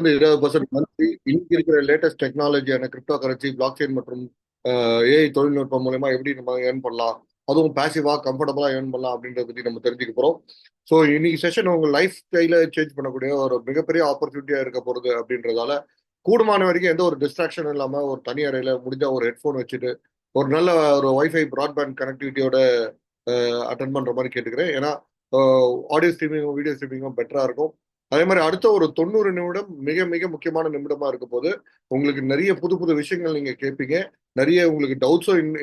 இருந்து 20% மந்த்லி இன்னைக்கு இருக்கிற லேட்டஸ்ட் டெக்னாலஜியான கிரிப்டோ கரன்சி, பிளாக் செயின் மற்றும் ஏஐ தொழில்நுட்பம் மூலயமா எப்படி நம்ம ஏர்ன் பண்ணலாம், அதுவும் பாசிவா கம்ஃபர்டபுளா ஏர்ன் பண்ணலாம் அப்படின்றத பத்தி நம்ம தெரிஞ்சுக்க போறோம். ஸோ இன்னைக்கு செஷன் உங்க லைஃப் ஸ்டைல சேஞ்ச் பண்ணக்கூடிய ஒரு மிகப்பெரிய ஆப்பர்ச்சுனிட்டியா இருக்க போறது அப்படின்றதால கூடுமான வரைக்கும் எந்த ஒரு டிஸ்ட்ராக்ஷன் இல்லாம ஒரு தனி அறையில முடிஞ்ச ஒரு ஹெட்ஃபோன் வச்சுட்டு ஒரு நல்ல ஒரு வைஃபை ப்ராட்பேண்ட் கனெக்டிவிட்டியோட அட்டன் பண்ற மாதிரி கேட்டுக்கிறேன். ஏன்னா ஆடியோ ஸ்ட்ரீமிங்கும் வீடியோ ஸ்ட்ரீமிங்கும் பெட்டரா இருக்கும். அதே மாதிரி அடுத்த ஒரு 90 நிமிடம் மிக மிக முக்கியமான நிமிடமா இருக்க போது உங்களுக்கு நிறைய புது புது விஷயங்கள் நீங்க கேட்பீங்க. நிறைய உங்களுக்கு டவுட்ஸும்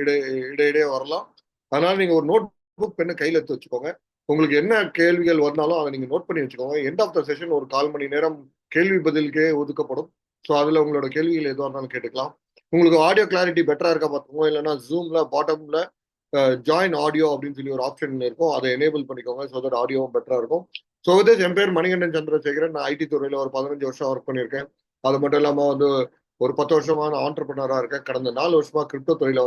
இடையிடையே வரலாம். அதனால நீங்க ஒரு நோட் புக் பெண்ணை கையில் எடுத்து வச்சுக்கோங்க. உங்களுக்கு என்ன கேள்விகள் வந்தாலும் அதை நீங்க நோட் பண்ணி வச்சுக்கோங்க. எண்ட் ஆஃப் த செஷன் ஒரு 1/4 மணி நேரம் கேள்வி பதிலுக்கே ஒதுக்கப்படும். ஸோ அதுல உங்களோட கேள்விகள் எதுவாக இருந்தாலும் கேட்டுக்கலாம். உங்களுக்கு ஆடியோ கிளாரிட்டி பெட்டரா இருக்கா பார்த்துக்கோங்க. இல்லைன்னா ஜூம்ல பாட்டம்ல ஜாயின் ஆடியோ அப்படின்னு சொல்லி ஒரு ஆப்ஷன் இருக்கும். அதை எனேபிள் பண்ணிக்கோங்க. ஸோ தட் ஆடியோவும் பெட்டரா இருக்கும். ஸோ வித் என் பேர் மணிகண்டன் சந்திரசேகரன். நான் ஐடி துறையில ஒரு 15 வருஷம் ஒர்க் பண்ணியிருக்கேன். அது மட்டும் இல்லாம ஒரு 10 வருஷமான ஆண்டர்பிரினரா இருக்கேன். கடந்த 4 வருஷமா கிரிப்டோ துறையில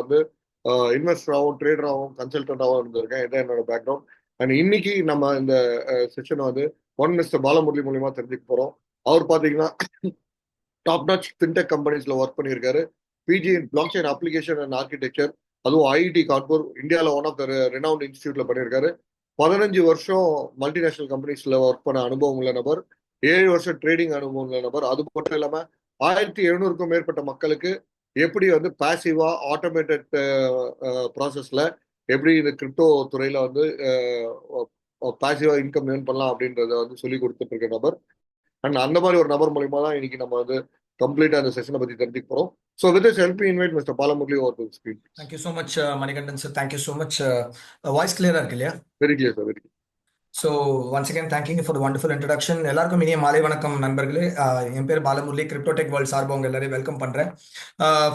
இன்வெஸ்டராகவும் ட்ரேடராகவும் கன்சல்டன்டாகவும் இருந்திருக்கேன். இதான் என்னோட பேக்ரவுண்ட். அண்ட் இன்னைக்கு நம்ம இந்த செஷன் ஒன் மிஸ்டர் பாலமுரளி மூலியமா தெரிஞ்சுக்க போறோம். அவர் பாத்தீங்கன்னா டாப் நாச் ஃபின்டெக் கம்பெனிஸ்ல ஒர்க் பண்ணியிருக்காரு. PG in blockchain application and architecture, அதுவும் ஐஐடி கான்பூர் இந்தியாவில் ஒன் ஆஃப் த ரெனவுண்ட் இன்ஸ்டியூட்ல பண்ணியிருக்காரு. 15 வருஷம் மல்டிநேஷனல் கம்பெனிஸ்ல ஒர்க் பண்ண அனுபவம் உள்ள நபர். 7 வருஷம் ட்ரேடிங் அனுபவம் உள்ள நபர். அது மட்டும் இல்லாம 1700க்கும் மேற்பட்ட மக்களுக்கு எப்படி பாசிவா ஆட்டோமேட்டட் ப்ராசஸ்ல எப்படி இந்த கிரிப்டோ துறையில பாசிவா இன்கம் ஏர்ன் பண்ணலாம் அப்படின்றத சொல்லி கொடுத்துட்டு இருக்க நபர். அண்ட் அந்த மாதிரி ஒரு நபர் மூலியமா தான் இன்னைக்கு நம்ம கம்ப்ளீட்டா அந்த செஷனை பத்தி தெரிஞ்சுக்க போறோம். So with this help me invite mister Balamurali over to screen. Thank you so much Manikandan sir. Thank you so much. Voice கிளியரா இருக்கு இல்லையா? Very clear sir, very clear. So once again thank you for wonderful introduction. எல்லாருக்கும் இனிய மாலை வணக்கம் நண்பர்களே. என் பேர் பாலமுரளி. கிரிப்டோடெக் வேர்ல்ட் சார்பாக உங்க எல்லாரையும் வெல்கம் பண்றேன்.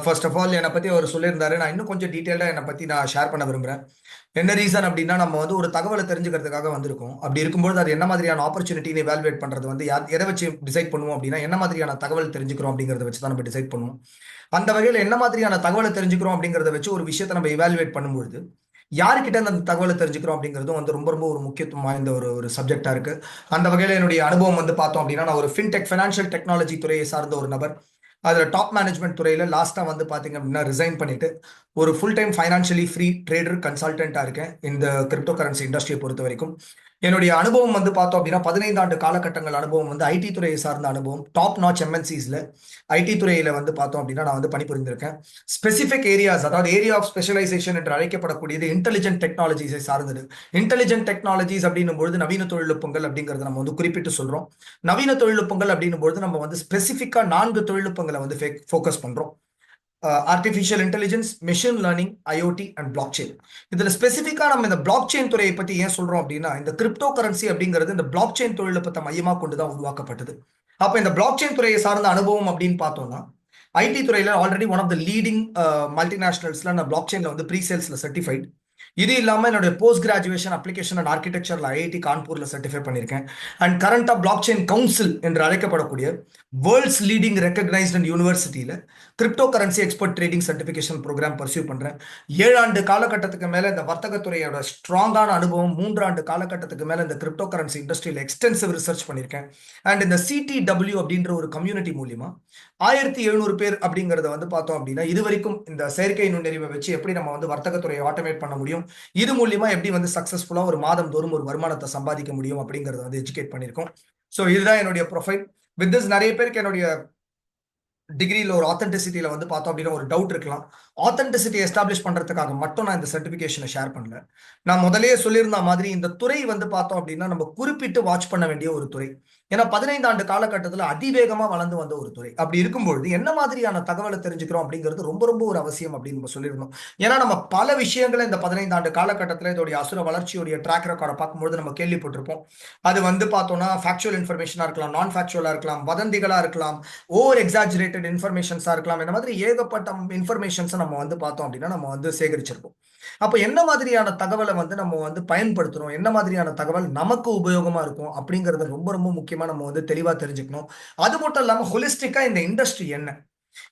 ஃபர்ஸ்ட் ஆஃப் ஆல் என்னை பத்தி அவர் சொல்லியிருந்தாரு. நான் இன்னும் கொஞ்சம் டீட்டெயிலாக என்னை பத்தி நான் ஷேர் பண்ண விரும்புறேன். என்ன ரீசன் அப்படின்னா, நம்ம ஒரு தகவலை தெரிஞ்சுக்கிறதுக்காக வந்திருக்கோம். அப்படி இருக்கும்போது அது என்ன மாதிரியான ஆப்பர்ச்சுனிட்டின்னு எவாலுவேட் பண்றது எதை வச்சு டிசைட் பண்ணுவோம் அப்படின்னா, என்ன மாதிரியான தகவல் தெரிஞ்சுக்கிறோம் அப்படிங்கிறத வச்சு தான் நம்ம டிசைட் பண்ணுவோம். அந்த வகையில் என்ன மாதிரியான தகவலை தெரிஞ்சுக்கிறோம் அப்படிங்கிறத வச்சு ஒரு விஷயத்தை நம்ம எவாலுவேட் பண்ணும்போது யாருக்கிட்ட அந்த தகவலை தெரிஞ்சுக்கிறோம் அப்படிங்கிறதும் ரொம்ப ரொம்ப ஒரு முக்கியத்துவம் வாய்ந்த ஒரு சப்ஜெக்டா இருக்கு. அந்த வகையில் என்னுடைய அனுபவம் பார்த்தோம் அப்படின்னா, நான் ஒரு ஃபின்டெக் ஃபைனான்ஷியல் டெக்னாலஜி துறையை சார்ந்த ஒரு நபர். அதுல டாப் மேனேஜ்மெண்ட் துறையில லாஸ்டா பாத்தீங்க அப்படின்னா ரிசைன் பண்ணிட்டு ஒரு full time financially free trader கன்சல்டன்டா இருக்கேன் இந்த கிரிப்டோ கரன்சி இண்டஸ்ட்ரியை பொறுத்த வரைக்கும். என்னுடைய அனுபவம் பார்த்தோம் அப்படின்னா 15 ஆண்டு காலகட்டங்கள் அனுபவம் ஐடி துறையை சார்ந்த அனுபவம். டாப் நாச் எம்என்சிஸ்ல ஐடி துறையில பார்த்தோம் அப்படின்னா நான் பணிபுரிந்திருக்கேன். ஸ்பெசிபிக் ஏரியாஸ், அதாவது ஏரியா ஆஃப் ஸ்பெஷலைசேஷன் என்று அழைக்கப்படக்கூடியது இன்டெலிஜென்ட் டெக்னாலஜிஸை சார்ந்தது. இன்டெலிஜென்ட் டெக்னாலஜிஸ் அப்படின்னும் பொழுது நவீன தொழில்நுட்பங்கள் அப்படிங்கறத நம்ம குறிப்பிட்டு சொல்றோம். நவீன தொழில்நுட்பங்கள் அப்படின்னும் பொழுது நம்ம ஸ்பெசிபிக்கா 4 தொழில்நுட்பங்களை ஃபோக்கஸ் பண்றோம். Artificial intelligence, machine learning, IoT and block chain. இதுல ஸ்பெசிஃபிக்கா நம்ம இந்த பிளாக் செயின் துறையை பத்தி ஏன் சொல்றோம் அப்படின்னா, இந்த கிரிப்டோ கரன்சி அப்படிங்கிறது இந்த பிளாக் செயின் தொழில்நுட்பத்தை மையமா கொண்டுதான் உருவாக்கப்பட்டது. அப்ப இந்த பிளாக் செயின் துறையை சார்ந்த அனுபவம் அப்படின்னு பார்த்தோம்னா, ஐடி துறையில already one of the leading மல்டிநேஷனல்ஸ்ல நான் பிளாக் செயின்ல ப்ரீ சேல்ஸ்ல சர்டிஃபைட். இது இல்லாம என்னுடைய போஸ்ட் கிராஜுவேஷன் அப்ளிகேஷன் அண்ட் ஆர்கிடெக்சர்ல ஐஐடி கான்பூர்ல சர்டிஃபை பண்ணியிருக்கேன். அண்ட் கரண்டா பிளாக் செயின் கவுன்சில் என்று அழைக்கப்படக்கூடிய வேர்ல்ட்ஸ் லீடிங் ரெகக்னைஸ்ட் அண்ட் யூனிவர்சிட்டியில crypto currency expert trading certification program pursue பண்றேன். 7 ஆண்டு காலகட்டத்துக்கு மேல இந்த வர்த்தகத்துறையோட ஸ்ட்ராங்கான அனுபவம். 3 ஆண்டு காலகட்டத்துக்கு மேல இந்த கிரிப்டோ கரன்சி இண்டஸ்ட்ரியில எக்ஸ்டென்சிவ் ரிசர்ச் பண்ணியிருக்கேன். அண்ட் இந்த சிடிடபிள்யூ அப்படின்ற ஒரு கம்யூனிட்டி மூலியமா 1700 பேர் அப்படிங்கறத பார்த்தோம் அப்படின்னா, இது வரைக்கும் இந்த செயற்கை நுண்ணறிவை வச்சு எப்படி நம்ம வர்த்தகத்துறையை ஆட்டோமேட் பண்ண முடியும், இது மூலியமா எப்படி சக்சஸ்ஃபுல்லா ஒரு மாதம் தோறும் ஒரு வருமானத்தை சம்பாதிக்க முடியும் அப்படிங்கறத எஜுகேட் பண்ணிருக்கோம். ஸோ இதுதான் என்னுடைய ப்ரொஃபைல். வித் திஸ் நிறைய பேருக்கு என்னுடைய டிகிரியில் ஒரு ஆத்தென்டிசிட்டியில பார்த்தோம் அப்படின்னா ஒரு டவுட் இருக்கலாம். ஆத்தென்டிசிட்டி எஸ்டாப்ளிஷ் பண்றதுக்காக மட்டும் நான் இந்த சர்டிபிகேஷனை ஷேர் பண்ணல. நான் முதலே சொல்லியிருந்த மாதிரி இந்த துறை பார்த்தோம் அப்படின்னா நம்ம குறிப்பிட்டு வாட்ச் பண்ண வேண்டிய ஒரு துறை. ஏன்னா 15 ஆண்டு காலகட்டத்தில் அதிவேகமா வளர்ந்து வந்த ஒரு துறை. அப்படி இருக்கும்பொழுது என்ன மாதிரியான தகவலை தெரிஞ்சுக்கிறோம் அப்படிங்கிறது ரொம்ப ரொம்ப ஒரு அவசியம் அப்படின்னு நம்ம சொல்லியிருந்தோம். ஏன்னா நம்ம பல விஷயங்களை இந்த 15 ஆண்டு காலகட்டத்தில் இதோடைய அசுர வளர்ச்சியுடைய ட்ராக் ரெக்கார்டை பார்க்கும்போது நம்ம கேள்விப்பட்டிருப்போம். அது பார்த்தோம்னா ஃபேக்சுவல் இன்ஃபர்மேஷனா இருக்கலாம், நான் ஃபேக்சுவலா இருக்கலாம், வதந்திகளா இருக்கலாம், ஓவர் எக்ஸாஜரேட்டட் இன்ஃபர்மேஷன்ஸா இருக்கலாம். இந்த மாதிரி ஏகப்பட்ட இன்ஃபர்மேஷன்ஸ் நம்ம பார்த்தோம் அப்படின்னா நம்ம சேகரிச்சிருப்போம். அப்ப என்ன மாதிரியான தகவலை நம்ம பயன்படுத்துறோம், என்ன மாதிரியான தகவல் நமக்கு உபயோகமா இருக்கும் அப்படிங்கறத ரொம்ப ரொம்ப முக்கியமா நம்ம தெளிவா தெரிஞ்சுக்கணும். அது மட்டும் இல்லாம ஹோலிஸ்டிக்கா இந்த இண்டஸ்ட்ரி என்ன,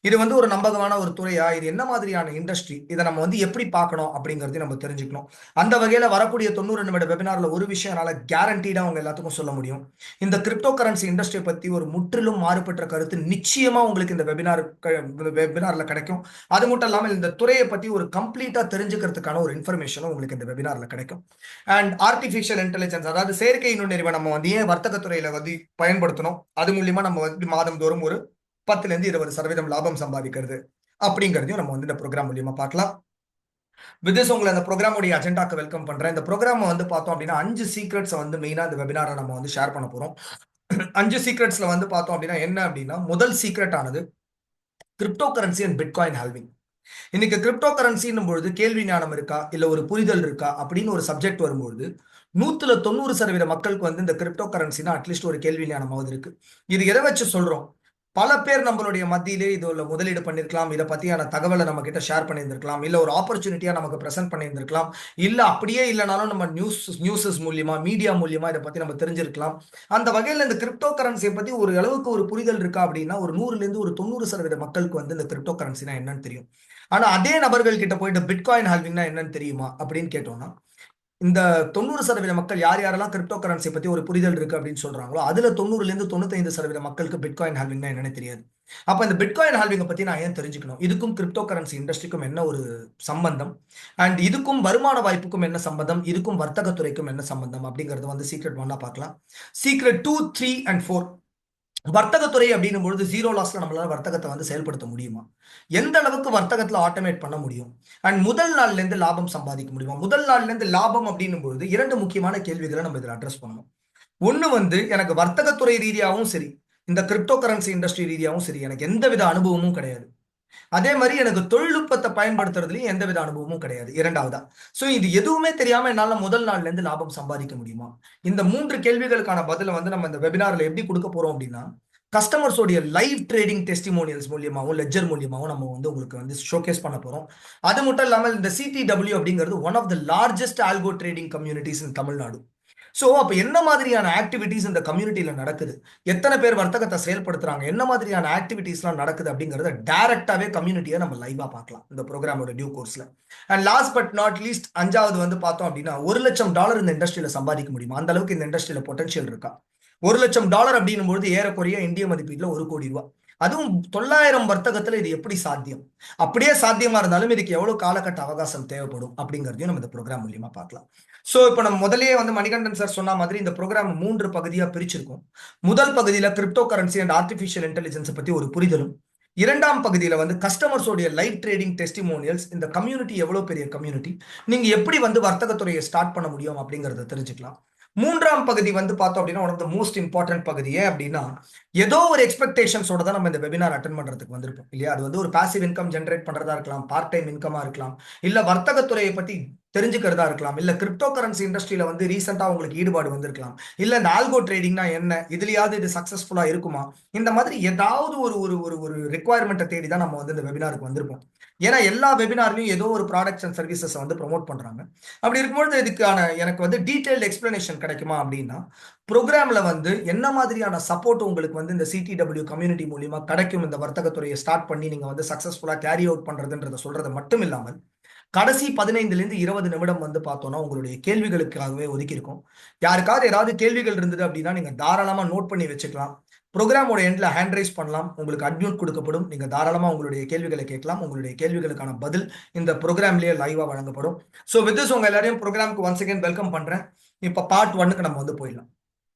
இது வந்து ஒரு நம்பகமான ஒரு துறையா, இது என்ன மாதிரியான இண்டஸ்ட்ரி, இதை நம்ம வந்து எப்படி பார்க்கணும் அப்படிங்கறதையும் நம்ம தெரிஞ்சுக்கணும். அந்த வகையில வரக்கூடிய 90 நிமிட வெபினார்ல ஒரு விஷயம் என்னால கேரண்டீடா உங்க எல்லாத்துக்கும் சொல்ல முடியும். இந்த கிரிப்டோ கரன்சி இண்டஸ்ட்ரியை பத்தி ஒரு முற்றிலும் மாறுபட்ட கருத்து நிச்சயமா உங்களுக்கு இந்த வெபினார்ல கிடைக்கும். அது மட்டும் இல்லாமல் இந்த துறையை பத்தி ஒரு கம்ப்ளீட்டா தெரிஞ்சுக்கிறதுக்கான ஒரு இன்ஃபர்மேஷனும் உங்களுக்கு இந்த வெபினார்ல கிடைக்கும். அண்ட் ஆர்டிஃபிஷியல் இன்டெலிஜென்ஸ், அதாவது செயற்கை நுண்ணறிவை நம்ம வந்து ஏன் வர்த்தகத்துறையில வந்து பயன்படுத்தணும், அது மூலியமா நம்ம வந்து மாதம் 10-20% லாபம் சம்பாதிக்கிறது அப்படிங்கிறதையும் நம்ம வந்து இந்த ப்ரோக்ராம் மூலியமா பார்க்கலாம். வித் திஸ் உங்களை அந்த ப்ரோக்ராமுடைய அஜெண்டாக்கு வெல்கம் பண்றேன். இந்த ப்ரோக்ராம் வந்து பார்த்தோம் அப்படின்னா 5 சீக்ரெட்ஸ் வந்து மெயினா இந்த வெபினாரை நம்ம வந்து ஷேர் பண்ண போறோம். 5 சீக்ரெட்ஸ்ல வந்து பார்த்தோம் அப்படின்னா என்ன அப்படின்னா, முதல் சீக்ரெட் ஆனது crypto currency and bitcoin halving. இன்னைக்கு கிரிப்டோ கரன்சின்னும் பொழுது கேள்வி ஞானம் இருக்கா, இல்ல ஒரு புரிதல் இருக்கா அப்படின்னு ஒரு சப்ஜெக்ட் வரும்பொழுது 100% மக்களுக்கு வந்து இந்த கிரிப்டோ கரன்சினா அட்லீஸ்ட் ஒரு கேள்வி ஞானமாவது இருக்கு. இது எதை வச்சு சொல்றோம்? பல பேர் நம்மளுடைய மத்தியிலே இதுல முதலீடு பண்ணிருக்கலாம், இதை பத்தியான தகவலை நம்ம கிட்ட ஷேர் பண்ணியிருந்திருக்கலாம், இல்ல ஒரு ஆப்பர்ச்சுனிட்டியா நமக்கு பிரசன்ட் பண்ணியிருந்திருக்கலாம், இல்ல அப்படியே இல்லைனாலும் நம்ம நியூஸஸ் மூலியமா மீடியா மூலியமா இதை பத்தி நம்ம தெரிஞ்சிருக்கலாம். அந்த வகையில இந்த கிரிப்டோ கரன்சியை பத்தி ஒரு அளவுக்கு ஒரு புரிதல் இருக்கா அப்படின்னா ஒரு 100ல இருந்து ஒரு 90% மக்களுக்கு வந்து இந்த கிரிப்டோ கரன்சினா என்னன்னு தெரியும். ஆனா அதே நபர்கள் கிட்ட போயிட்டு பிட்காயின் ஹால்விங்னா என்னன்னு தெரியுமா அப்படின்னு கேட்டோம்னா, இந்த 90% மக்கள் யார் யாரெல்லாம் கிரிப்டோ கரன்சி பத்தி ஒரு புரிதல் இருக்கு அப்படின்னு சொல்றாங்களோ அதுல 90-95% மக்களுக்கு பிட்காயின் ஹால்விங்னா என்னன்னு தெரியாது. அப்ப இந்த பிட்காயின் ஹால்விங்கை பத்தி நான் ஏன் தெரிஞ்சுக்கணும், இதுக்கும் கிரிப்டோ கரன்சி இண்டஸ்ட்ரிக்கும் என்ன ஒரு சம்பந்தம், அண்ட் இதுக்கும் வருமான வாய்ப்புக்கும் என்ன சம்பந்தம், இதுக்கும் வர்த்தகத்துறைக்கும் என்ன சம்பந்தம் அப்படிங்கறது வந்து சீக்ரெட் 1 பார்க்கலாம். சீக்ரெட் 2, 3 and 4, வர்த்தகத்துறை அப்படின்னும் பொழுது ஜீரோ லாஸ்ல நம்மளால வர்த்தகத்தை வந்து செயல்படுத்த முடியுமா, எந்த அளவுக்கு வர்த்தகத்துல ஆட்டோமேட் பண்ண முடியும், அண்ட் முதல் நாள்ல இருந்து லாபம் சம்பாதிக்க முடியுமா. முதல் நாள்ல இருந்து லாபம் அப்படின்னும் பொழுது 2 முக்கியமான கேள்விகளை நம்ம இதில் அட்ரஸ் பண்ணணும். ஒண்ணு வந்து எனக்கு வர்த்தகத்துறை ரீதியாகவும் சரி, இந்த கிரிப்டோ கரன்சி இண்டஸ்ட்ரி ரீதியாகவும் சரி எனக்கு எந்தவித அனுபவமும் கிடையாது. அதே மாதிரி எனக்கு தொழில்நுட்பத்தை பயன்படுத்துறதுலயும் எந்தவித அனுபவமும் கிடையாது. இரண்டாவதா, சோ இது எதுவுமே தெரியாம என்னால முதல் நாள்ல இருந்து லாபம் சம்பாதிக்க முடியுமா? இந்த 3 கேள்விகளுக்கான பதில வந்து நம்ம இந்த வெபினார்ல எப்படி கொடுக்க போறோம் அப்படின்னா, கஸ்டமர்ஸோடைய லைவ் ட்ரேடிங் டெஸ்டிமோனியல்ஸ் மூலியமாவும் லெட்ஜர் மூலியமாவும் நம்ம வந்து உங்களுக்கு வந்து ஷோகேஸ் பண்ண போறோம். அது மட்டும் இல்லாமல் இந்த CTW அப்படிங்கிறது one of the largest algo trading communities in Tamil Nadu. So அப்ப என்ன மாதிரியான ஆக்டிவிட்டிஸ் இந்த கம்யூனிட்டியில நடக்குது, எத்தனை பேர் வர்த்தகத்தை செயல்படுத்துறாங்க, என்ன மாதிரியான ஆக்டிவிட்டிஸ்லாம் நடக்குது அப்படிங்கறத டைரக்டாவே கம்யூனிட்டியை நம்ம லைவா பார்க்கலாம் இந்த ப்ரோக்ராமோட டியூ கோர்ஸ்ல. And last but not least, 5வது வந்து பார்த்தோம் அப்படின்னா $1,00,000 இந்த இண்டஸ்ட்ரியில சம்பாதிக்க முடியுமா, அந்த அளவுக்கு இந்த இண்டஸ்ட்ரியில பொட்டன்ஷியல் இருக்கா. $1,00,000 அப்படின்னும் பொழுது ஏறக்குறைய இந்திய மதிப்பீட்டுல 1 கோடி ரூபாய். அதுவும் 900 வர்த்தகத்துல இது எப்படி சாத்தியம், அப்படியே சாத்தியமா இருந்தாலும் இதுக்கு எவ்வளவு காலகட்ட அவகாசம் தேவைப்படும் அப்படிங்கறதையும் நம்ம இந்த ப்ரோக்ராம் மூலியமா பார்க்கலாம். சோ இப்ப நம்ம முதல்லயே வந்து மணிகண்டன் சார் சொன்ன மாதிரி இந்த ப்ரோக்ராம் 3 பகுதியா பிரிச்சிருக்கோம். முதல் பகுதியில crypto currency and artificial intelligence பத்தி ஒரு புரிதலும், 2ஆம் பகுதியில வந்து கஸ்டமர்ஸோடைய லைவ் ட்ரேடிங் டெஸ்டிமோனியல்ஸ், இந்த கம்யூனிட்டி எவ்வளவு பெரிய கம்யூனிட்டி, நீங்க எப்படி வந்து வர்த்தகத்துறையை ஸ்டார்ட் பண்ண முடியும் அப்படிங்கறத தெரிஞ்சுக்கலாம். 3ஆம் பகுதி வந்து பார்த்தோம் அப்படின்னா one of the most important பகுதி. ஏன் அப்படின்னா ஏதோ ஒரு எக்ஸ்பெக்டேஷன்ஸோட தான் நம்ம இந்த வெபினார் அட்டன் பண்றதுக்கு வந்திருப்போம் இல்லையா. அது வந்து ஒரு பாசிவ் இன்கம் ஜென்ரேட் பண்றதா இருக்கலாம், பார்ட் டைம் இன்கமா இருக்கலாம், இல்ல வர்த்தகத்துறையை பத்தி தெரிஞ்சுக்கிறதா இருக்கலாம், இல்ல கிரிப்டோ கரன்சி இண்டஸ்ட்ரியில வந்து ரீசெண்டா உங்களுக்கு ஈடுபாடு வந்திருக்கலாம், இல்ல இந்த ஆல்கோ ட்ரேடிங்னா என்ன, இதுலயாவது இது சக்சஸ்ஃபுல்லா இருக்குமா, இந்த மாதிரி ஏதாவது ஒரு ஒரு ஒரு ஒரு ரிக்குவயர்மெண்ட்டை தேடி தான் நம்ம வந்து இந்த வெபினாருக்கு வந்திருப்போம். ஏன்னா எல்லா வெபினார்லயும் ஏதோ ஒரு ப்ராடக்ட்ஸ் அண்ட் சர்வீசஸ் வந்து ப்ரொமோட் பண்றாங்க. அப்படி இருக்கும்போது இதுக்கான எனக்கு வந்து டீடைல்டு எக்ஸ்பிளனேஷன் கிடைக்குமா அப்படின்னா, ப்ரோக்ராம்ல வந்து என்ன மாதிரியான சப்போர்ட் உங்களுக்கு வந்து இந்த CTW கம்யூனிட்டி மூலியமா கிடைக்கும், இந்த வர்த்தகத்துறையை ஸ்டார்ட் பண்ணி நீங்க வந்து சக்சஸ்ஃபுல்லா கேரி அவுட் பண்றதுன்றத சொல்றது மட்டும் இல்லாமல், கடைசி 15-20 நிமிடம் வந்து பார்த்தோம்னா உங்களுடைய கேள்விகளுக்காகவே ஒதுக்கியிருக்கோம். யாருக்காவது ஏதாவது கேள்விகள் இருந்தது அப்படின்னா நீங்க தாராளமா நோட் பண்ணி வச்சுக்கலாம். ப்ரோக்ராமோட எண்ட்ல ஹேண்ட் ரைஸ் பண்ணலாம், உங்களுக்கு அட்மியூட் கொடுக்கப்படும், நீங்க தாராளமா உங்களுடைய கேள்விகளை கேட்கலாம். உங்களுடைய கேள்விகளுக்கான பதில் இந்த ப்ரோக்ராம்லயே லைவா வழங்கப்படும். ஸோ வித் திஸ் உங்க எல்லாரையும் ப்ரோக்ராம்க்கு ஒன்ஸ் அகேன் வெல்கம் பண்றேன். இப்ப பார்ட் 1க்கு நம்ம வந்து போயிடலாம்.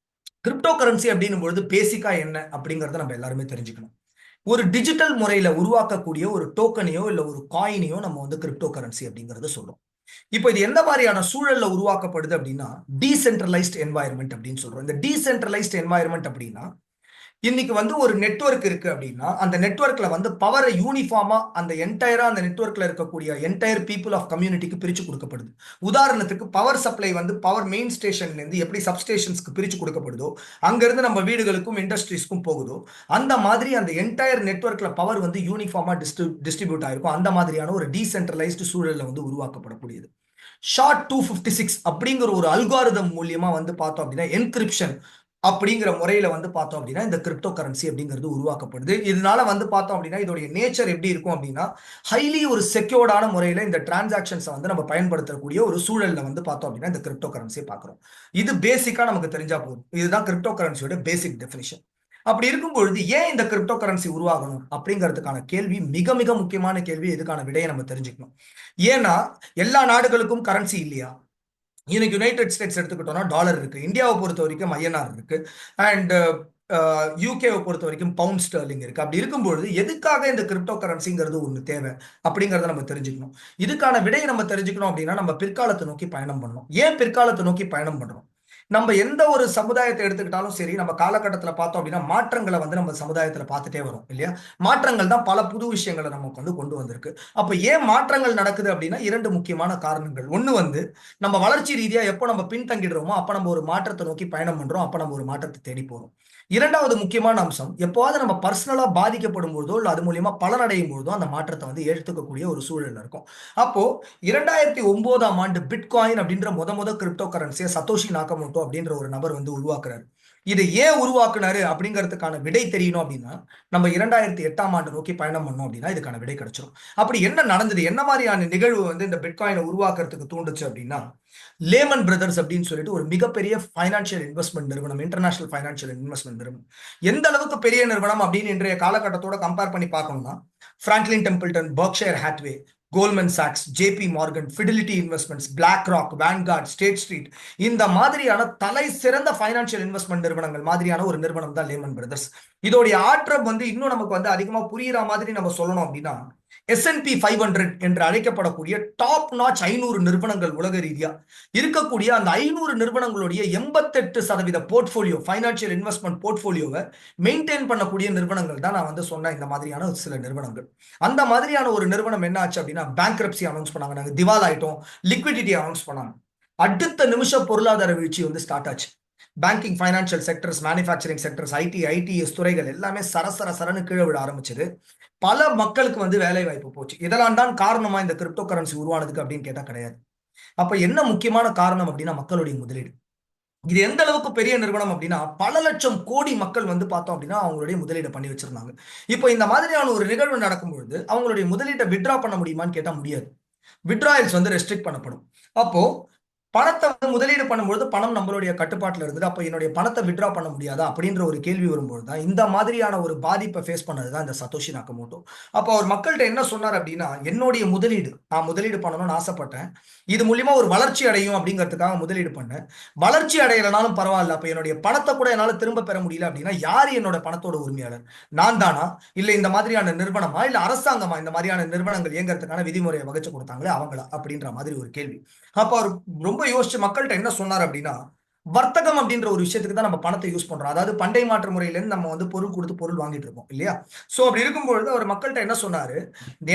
கிரிப்டோ கரன்சி அப்படின்னும் பொழுது பேசிக்கா என்ன அப்படிங்கறத நம்ம எல்லாருமே தெரிஞ்சுக்கணும். ஒரு டிஜிட்டல் முறையில உருவாக்கக்கூடிய ஒரு டோக்கனையோ இல்ல ஒரு காயினையோ நம்ம வந்து கிரிப்டோ கரன்சி அப்படிங்கறத சொல்றோம். இப்போ இது எந்த மாதிரியான சூழல்ல உருவாக்கப்படுது அப்படின்னா டீசென்ட்ரலைஸ்ட் என்வாயர்மெண்ட் அப்படின்னு சொல்றோம். இந்த டீசென்ட்ரலைஸ்ட் என்வாயர்மெண்ட் அப்படின்னா இன்னைக்கு வந்து ஒரு நெட்வொர்க் இருக்கு அப்படின்னா அந்த நெட்வொர்க்ல வந்து பவரை யூனிஃபார்மா அந்த என்டையரா அந்த நெட்வொர்க்ல இருக்கக்கூடிய என்டையர் பீப்புள் ஆஃப் கம்யூனிட்டிக்கு பிரிச்சு கொடுக்கப்படுது. உதாரணத்துக்கு பவர் சப்ளை வந்து பவர் மெயின் ஸ்டேஷன்ல இருந்து எப்படி சப்ஸ்டேஷன்ஸ்க்கு பிரிச்சு கொடுக்கப்படுதோ, அங்க இருந்து நம்ம வீடுகளுக்கும் இண்டஸ்ட்ரீஸ்க்கும் போகுதோ, அந்த மாதிரி அந்த என்டையர் நெட்வொர்க்ல பவர் வந்து யூனிஃபார்மா டிஸ்ட்ரிபியூட் ஆயிருக்கும். அந்த மாதிரியான ஒரு டீசென்ட்ரலைஸ்டு சூழல்ல வந்து அப்படிங்கிற முறையில வந்து பார்த்தோம் அப்படின்னா இந்த கிரிப்டோ கரன்சி அப்படிங்கிறது உருவாக்கப்படுது. இதனால வந்து பார்த்தோம் அப்படின்னா இதோடைய நேச்சர் எப்படி இருக்கும் அப்படின்னா ஹைலி ஒரு செக்யூர்டான முறையில இந்த டிரான்சாக்ஷன்ஸை வந்து நம்ம பயன்படுத்தக்கூடிய ஒரு சூழல்ல வந்து பார்த்தோம் அப்படின்னா இந்த கிரிப்டோ கரன்சியை பார்க்குறோம். இது பேசிக்கா நமக்கு தெரிஞ்சா போதும். இதுதான் கிரிப்டோ கரன்சியோட பேசிக் டெஃபினிஷன். அப்படி இருக்கும் பொழுது ஏன் இந்த கிரிப்டோ கரன்சி உருவாகணும் அப்படிங்கிறதுக்கான கேள்வி மிக மிக முக்கியமான கேள்வி. இதுக்கான விடையை நம்ம தெரிஞ்சுக்கணும். ஏன்னா எல்லா நாடுகளுக்கும் கரன்சி இல்லையா? இன்னைக்கு யுனைடெட் ஸ்டேட்ஸ் எடுத்துக்கிட்டோம்னா டாலர் இருக்கு, இந்தியாவை பொறுத்த வரைக்கும் ஐஎன்ஆர் இருக்கு, அண்ட் யூகேவை பொறுத்த வரைக்கும் பவுண்ட் ஸ்டர்லிங் இருக்கு. அப்படி இருக்கும்பொழுது எதுக்காக இந்த கிரிப்டோ கரன்சிங்கிறது ஒன்று தேவை அப்படிங்கிறத நம்ம தெரிஞ்சுக்கணும். இதுக்கான விடையை நம்ம தெரிஞ்சுக்கணும் அப்படின்னா நம்ம பிற்காலத்தை நோக்கி பயணம் பண்ணணும். ஏன் பிற்காலத்தை நோக்கி பயணம் பண்றோம்? நம்ம எந்த ஒரு சமுதாயத்தை எடுத்துக்கிட்டாலும் சரி, நம்ம காலகட்டத்தில் பார்த்தோம் அப்படின்னா மாற்றங்களை வந்து நம்ம சமுதாயத்தில் பார்த்துட்டே வரும் இல்லையா? மாற்றங்கள் தான் பல புது விஷயங்களை நமக்கு வந்து கொண்டு வந்திருக்கு. அப்ப ஏன் மாற்றங்கள் நடக்குது அப்படின்னா இரண்டு முக்கியமான காரணங்கள். ஒண்ணு வந்து நம்ம வளர்ச்சி ரீதியா எப்போ நம்ம பின்தங்கிடுறோமோ அப்ப நம்ம ஒரு மாற்றத்தை நோக்கி பயணம் பண்றோம், அப்ப நம்ம ஒரு மாற்றத்தை தேடி போறோம். இரண்டாவது முக்கியமான அம்சம், எப்போவாவது நம்ம பர்சனலா பாதிக்கப்படும் பொழுதோ இல்ல அது மூலியமா பலனடையும் பொழுதோ அந்த மாற்றத்தை வந்து ஏற்றுக்கக்கூடிய ஒரு சூழல் இருக்கும். அப்போ 2009ஆம் ஆண்டு பிட்காயின் அப்படின்ற முத கிரிப்டோ கரன்சியை சதோஷி நாகமோட்டோ அப்படின்ற ஒரு நபர் வந்து உருவாக்குறாரு. இதை ஏன் உருவாக்குனாரு அப்படிங்கிறதுக்கான விடை தெரியணும் அப்படின்னா நம்ம 2008ஆம் ஆண்டு நோக்கி பயணம் பண்ணோம் அப்படின்னா இதுக்கான விடை கிடைச்சிடும். அப்படி என்ன நடந்தது, என்ன மாதிரியான நிகழ்வு வந்து இந்த பிட்காயினை உருவாக்குறதுக்கு தூண்டுச்சு அப்படின்னா லேமன் பிரதர்ஸ் அப்படின்னு சொல்லிட்டு ஒரு மிகப்பெரிய ஃபைனான்சியல் இன்வெஸ்ட்மெண்ட் நிறுவனம், இன்டர்நேஷனல் ஃபைனான்சியல் இன்வெஸ்ட்மெண்ட் நிறுவனம். எந்த அளவுக்கு பெரிய நிறுவனம் அப்படின்னு இன்றைய காலகட்டத்தோட கம்பேர் பண்ணி பார்க்கணும்னா Franklin Templeton, Berkshire Hathaway, Goldman சாக்ஸ், JP Morgan, Fidelity Investments, BlackRock, Vanguard, State Street, இந்த மாதிரியான தலை சிறந்த ஃபைனான்சியல் இன்வெஸ்ட்மெண்ட் நிறுவனங்கள் மாதிரியான ஒரு நிறுவனம் தான் லேமன் பிரதர்ஸ். இதோடைய ஆற்றம் வந்து இன்னும் நமக்கு வந்து அதிகமா புரியுற மாதிரி நம்ம சொல்லணும் அப்படின்னா S&P 500 என்று அழைக்கப்படக்கூடிய டாப் நாச் 500 நிறுவனங்கள் உலக ரீதியா இருக்கக்கூடிய அந்த 500 நிறுவனங்களுடைய 88% போர்ட்போலியோ, ஃபைனான்சியல் இன்வெஸ்ட்மெண்ட் போர்ட்போலியோவை மெயின்டைன் பண்ணக்கூடிய நிறுவனங்கள் தான் நான் வந்து சொன்ன இந்த மாதிரியான சில நிறுவனங்கள். அந்த மாதிரியான ஒரு நிறுவனம் என்ன ஆச்சு அப்படின்னா பேங்க்ரப்சி அனௌன்ஸ் பண்ணாங்க, நாங்க திவால் ஆயிட்டோம், லிக்விடிட்டி அனௌன்ஸ் பண்ணாங்க. அடுத்த நிமிஷம் பொருளாதார வீழ்ச்சி வந்து ஸ்டார்ட் ஆச்சு. Banking, financial sectors, manufacturing sectors, ITS துறைகள் எல்லாமே சரசரன்னு கீழே விட ஆரம்பிச்சது. பல மக்களுக்கு வந்து வேலை வாய்ப்பு போச்சு. இதெல்லாம் தான் காரணமா இந்த கிரிப்டோ கரன்சி உருவானதுக்கு அப்படின்னு கேட்டா கிடையாது. அப்ப என்ன முக்கியமான காரணம் அப்படின்னா மக்களுடைய முதலீடு. இது எந்த அளவுக்கு பெரிய நிறுவனம் அப்படின்னா பல லட்சம் கோடி மக்கள் வந்து பார்த்தோம் அப்படின்னா அவங்களுடைய முதலீடு பண்ணி வச்சிருந்தாங்க. இப்போ இந்த மாதிரியான ஒரு நிகழ்வு நடக்கும்பொழுது அவங்களுடைய முதலீட்டை வித்ட்ரா பண்ண முடியுமான்னு கேட்டா முடியாது. வித்ட்ராயல்ஸ் வந்து ரெஸ்ட்ரிக்ட் பண்ணப்படும். அப்போ பணத்தை வந்து முதலீடு பண்ணும்போது பணம் நம்மளுடைய கட்டுப்பாட்டில் இருந்தது. அப்போ என்னுடைய பணத்தை வித்ட்ரா பண்ண முடியாதா அப்படின்ற ஒரு கேள்வி வரும்போது தான் இந்த மாதிரியான ஒரு பாதிப்பை ஃபேஸ் பண்ணது தான் இந்த சதோஷி நாகமோட்டோ. அப்போ அவர் மக்கள்கிட்ட என்ன சொன்னார் அப்படின்னா என்னுடைய முதலீடு, நான் முதலீடு பண்ணணும்னு ஆசைப்பட்டேன், இது மூலியமா ஒரு வளர்ச்சி அடையும் அப்படிங்கிறதுக்காக முதலீடு பண்ணேன். வளர்ச்சி அடையலனாலும் பரவாயில்ல, அப்போ என்னுடைய பணத்தை கூட என்னால் திரும்ப பெற முடியல அப்படின்னா யார் என்னோட பணத்தோட உரிமையாளர்? நான் தானா, இல்லை இந்த மாதிரியான நிறுவனமா, இல்லை அரசாங்கமா இந்த மாதிரியான நிறுவனங்கள் இயங்குறதுக்கான விதிமுறையை வகுச்சு கொடுத்தாங்களே அவங்களா அப்படின்ற மாதிரி ஒரு கேள்வி. அப்ப அவர் ரொம்ப யோசிச்சு மக்கள்கிட்ட என்ன சொன்னார் அப்படின்னா வர்த்தகம் அப்படின்ற ஒரு விஷயத்துக்கு தான் நம்ம பணத்தை யூஸ் பண்றோம். அதாவது பண்டை மாற்று முறையிலேருந்து நம்ம வந்து பொருள் கொடுத்து பொருள் வாங்கிட்டு இருக்கோம் இல்லையா? சோ அப்படி இருக்கும்பொழுது அவர் மக்கள்கிட்ட என்ன சொன்னாரு,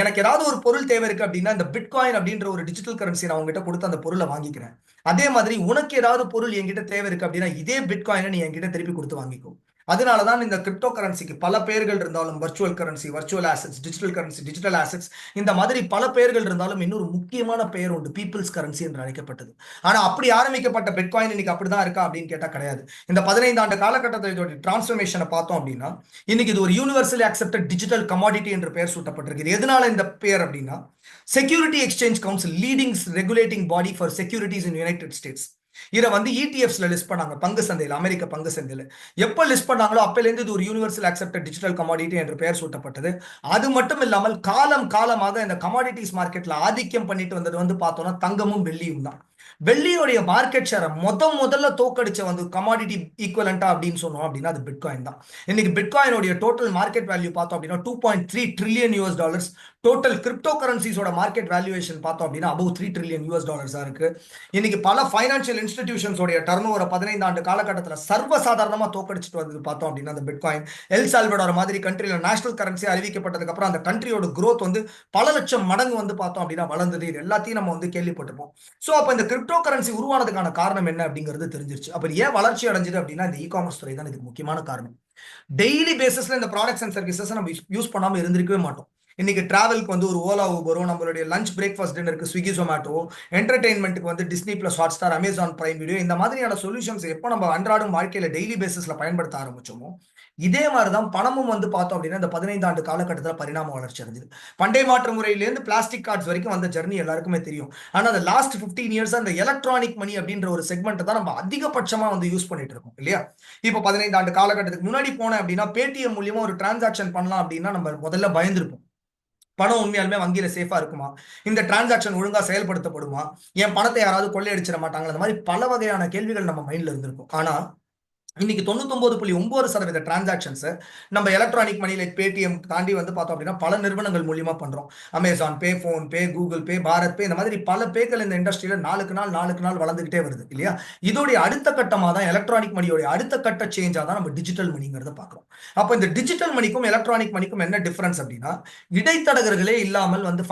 எனக்கு ஏதாவது ஒரு பொருள் தேவை இருக்கு அப்படின்னா இந்த பிட்காயின் அப்படின்ற ஒரு டிஜிட்டல் கரன்சி நான் உங்ககிட்ட கொடுத்து அந்த பொருளை வாங்கிக்கிறேன். அதே மாதிரி உனக்கு ஏதாவது பொருள் என்கிட்ட தேவை இருக்கு அப்படின்னா இதே பிட்காயினை நீ என்கிட்ட திருப்பி கொடுத்து வாங்கிக்கும். அதனாலதான் இந்த கிரிப்டோ கரன்சிக்கு பல பெயர்கள் இருந்தாலும் virtual currency, virtual assets, digital currency, digital assets, இந்த மாதிரி பல பெயர்கள் இருந்தாலும் இன்னொரு முக்கியமான பெயர் உண்டு, பீப்புள்ஸ் கரன்சி என்று அழைக்கப்பட்டது. ஆனா அப்படி ஆரம்பிக்கப்பட்ட பிட்காயின் இன்னைக்கு அப்படிதான் இருக்கா அப்படின்னு கேட்டா கிடையாது. இந்த 15 ஆண்டு காலகட்டத்தில் இதோட டிரான்ஸ்ஃபர்மேஷனை பார்த்தோம் அப்படின்னா இன்னைக்கு இது ஒரு யூனிவர்சலி அக்செப்டட் டிஜிட்டல் கமாடிட்டி என்ற பெயர் சூட்டப்பட்டிருக்கு. எதனால இந்த பெயர் அப்படின்னா security exchange council, leading regulating body for securities in United states, இதை வந்து இடிஎஃப்ஸ்ல லிஸ்ட் பண்ணாங்க, பங்கு சந்தையில், அமெரிக்க பங்கு சந்தையில். எப்ப லிஸ்ட் பண்ணாங்களோ அப்பையிலேருந்து இது ஒரு யூனிவர்சல் அக்செப்டட் டிஜிட்டல் கமாடிட்டி என்று பெயர் சூட்டப்பட்டது. அது மட்டும் இல்லாமல் காலமாக இந்த கமாடிட்டிஸ் மார்க்கெட்ல ஆதிக்கம் பண்ணிட்டு வந்தது வந்து பார்த்தோம்னா தங்கமும் வெள்ளியும் தான். வெள்ளியோடைய மார்க்கெட் ஷேரை முதல்ல தோக்கடிச்ச வந்து கமாடிட்டி ஈக்குவலண்டா அப்படின்னு சொன்னோம் அப்படின்னா அது பிட்காயின் தான். இன்னைக்கு பிட்காயினுடைய டோட்டல் மார்க்கெட் வேல்யூ பார்த்தோம் அப்படின்னா $2.3 trillion. டோட்டல் கிரிப்டோ கரன்சிஸோட மார்க்கெட் வேல்யூவேஷன் பார்த்தோம் அப்படின்னா above $3 trillion இருக்கு. இன்னைக்கு பல ஃபைனான்சியல் இன்ஸ்டிடியூஷன்ஸோட டர்ன் ஓவர் 15 ஆண்டு காலகட்டத்தில் சர்வசாதாரணமா தோக்கடிச்சிட்டு வந்து பார்த்தோம் அப்படின்னா அந்த பிட்காயின் எல் சால்வடார் மாதிரி கண்ட்ரியில நேஷனல் கரன்சி அறிவிக்கப்பட்டதுக்கு அப்புறம் அந்த கண்ட்ரியோட growth வந்து பல லட்சம் மடங்கு வந்து பார்த்தோம் அப்படின்னா வளர்ந்தது. இது எல்லாத்தையும் நம்ம வந்து கேள்விப்பட்டிருப்போம். ஸோ அப்போ இந்த கிரிப்டோ கரன்சி உருவானதுக்கான காரணம் என்ன அப்படிங்கிறது தெரிஞ்சிருச்சு. அப்ப ஏன் வளர்ச்சி அடைஞ்சது அப்படின்னா இந்த இ-காமர்ஸ் துறை தான் இதுக்கு முக்கியமான காரணம். டெய்லி பேசிஸ்ல இந்த ப்ராடக்ட்ஸ் அண்ட் சர்வீசஸ் நம்ம யூஸ் பண்ணாம இருந்திருக்கவே மாட்டோம். இன்னைக்கு டிராவலுக்கு வந்து ஒரு ஓலா ஊபரோ, நம்மளுடைய லஞ்ச் பிரேக்ஃபாஸ்ட் டின்னருக்கு ஸ்விக்கி ஜொமேட்டோ, என்டர்டைன்மெண்ட்டுக்கு வந்து Disney plus hot star, Amazon prime video, இந்த மாதிரியான சொல்யூஷன்ஸ் எப்போ நம்ம அன்றாடம் வாழ்க்கையில டெய்லி பேசிஸ்ல பயன்படுத்த ஆரம்பிச்சோமோ, இதே மாதிரிதான் பணமும் வந்து பார்த்தோம் அப்படின்னா இந்த 15 ஆண்டு காலகட்டத்தில் பரிணாம வளர்ச்சி அடைஞ்சது. பண்டை மாற்று முறையிலேருந்து பிளாஸ்டிக் கார்ட்ஸ் வரைக்கும் வந்த ஜர்னி எல்லாருக்குமே தெரியும். ஆனா அந்த லாஸ்ட் 15 இயர்ஸ் அந்த எலக்ட்ரானிக் மணி அப்படின்ற ஒரு செக்மெண்ட் தான் நம்ம அதிகபட்சமா வந்து யூஸ் பண்ணிட்டு இருக்கோம் இல்லையா? இப்போ 15 ஆண்டு காலகட்டத்துக்கு முன்னாடி போனேன் அப்படின்னா பேடிஎம் மூலியமா ஒரு டிரான்சாக்ஷன் பண்ணலாம் அப்படின்னா நம்ம முதல்ல பயந்துருப்போம். பணம் உண்மையாலுமே வங்கியில சேஃபா இருக்குமா, இந்த டிரான்சாக்ஷன் ஒழுங்கா செயல்படுத்தப்படுமா, என் பணத்தை யாராவது கொள்ளையடிச்சிட மாட்டாங்க, அந்த மாதிரி பல வகையான கேள்விகள் நம்ம மைண்ட்ல இருந்திருக்கும். ஆனா இன்னைக்கு 99.9% டிரான்சாக்ஷன்ஸ் நம்ம எலக்ட்ரானிக் மணி லைக் பேடிஎம் தாண்டி வந்து பார்த்தோம் அப்படின்னா பல நிறுவனங்கள் மூலியமா பண்றோம். அமேசான் பே, போன் பே, கூகுள் பே, பாரத் பே, இந்த மாதிரி பல பேக்கள் இந்த இண்டஸ்ட்ரியில நாளுக்கு நாள் வளர்ந்துகிட்டே வருது இல்லையா? இதோடைய அடுத்த கட்டமா தான் எலக்ட்ரானிக் மணியோட அடுத்த கட்ட சேஞ்சா தான் நம்ம டிஜிட்டல் மணிங்கிறத பாக்குறோம். அப்போ இந்த டிஜிட்டல் மணிக்கும் எலக்ட்ரானிக் மணிக்கும் என்ன டிஃபரன்ஸ் அப்படின்னா, இடைத்தரகர்களே இல்லாமல் வந்து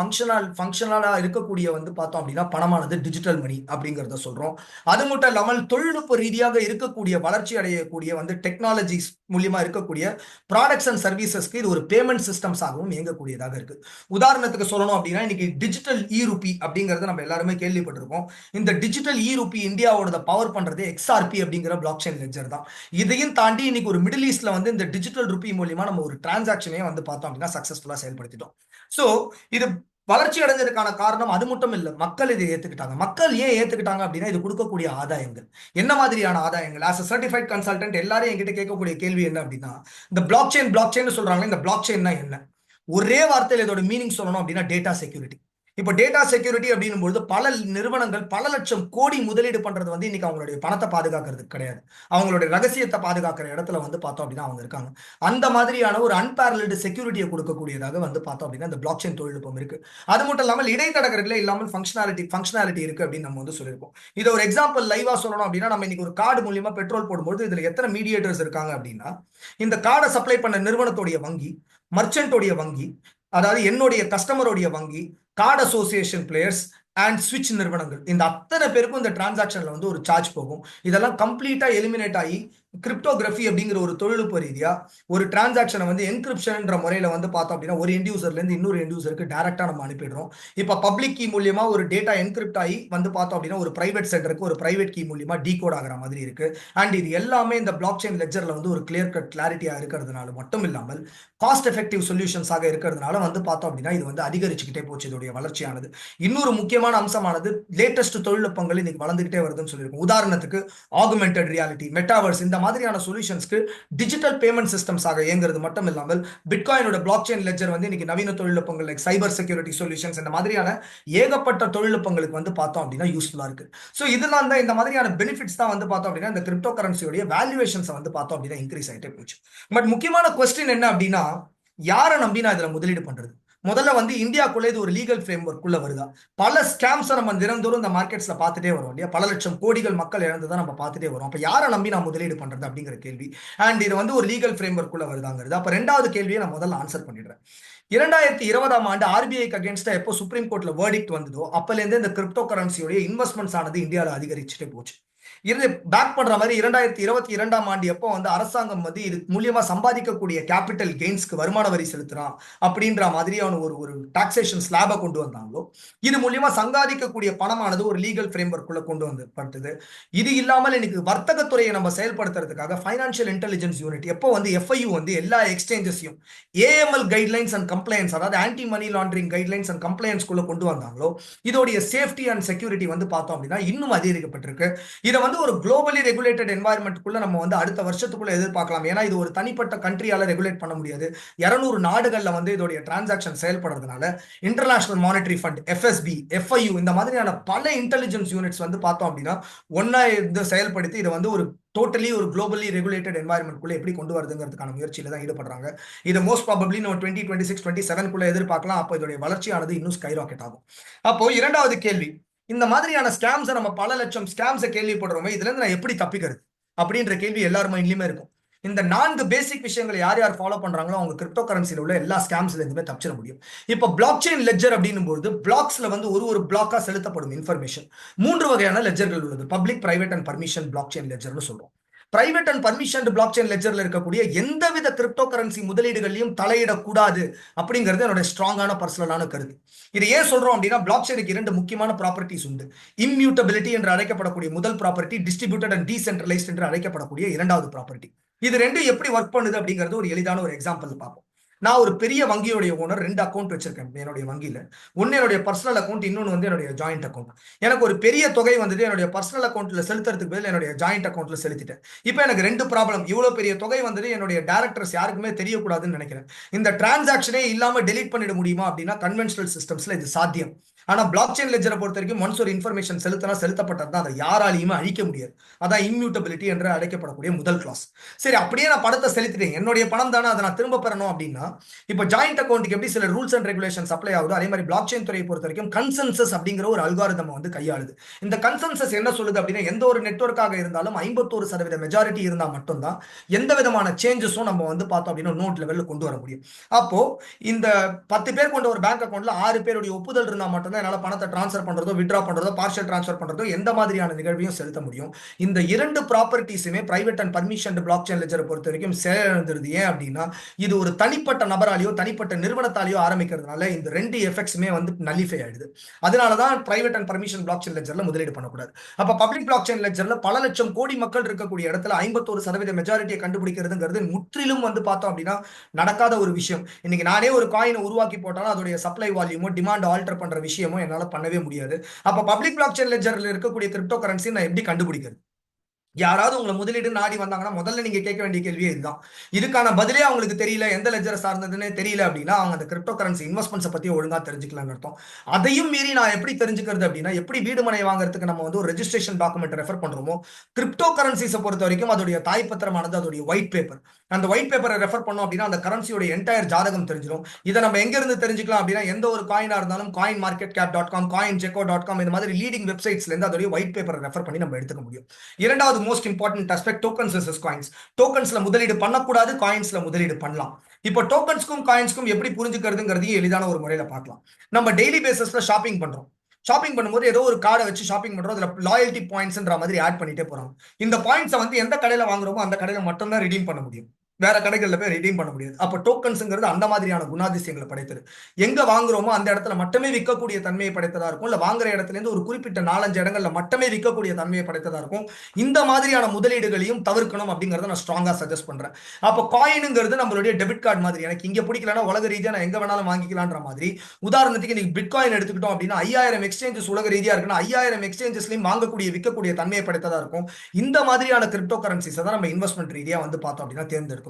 ஃபங்க்ஷனலா இருக்கக்கூடிய வந்து பார்த்தோம் அப்படின்னா பணமானது டிஜிட்டல் மணி அப்படிங்கிறத சொல்றோம். அது மட்டும் இல்லாமல் தொழில்நுட்ப ரீதியாக இருக்கக்கூடிய வளர்ச்சி அடையக்கூடிய வந்து டெக்னாலஜிஸ் மூலியமா இருக்கக்கூடிய ப்ராடக்ட்ஸ் அண்ட் சர்வீசஸ்க்கு இது ஒரு பேமெண்ட் சிஸ்டம்ஸாகவும் இயங்கக்கூடியதாக இருக்கு. உதாரணத்துக்கு சொல்லணும் அப்படின்னா இன்னைக்கு டிஜிட்டல் இ ரூபி அப்படிங்கறத நம்ம எல்லாருமே கேள்விப்பட்டிருக்கோம். இந்த டிஜிட்டல் இ ரூபி இந்தியாவோட பவர் பண்றது எக்ஸ்ஆர்பி அப்படிங்கிற பிளாக் செயின் லெட்ஜர் தான். இதையும் தாண்டி இன்னைக்கு ஒரு மிடில் ஈஸ்ட்ல வந்து இந்த டிஜிட்டல் ரூபி மூலியமா நம்ம ஒரு டிரான்சாக்ஷனே வந்து பார்த்தோம் அப்படின்னா சக்சஸ்ஃபுல்லா செயல்படுத்திட்டோம். சோ இது வளர்ச்சி அடைஞ்சதுக்கான காரணம் அது மட்டும் இல்ல, மக்கள் இதை ஏத்துக்கிட்டாங்க. மக்கள் ஏன் ஏத்துக்கிட்டாங்க அப்படின்னா இது கொடுக்கக்கூடிய ஆதாயங்கள். என்ன மாதிரியான ஆதாயங்கள்? ஆஸ் அ சர்டிஃபைட் கன்சல்டன்ட் எல்லாரும் என்கிட்ட கேட்கக்கூடிய கேள்வி என்ன அப்படின்னா, இந்த பிளாக் செயின் சொல்றாங்க, இந்த பிளாக் செயின்னா என்ன? ஒரே வார்த்தையில் இதோட மீனிங் சொல்லணும் அப்படின்னா டேட்டா செக்யூரிட்டி. இப்போ டேட்டா செக்யூரிட்டி அப்படின்னும் பொழுது பல நிறுவனங்கள் பல லட்சம் கோடி முதலீடு பண்றது வந்து இன்னைக்கு அவங்களுடைய பணத்தை பாதுகாக்கிறது கிடையாது, அவங்களுடைய ரகசியத்தை பாதுகாக்கிற இடத்துல வந்து பார்த்தோம் அப்படின்னா அவங்க இருக்காங்க. அந்த மாதிரியான ஒரு அன்பேரல்டு செக்யூரிட்டியை கொடுக்கக்கூடியதாக வந்து பார்த்தோம் அப்படின்னா இந்த பிளாக் செயின் தொழில்நுட்பம் இருக்கு. அது மட்டும் இல்லாமல் இடைத்தரகர்களே இல்லாமல் ஃபங்க்ஷனாலிட்டி இருக்கு அப்படின்னு நம்ம வந்து சொல்லியிருக்கோம். இதை ஒரு எக்ஸாம்பிள் லைவா சொல்லணும் அப்படின்னா, நம்ம இன்னைக்கு ஒரு கார்டு மூலியமா பெட்ரோல் போடும்போது இதுல எத்தனை மீடியேட்டர்ஸ் இருக்காங்க அப்படின்னா, இந்த கார்டை சப்ளை பண்ண நிறுவனத்துடைய வங்கி, மர்ச்சன்டோடைய வங்கி, அதாவது என்னுடைய கஸ்டமருடைய வங்கி, கார்டு அசோசியேஷன் பிளேயர்ஸ் அண்ட் ஸ்விட்ச் நிறுவனங்கள், இந்த அத்தனை பேருக்கும் இந்த டிரான்சாக்ஷன்ல வந்து ஒரு சார்ஜ் போகும். இதெல்லாம் கம்ப்ளீட்டா எலிமினேட் ஆகி கிரிப்டோகிராஃபி அப்படிங்கிற ஒரு தொழில்நுட்ப ரீதியா ஒரு டிரான்சாக்ஷனை வந்து என்கிரிப்ஷன்ன்ற முறையில வந்து பார்த்தோம் அப்படின்னா ஒரு இண்டியூசர்ல இருந்து இன்னொரு இண்டியூசருக்கு டைரக்டா நம்ம அனுப்பிடுறோம். இப்ப பப்ளிக் கீ மூலியமா ஒரு டேட்டா என்கிரிப்ட் ஆகி வந்து பார்த்தோம் அப்படின்னா ஒரு பிரைவேட் சென்டருக்கு ஒரு பிரைவேட் கீ மூலியமா டீகோட் ஆகிற மாதிரி இருக்கு. அண்ட் இது எல்லாமே இந்த பிளாக் செயின் லெட்ஜர்ல வந்து ஒரு கிளியர் கட் கிளாரிட்டியா இருக்கிறதுனால மட்டும் இல்லாமல் காஸ்ட் எஃபெக்டிவ் சொல்யூஷன்ஸாக இருக்கிறதுனால வந்து பார்த்தோம் அப்படின்னா இது வந்து அதிகரிச்சுக்கிட்டே போச்சு இதோடைய வளர்ச்சியானது. இன்னொரு முக்கியமான அம்சமானது லேட்டஸ்ட் தொழில்நுட்பங்கள் இன்னைக்கு வளர்ந்துகிட்டே வருதுன்னு சொல்லியிருக்கோம். உதாரணத்துக்கு ஆகுமெண்டட் ரியாலிட்டி, மெட்டாவர்ஸ், இந்த மாதிரியான சொல்யூஷன்ஸ்க்கு டிஜிட்டல் பேமெண்ட் சிஸ்டம்ஸ் ஆக இயங்குறது மட்டும் இல்லாமல் பிட்காயினோட பிளாக் செயின் லெட்ஜர் வந்து இன்னைக்கு நவீன தொழில்நுட்பங்கள் லைக் சைபர் செக்யூரிட்டி சொல்யூஷன்ஸ், இந்த மாதிரியான ஏகப்பட்ட தொழில்நுட்பங்களுக்கு வந்து பார்த்தோம் அப்படின்னா யூஸ்ஃபுல்லா இருக்கு. ஸோ இதெல்லாம் தான் இந்த மாதிரியான பெனிஃபிட்ஸ் தான் வந்து பார்த்தோம் அப்படின்னா இந்த கிரிப்டோ கரன்சியோடைய வேல்யூவேஷன்ஸ் வந்து பார்த்தோம் அப்படின்னா இன்க்ரீஸ் ஆகிட்டே போச்சு. பட் முக்கியமான கொஸ்டின் என்ன அப்படின்னா, யாரை நம்பி நான் இதுல முதலீடு பண்றது? முதல்ல வந்து இந்தியாக்குள்ள இது ஒரு லீகல் ஃப்ரேம் ஒர்க்குள்ள வருதா? பல ஸ்கேம்ஸ் நம்ம தினந்தோறும் இந்த மார்க்கெட்ஸ்ல பார்த்துட்டே வரும் இல்லையா? பல லட்சம் கோடிகள் மக்கள் இழந்துதான் நம்ம பார்த்துட்டே வரோம். அப்ப யாரை நம்பி நான் முதலீடு பண்றது அப்படிங்கிற கேள்வி. அண்ட் இது வந்து ஒரு லீகல் ஃப்ரேம் ஒர்க்குள்ள வருதாங்கிறது. அப்ப ரெண்டாவது கேள்வியை நான் முதல்ல ஆன்சர் பண்ணிடுறேன். 2020ஆம் ஆண்டு ஆர்பிஐக்கு அகேன்ஸ்டா எப்போ சுப்ரீம் கோர்ட்ல வேர்டிக்ட் வந்ததோ அப்பல இருந்து இந்த கிரிப்டோ கரன்சியோட இன்வெஸ்ட்மெண்ட்ஸ் ஆனது இந்தியாவில் அதிகரிச்சுட்டே போச்சு. இது பேக் பண்ற மாதிரி 2022ஆம் ஆண்டு எப்போ வந்து அரசாங்கம் வந்து இது மூலியமா சம்பாதிக்கக்கூடிய கேபிட்டல் கெயின்ஸ்க்கு வருமான வரி செலுத்துறான் அப்படின்ற மாதிரியான ஒரு டாக்ஸேஷன் ஸ்லாபை கொண்டு வந்தாங்களோ, இது மூலியமா சம்பாதிக்கக்கூடிய பணமானது ஒரு லீகல் ஃப்ரேம் ஒர்க்குள்ள கொண்டு வந்து படுத்துது. இது இல்லாமல் இன்னைக்கு வர்த்தகத்துறையை நம்ம செயல்படுத்துறதுக்காக ஃபைனான்சியல் இன்டெலிஜென்ஸ் யூனிட் எப்போ வந்து எஃப்ஐயூ வந்து எல்லா எக்ஸ்சேஞ்சஸையும் ஏஎம்எல் கைட்லைன்ஸ் அண்ட் கம்ப்ளைன்ஸ், அதாவது anti money laundering guidelines and கம்ப்ளைன்ஸ்குள்ள கொண்டு வந்தாங்களோ, இதோடைய சேஃப்டி அண்ட் செக்யூரிட்டி வந்து பார்த்தோம் அப்படின்னா இன்னும் அதிகரிக்கப்பட்டிருக்கு. இதை வந்து ஒரு குளோபலி ரெகுலேட்டட் என்வாயர்மெண்ட்டுக்குள்ள நம்ம வந்து அடுத்த வருஷத்துக்குள்ள எதிர்பார்க்கலாம். ஏன்னா இது ஒரு தனிப்பட்ட கண்ட்ரியால ரெகுலேட் பண்ண முடியாது. 200 நாடுகள்ல வந்து இதோடைய டிரான்சாக்ஷன் செயல்படுறதுனால International Monetary Fund, FSB, FIU, இந்த மாதிரியான பல இன்டெலிஜென்ஸ் யூனிட்ஸ் வந்து பார்த்தோம் அப்படின்னா ஒன்னா இருந்து செயல்படுத்தி இதை வந்து ஒரு டோட்டலி ஒரு குளோபலி ரெகுலேட்டட் என்வாயர்மெண்ட்குள்ள எப்படி கொண்டு வருதுங்கிறதுக்கான முயற்சியில தான் ஈடுபடுறாங்க. இது மோஸ்ட் ப்ராபப்லி நம்ம 2026, 2027 எதிர்பார்க்கலாம். அப்போ இதோடைய வளர்ச்சியானது இன்னும் ஸ்கை ராக்கெட் ஆகும். அப்போ இரண்டாவது கேள்வி, இந்த மாதிரியான ஸ்கேம்ஸை நம்ம பல லட்சம் ஸ்கேம்ஸை கேள்விப்படுறோமே, இதுல இருந்து நான் எப்படி தப்பிக்கிறது அப்படின்ற கேள்வி எல்லார் மைண்ட்லயுமே இருக்கும். இந்த 4 பேசிக் விஷயங்களை யார் யார் ஃபாலோ பண்றாங்களோ அவங்க கிரிப்டோ கரன்சியில் உள்ள எல்லா ஸ்கேம்ஸ்ல இருந்துமே தப்பிச்சிட முடியும். இப்போ பிளாக் செயின் லெட்ஜர் அப்படின்னும் போது பிளாக்ஸ்ல வந்து ஒரு பிளாக்கா செலுத்தப்படும் இன்ஃபர்மேஷன் 3 வகையான லெட்ஜர்கள் உள்ளது. Public, private and permission blockchain லெட்ஜர்னு சொல்றோம். Private and permission blockchain லெட்ஜர்ல இருக்கக்கூடிய எந்தவித கிரிப்டோ கரன்சி முதலீடுகளையும் தலையிடக்கூடாது அப்படிங்கிறது என்னோட ஸ்ட்ராங்கான பர்சனலான கருத்து. இது ஏன் சொல்றோம் அப்படின்னா, பிளாக் செயினுக்கு 2 முக்கியமான ப்ராப்பர்ட்டிஸ் உண்டு. இம்மியூட்டபிலிட்டி என்று அழைக்கப்படக்கூடிய முதல் ப்ராப்பர்ட்டி, டிஸ்ட்ரிபியூட்டட் அண்ட் டீசென்ட்ரலைஸ்ட் என்று அழைக்கப்படக்கூடிய இரண்டாவது ப்ராப்பர்ட்டி. இது ரெண்டும் எப்படி ஒர்க் பண்ணுது அப்படிங்கிறது ஒரு எளிதான ஒரு எக்ஸாம்பிள் பார்ப்போம். நான் ஒரு பெரிய வங்கியோடைய ஓனர், 2 அக்கௌண்ட் வச்சிருக்கேன் என்னுடைய வங்கியில. ஒன்னு என்னுடைய பர்சனல் அக்கௌண்ட், இன்னொன்னு வந்து என்னுடைய ஜாயிண்ட் அக்கௌண்ட். எனக்கு ஒரு பெரிய தொகை வந்தது, என்னுடைய பர்சனல் அக்கௌண்ட்ல செலுத்துறதுக்கு பதில் என்னுடைய ஜாயிண்ட் அக்கௌண்ட்ல செலுத்திட்டேன். இப்போ எனக்கு 2 ப்ராப்ளம். இவ்வளவு பெரிய தொகை வந்தது, என்னுடைய டைரக்டர்ஸ் யாருக்குமே தெரியக்கூடாதுன்னு நினைக்கிறேன். இந்த டிரான்சாக்ஷனே இல்லாம டெலீட் பண்ணிட முடியுமா அப்படின்னா, கன்வென்ஷனல் சிஸ்டம்ஸ்ல இது சாத்தியம். ஆனா பிளாக் செயின் லெட்ஜரை பொறுத்த வரைக்கும் ஒன்ஸ் ஒரு இன்ஃபர்மேஷன் செலுத்தப்பட்டது தான், அதை யாராலையுமே அழிக்க முடியாது. அதான் இம்யூட்டபிலிட்டி என்று அழைக்கப்படக்கூடிய முதல் கிளாஸ். சரி, அப்படியே நான் பணத்தை செலுத்திட்டேன், என்னுடைய பணம் தானே, அதை நான் திரும்ப பெறணும் அப்படின்னா, இப்போ ஜாயிண்ட் அக்கௌண்ட்டுக்கு எப்படி சில ரூல்ஸ் அண்ட் ரெகுலேஷன்ஸ் அப்ளை ஆகுது, அதே மாதிரி பிளாக் செயின் துறையை பொறுத்த வரைக்கும் கன்சென்சஸ் அப்படிங்கிற ஒரு அல்காரிதம் வந்து கையாளுது. இந்த கன்சென்சஸ் என்ன சொல்லுது அப்படின்னா, எந்த ஒரு நெட்வொர்க்காக இருந்தாலும் 51% மெஜாரிட்டி இருந்தால் மட்டும்தான் எந்த விதமான சேஞ்சஸும் நம்ம வந்து பார்த்தோம் அப்படின்னா நோட் லெவல்ல கொண்டு வர முடியும். அப்போ இந்த 10 பேர் கொண்ட ஒரு பேங்க் அக்கௌண்ட்ல 6 பேருடைய ஒப்புதல் இருந்தால் மட்டும்தான் என்னால பணத்தை டிரான்ஸ்ஃபர் பண்றதோ, வித்ட்ரா பண்றதோ, பார்ஷியல் டிரான்ஸ்ஃபர் பண்றதோ, எந்த மாதிரியான நிகழ்வையும் செலுத்த முடியும். இந்த 2 ப்ராப்பர்ட்டிஸுமே private and permission blockchain லெட்ஜரை பொறுத்த வரைக்கும் செயலிழந்துருது. ஏன் அப்படின்னா, இது ஒரு தனிப்பட்ட நபராலேயோ தனிப்பட்ட நிறுவனத்தாலேயோ ஆரம்பிக்கிறதுனால இந்த 2 எஃபெக்ட்ஸுமே வந்து நல்லிஃபை ஆயிடுது. அதனாலதான் private and permission blockchain லெட்ஜர்ல முதலீடு பண்ணக்கூடாது. அப்ப பப்ளிக் பிளாக் செயின் லெட்ஜர்ல பல லட்சம் கோடி மக்கள் இருக்கக்கூடிய இடத்துல 51% மெஜாரிட்டியை கண்டுபிடிக்கிறதுங்கிறது முற்றிலும் வந்து பார்த்தோம் அப்படின்னா நடக்காத ஒரு விஷயம். இன்னைக்கு நானே ஒரு காயினை உருவாக்கி போட்டாலும் அதோடைய சப்ளை வால்யூமோ டிமாண்ட் ஆல்டர் பண்ற விஷயமோ என்னால பண்ணவே முடியாது. அப்ப பப்ளிக் பிளாக் செயின் லெட்ஜர்ல இருக்கக்கூடிய கிரிப்டோ கரன்சி நான் எப்படி கண்டுபிடிக்கிறது? யாராவது உங்களை முதலீடு நாடி வந்தாங்கன்னா முதல்ல நீங்க கேட்க வேண்டிய கேள்வியே இதுதான். இதுக்கான பதிலே அவங்களுக்கு தெரியல, எந்த லெட்ஜரை சார்ந்ததுன்னு தெரியல அப்படின்னா, அவங்க அந்த கிரிப்டோ கரன்சி இன்வெஸ்ட்மெண்ட்ஸை பத்தி ஒழுங்கா தெரிஞ்சுக்கலாம்னு அர்த்தம். அதையும் மீறி நான் எப்படி தெரிஞ்சுக்கிறது அப்படின்னா, எப்படி வீடு மனை வாங்குறதுக்கு நம்ம வந்து ஒரு ரெஜிஸ்ட்ரேஷன் டாக்குமெண்ட் ரெஃபர் பண்றோமோ, கிரிப்டோ கரன்சிஸை பொறுத்த வரைக்கும் அதோடைய தாய்ப்பத்திரமானது அதோடைய ஒயிட் பேப்பர். அந்த ஒயிட் பேப்பரை ரெஃபர் பண்ணோம் அப்படின்னா அந்த கரன்சியோட என்டையர் ஜாதகம் தெரிஞ்சிடும். இதை நம்ம எங்க இருந்து தெரிஞ்சுக்கலாம் அப்படின்னா, எந்த ஒரு காயினா இருந்தாலும் coinmarketcap.com, coincheco.com இந்த மாதிரி லீடிங் வெப்சைட்ஸ்ல இருந்து அதோடைய ஒயிட் பேப்பரை ரெஃபர் பண்ணி நம்ம எடுத்துக்க முடியும். இரண்டாவது most important aspect, tokens versus coins. டோக்கன்ஸ்ல முதலீடு பண்ணக்கூடாது, காயின்ஸ்ல முதலீடு பண்ணலாம். இப்போ டோக்கன்ஸ்க்கும் காயின்ஸ்க்கும் எப்படி புரிஞ்சுக்கிறதுங்கிறதையும் எளிதான ஒரு முறையில பார்க்கலாம். நம்ம டெய்லி பேசிஸ்ல ஷாப்பிங் பண்றோம். ஷாப்பிங் பண்ணும்போது ஏதோ ஒரு கார்டை வச்சு ஷாப்பிங் பண்றோம், அதுல லாயல்ட்டி பாயிண்ட்ஸ்ன்ற மாதிரி ஆட் பண்ணிட்டே போறாங்க. இந்த பாயிண்ட்ஸை வந்து எந்த கடையில வாங்குறோமோ அந்த கடையில மட்டும் தான் ரிடீம் பண்ண முடியும், வேற கடைகள்ல போய் ரிடீம் பண்ண முடியாது. அப்ப டோக்கன்ஸ்ங்கிறது அந்த மாதிரியான குணாதிசயங்களை படைத்தது. எங்க வாங்குறோமோ அந்த இடத்துல மட்டுமே விற்கக்கூடிய தன்மையை படைத்ததா இருக்கும், இல்ல வாங்குற இடத்துல இருந்து ஒரு குறிப்பிட்ட 4-5 இடங்கள்ல மட்டுமே விற்கக்கூடிய தன்மையை படைத்ததா இருக்கும். இந்த மாதிரியான முதலீடுகளையும் தவிர்க்கணும் அப்படிங்கறத நான் ஸ்ட்ராங்கா சஜஸ்ட் பண்றேன். அப்ப காயினுங்கிறது நம்மளுடைய டெபிட் கார்டு மாதிரி, எனக்கு இங்க பிடிக்கலன்னா உலக ரீதியா நான் எங்க வேணாலும் வாங்கிக்கலான்ற மாதிரி. உதாரணத்துக்கு நீங்க பிட்காயின் எடுத்துக்கிட்டோம் அப்படின்னா 5000 எக்ஸ்சேஞ்சஸ் உலக ரீதியா இருக்குன்னா 5000 எக்ஸ்சேஞ்சஸ்லயும் வாங்கக்கூடிய விற்கக்கூடிய தன்மையை படைத்ததா இருக்கும். இந்த மாதிரியான கிரிப்டோ கரன்சிஸ் தான் நம்ம இன்வெஸ்ட்மெண்ட் ரீதியா வந்து பார்த்தோம் அப்படின்னா தேர்ந்தெடுக்கும்.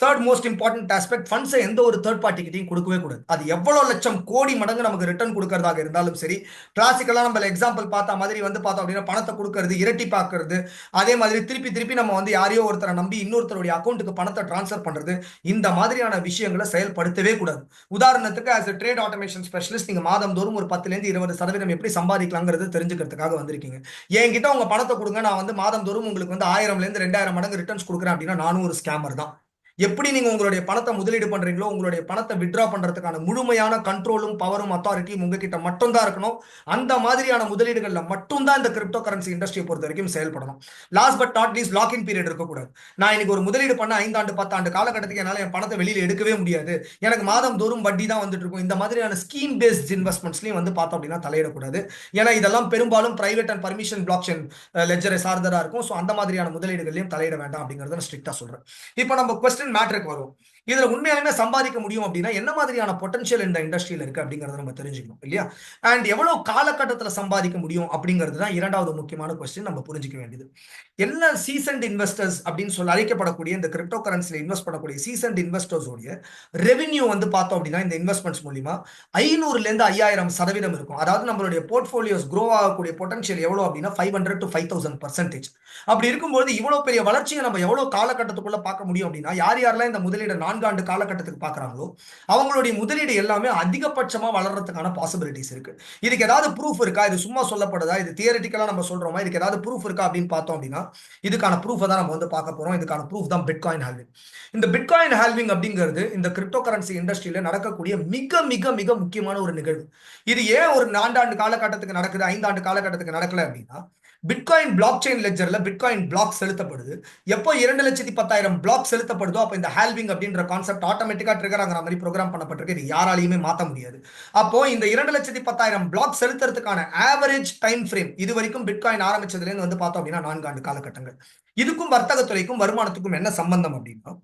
தேர்ட் மோஸ்ட் இம்பார்ட்டன்ட் ஆஸ்பெக்ட், ஃபண்ட்ஸை எந்த ஒரு தேர்ட் பார்ட்டி கிட்டையும் கொடுக்கவே கூடாது. அது எவ்வளவு லட்சம் கோடி மடங்கு நமக்கு ரிட்டர்ன் கொடுக்கறதாக இருந்தாலும் சரி. கிளாசிக்கலா நம்ம எக்ஸாம்பிள் பார்த்த மாதிரி வந்து பார்த்தோம் அப்படின்னா பணத்தை கொடுக்கறது, இரட்டி பார்க்கறது, அதே மாதிரி திருப்பி திருப்பி நம்ம வந்து யாரையோ ஒருத்தரை நம்பி இன்னொருத்தருடைய அக்கௌண்ட்டுக்கு பணத்தை டிரான்ஸ்ஃபர் பண்றது, இந்த மாதிரியான விஷயங்களை செயல்படுத்தவே கூடாது. உதாரணத்துக்கு as a trade automation specialist நீங்க மாதந்தோறும் ஒரு 10-20% எப்படி சம்பாதிக்கலாங்கிறது தெரிஞ்சுக்கிறதுக்காக வந்திருக்கீங்க. என்கிட்ட உங்க பணத்தை கொடுங்க, நான் வந்து மாதந்தோறும் உங்களுக்கு வந்து 1000-2000 மடங்கு ரிட்டர்ன்ஸ் கொடுக்குறேன் அப்படின்னா நானும் ஒரு ஸ்கேமர் தான். எப்படி நீங்க உங்களுடைய பணத்தை முதலீடு பண்றீங்களோ, உங்களுடைய பணத்தை வித்ட்ரா பண்றதுக்கான முழுமையான கண்ட்ரோலும் பவரும் அத்தாரிட்டியும் உங்ககிட்ட மட்டும்தான் இருக்கணும். அந்த மாதிரியான முதலீடுகள்ல மட்டும்தான் இந்த கிரிப்டோ கரன்சி இண்டஸ்ட்ரியை பொறுத்த வரைக்கும் செயல்படணும். Last but not least, lock in period இருக்கக்கூடாது. நான் இன்னைக்கு ஒரு முதலீடு பண்ண 5 ஆண்டு 10 ஆண்டு காலகட்டத்துக்கு என்னால என் பணத்தை வெளியில எடுக்கவே முடியாது, எனக்கு மாதம் தோறும் வட்டி தான் வந்துட்டு இருக்கும். இந்த மாதிரியான ஸ்கீம் பேஸ்ட் இன்வெஸ்ட்மெண்ட்ஸ்லயும் வந்து பார்த்தோம் அப்படின்னா தலையிடக்கூடாது. ஏன்னா இதெல்லாம் பெரும்பாலும் private and permission blockchain லெட்ஜரை சார்ந்ததா இருக்கும். ஸோ அந்த மாதிரியான முதலீடுகளையும் தலையிட வேண்டாம் அப்படிங்கறத நான் ஸ்ட்ரிக்டா சொல்றேன். இப்போ நம்ம மேட்டருக்கு வரும். இதுல உண்மையாலுமே சம்பாதிக்க முடியும் அப்படின்னா என்ன மாதிரியான பொட்டன்ஷியல் இந்த இண்டஸ்ட்ரியில இருக்கு அப்படிங்கறத நம்ம தெரிஞ்சுக்கணும் இல்லையா? அண்ட் எவ்வளவு காலகட்டத்துல சம்பாதிக்க முடியும் அப்படிங்கிறது தான் இரண்டாவது முக்கியமான கொஸ்டின் நம்ம புரிஞ்சுக்க வேண்டியது. எல்லா சீசன்ட் இன்வெஸ்டர்ஸ் அப்படின்னு சொல்லி அழைக்கப்படக்கூடிய இந்த கிரிப்டோ கரன்சில இன்வெஸ்ட் பண்ணக்கூடிய சீசன்ட் இன்வெஸ்டர்ஸ் உடைய ரெவென்யூ வந்து பார்த்தோம் அப்படின்னா இந்த இன்வெஸ்ட்மெண்ட்ஸ் மூலியமா 500-5000% இருக்கும். அதாவது நம்மளுடைய போர்ட்ஃபோலியோஸ் க்ரோ ஆகக்கூடிய பொட்டன்ஷியல் எவ்வளவு அப்படின்னா 500 to 5000%. அப்படி இருக்கும்போது இவ்வளவு பெரிய வளர்ச்சியை நம்ம எவ்வளவு காலகட்டத்துக்குள்ள பார்க்க முடியும் அப்படின்னா, யாரெல்லாம் இந்த முதலீடு 4 ஆண்டு காலகட்டத்துக்கு பாக்குறாங்களோ அவங்களுடைய முதலீடு எல்லாமே அதிகபட்சமா வளர்றதுக்கான பாசிபிலிட்டிஸ் இருக்கு. இதுக்கு ஏதாவது ப்ரூஃப் இருக்கா? இது சும்மா சொல்லப்படுதா? இது தியரிட்டிக்கலா நம்ம சொல்றோமா? இதுக்கு ஏதாவது ப்ரூஃப் இருக்கா அப்படின்னு பார்த்தோம் அப்படின்னா இதுக்கான ப்ரூஃப் தான் நம்ம வந்து பார்க்க போறோம். இதுக்கான ப்ரூஃப் தான் பிட்காயின் ஹால்விங். இந்த பிட்காயின் ஹால்விங் அப்படிங்கிறது இந்த கிரிப்டோ கரன்சி இண்டஸ்ட்ரியில நடக்கக்கூடிய மிக மிக மிக முக்கியமான ஒரு நிகழ்வு. இது ஏன் ஒரு 4 ஆண்டு காலகட்டத்துக்கு நடக்குது, 5 ஆண்டு காலகட்டத்துக்கு நடக்கல அப்படின்னா, பிட்காயின் பிளாக் செயின் லெட்ஜர்ல பிட்காயின் பிளாக் செலுத்தப்படுது. எப்போ 2,10,000 பிளாக் செலுத்தப்படுதோ அப்போ இந்த ஹால்விங் அப்படின்ற கான்செப்ட் ஆட்டோமேட்டிக்கா ட்ரிகர் ஆகிற மாதிரி ப்ரோக்ராம் பண்ணப்பட்டிருக்கு. இது யாராலையுமே மாற்ற முடியாது. அப்போ இந்த 2,10,000 பிளாக் செலுத்துறதுக்கான ஆவரேஜ் டைம் ஃப்ரேம் இது வரைக்கும் பிட்காயின் ஆரம்பிச்சதுல இருந்து வந்து பார்த்தோம் அப்படின்னா 4 ஆண்டு காலகட்டங்கள். இதுக்கும் வர்த்தகத்துறைக்கும் வருமானத்துக்கும் என்ன சம்பந்தம் அப்படின்னா,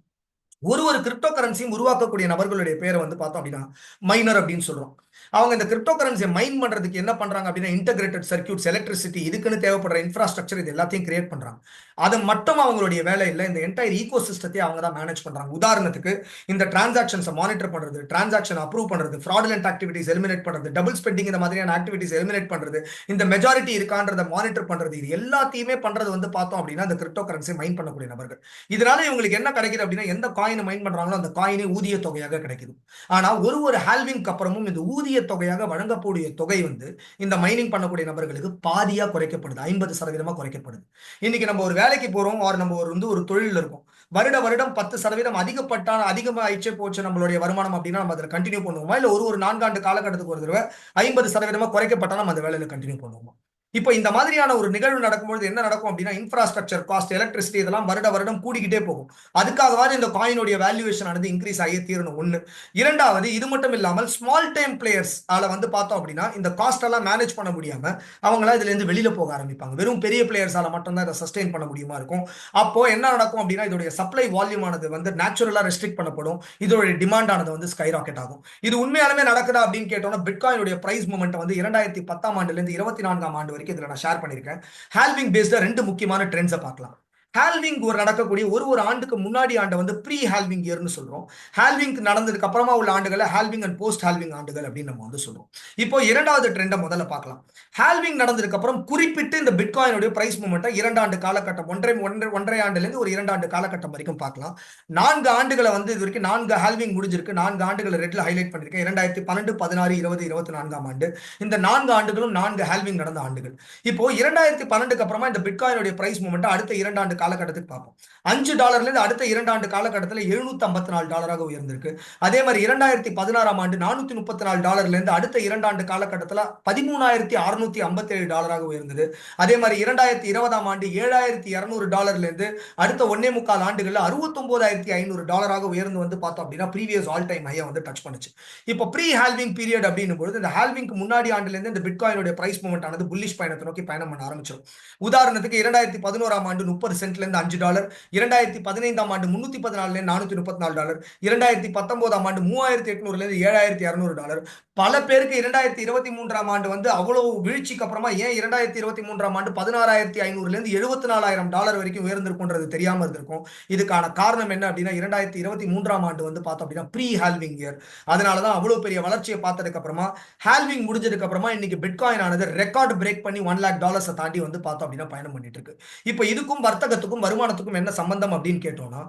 ஒரு கிரிப்டோ கரன்சியும் உருவாக்கக்கூடிய நபர்களுடைய பேரை வந்து பார்த்தோம் அப்படின்னா மைனர் அப்படின்னு சொல்றோம். அவங்க இந்த கிரிப்டோ கரன்சியை மைன் பண்றதுக்கு என்ன பண்றாங்க அப்படின்னா இன்டகிரேட்டட் சர்க்யூட்ஸ், எலக்ட்ரிசிட்டி, இதுக்குன்னு தேவைப்படுற இன்ஃப்ராஸ்ட்ரக்சர் இது எல்லாத்தையும் கிரியேட் பண்றாங்க. அது மட்டும் அவங்களுடைய வேலை இல்லை, இந்த என்டையர் ஈகோ சிஸ்டத்தை அவங்க தான் மேனேஜ் பண்றாங்க. உதாரணத்துக்கு இந்த டிரான்சாக்ஷன்ஸை மானிட்டர் பண்றது, டிரான்சாக்ஷன் அப்ரூவ் பண்றது, ஃப்ராடுலண்ட் ஆக்டிவிட்டிஸ் எலிமினேட் பண்றது, டபுள் ஸ்பெண்டிங் இந்த மாதிரியான ஆக்டிவிட்டிஸ் எலிமினேட் பண்றது, இந்த மெஜாரிட்டி இருக்கான்றதை மானிட்டர் பண்றது, இது எல்லாத்தையுமே பண்றது வந்து பார்த்தோம் அப்படின்னா இந்த கிரிப்டோ கரன்சி மைன் பண்ணக்கூடிய நபர்கள். இதனால இவங்களுக்கு என்ன கிடைக்குது அப்படின்னா எந்த காயினை மைன் பண்றாங்களோ அந்த காயினே ஊதிய தொகையாக கிடைக்குது. ஆனா ஒரு ஹால்விங்க்கு அப்புறமும் இந்த ஊதிய தொகையாக வழங்கக்கூடிய தொகை வந்து இந்த மைனிங் பண்ணக்கூடிய நபர்களுக்கு பாதியா குறைக்கப்படுது, 50% குறைக்கப்படுது. இன்னைக்கு நம்ம ஒரு வேலைக்கு போறோம், நம்ம ஒரு தொழில் இருக்கும், வருடம் 10% அதிகமாயிடுச்சே போச்சு நம்மளுடைய வருமானம் அப்படின்னா நம்ம அதில் கண்டினியூ பண்ணுவோமா, இல்ல ஒரு 4 ஆண்டு காலகட்டத்துக்கு ஒரு தடவை 50% குறைக்கப்பட்டா நம்ம அந்த வேலையில கண்டினியூ பண்ணுவோமா? இப்போ இந்த மாதிரியான ஒரு நிகழ்வு நடக்கும்போது என்ன நடக்கும் அப்படின்னா இன்ஃப்ராஸ்ட்ரக்சர் காஸ்ட், எலக்ட்ரிசிட்டி இதெல்லாம் வருடம் கூடிக்கிட்டே போகும். அதுக்காகவாது இந்த காயினுடைய வேல்யூவேஷன் ஆனது இன்க்ரீஸ் ஆகியே தீரணும். ஒண்ணு. இரண்டாவது, இது மட்டும் இல்லாமல் ஸ்மால் டைம் பிளேயர்ஸ் வந்து பார்த்தோம் அப்படின்னா இந்த காஸ்ட் எல்லாம் மேனேஜ் பண்ண முடியாம அவங்களா இதுல இருந்து வெளியில போக ஆரம்பிப்பாங்க. வெறும் பெரிய பிளேயர்ஸால மட்டும்தான் இதை சஸ்டெயின் பண்ண முடியுமா இருக்கும். அப்போ என்ன நடக்கும் அப்படின்னா இதோடைய சப்ளை வால்யூம் ஆனது வந்து நேச்சுரலா ரெஸ்ட்ரிக்ட் பண்ணப்படும், இதோட டிமாண்ட் ஆனது வந்து ஸ்கை ராக்கெட் ஆகும். இது உண்மையாலுமே நடக்குதா அப்படின்னு கேட்டோம்னா பிட்காயினுடைய பிரைஸ் மூமெண்ட் வந்து 2010 ஆண்டுல இருந்து 24 ஆண்டு வரைக்கும் இதுல நான் ஷேர் பண்ணிருக்கேன். ஹால்விங் பேஸ்ல 2 முக்கியமான ட்ரெண்ட்ஸை பார்க்கலாம். ஹால்விங் நடக்கக்கூடிய ஒரு ஆண்டுக்கு முன்னாடி ஆண்டை வந்து ப்ரீ ஹால்விங் இயர்னு சொல்றோம். ஹால்விங் நடந்ததுக்கு அப்புறமா உள்ள ஆண்டுகளை ஹால்விங் அண்ட் போஸ்ட் ஹால்விங் ஆண்டுகள் அப்படின்னு நம்ம வந்து சொல்றோம். இப்போ இரண்டாவது ட்ரெண்டை முதல்ல பார்க்கலாம். ஹால்விங் நடந்ததுக்கு அப்புறம் குறிப்பிட்டு இந்த பிட்காயினுடைய பிரைஸ் மூமெண்ட்டை 2 ஆண்டு காலகட்டம், ஒன்றரை ஆண்டுல இருந்து ஒரு 2 ஆண்டு காலகட்டம் வரைக்கும் பார்க்கலாம். 4 ஆண்டுகளை வந்து இது வரைக்கும் 4 ஹால்விங் முடிஞ்சிருக்கு. 4 ஆண்டுகளை ரெட்ல ஹைலைட் பண்ணிருக்கேன். 2012, 16, 20, 24 ஆண்டு. இந்த 4 ஆண்டுகளும் 4 ஹால்விங் நடந்த ஆண்டுகள். இப்போ 2012க்கு அப்புறமா இந்த பிட்காயினுடைய பிரைஸ் மூமெண்ட் அடுத்த 2 ஆண்டு காலகட்டத்துக்கு பார்ப்போம். $5 இருந்து அடுத்த 2 ஆண்டு காலகட்டத்தில் $754 உயர்ந்திருக்கு. அதே மாதிரி 2016 ஆண்டு $434 இருந்து அடுத்த 2 ஆண்டு காலகட்டத்தில் $13,657 உயர்ந்தது. அதே மாதிரி 2020 ஆண்டு $7,200 இருந்து அடுத்த 1.25 ஆண்டுகள்ல $69,500 உயர்ந்து வந்து பார்த்தோம் அப்படின்னா ப்ரீவியஸ் ஆல் டைம் ஹையை வந்து டச் பண்ணுச்சு. இப்போ ப்ரீ ஹால்விங் பீரியட் அப்படின்னும் பொழுது இந்த ஹால்விங்க்கு முன்னாடி ஆண்டுல இருந்து இந்த பிட்காயினுடைய பிரைஸ் மூமெண்ட் ஆனது புல்லிஷ் பயணத்தை நோக்கி பயணம் பண்ண ஆரம்பிச்சிடும். உதாரணத்துக்கு 2011 ஆண்டு 30 சென்ட்ல இருந்து $5, 2015 ஆண்டு $314 இருந்து $434, 2019 ஆண்டு $3,800 இருந்து $7,200. பல பேருக்கு 2023 ஆண்டு வந்து அவ்வளவு வீழ்ச்சிக்கு அப்புறமா ஏன் 2023 ஆண்டு $16,500 இருந்து $74,000 வரைக்கும் உயர்ந்திருக்கும்ன்றது தெரியாம இருந்திருக்கும். இதுக்கான காரணம் என்ன அப்படின்னா 2023 ஆண்டு வந்து பார்த்தோம் அப்படின்னா ப்ரீ ஹால்விங் இயர். அதனாலதான் அவ்வளவு பெரிய வளர்ச்சியை பார்த்ததுக்கு அப்புறமா ஹால்விங் முடிஞ்சதுக்கு அப்புறமா இன்னைக்கு பிட்காயின் ஆனது ரெக்கார்ட் பிரேக் பண்ணி $1,00,000 தாண்டி வந்து பார்த்தோம் அப்படின்னா பயணம் பண்ணிட்டு இருக்கு. இப்போ இதுக்கும் வர்த்தகத்துக்கும் வருமானத்துக்கும் என்ன சம்பந்தம் அப்படின்னு கேட்டோம்னா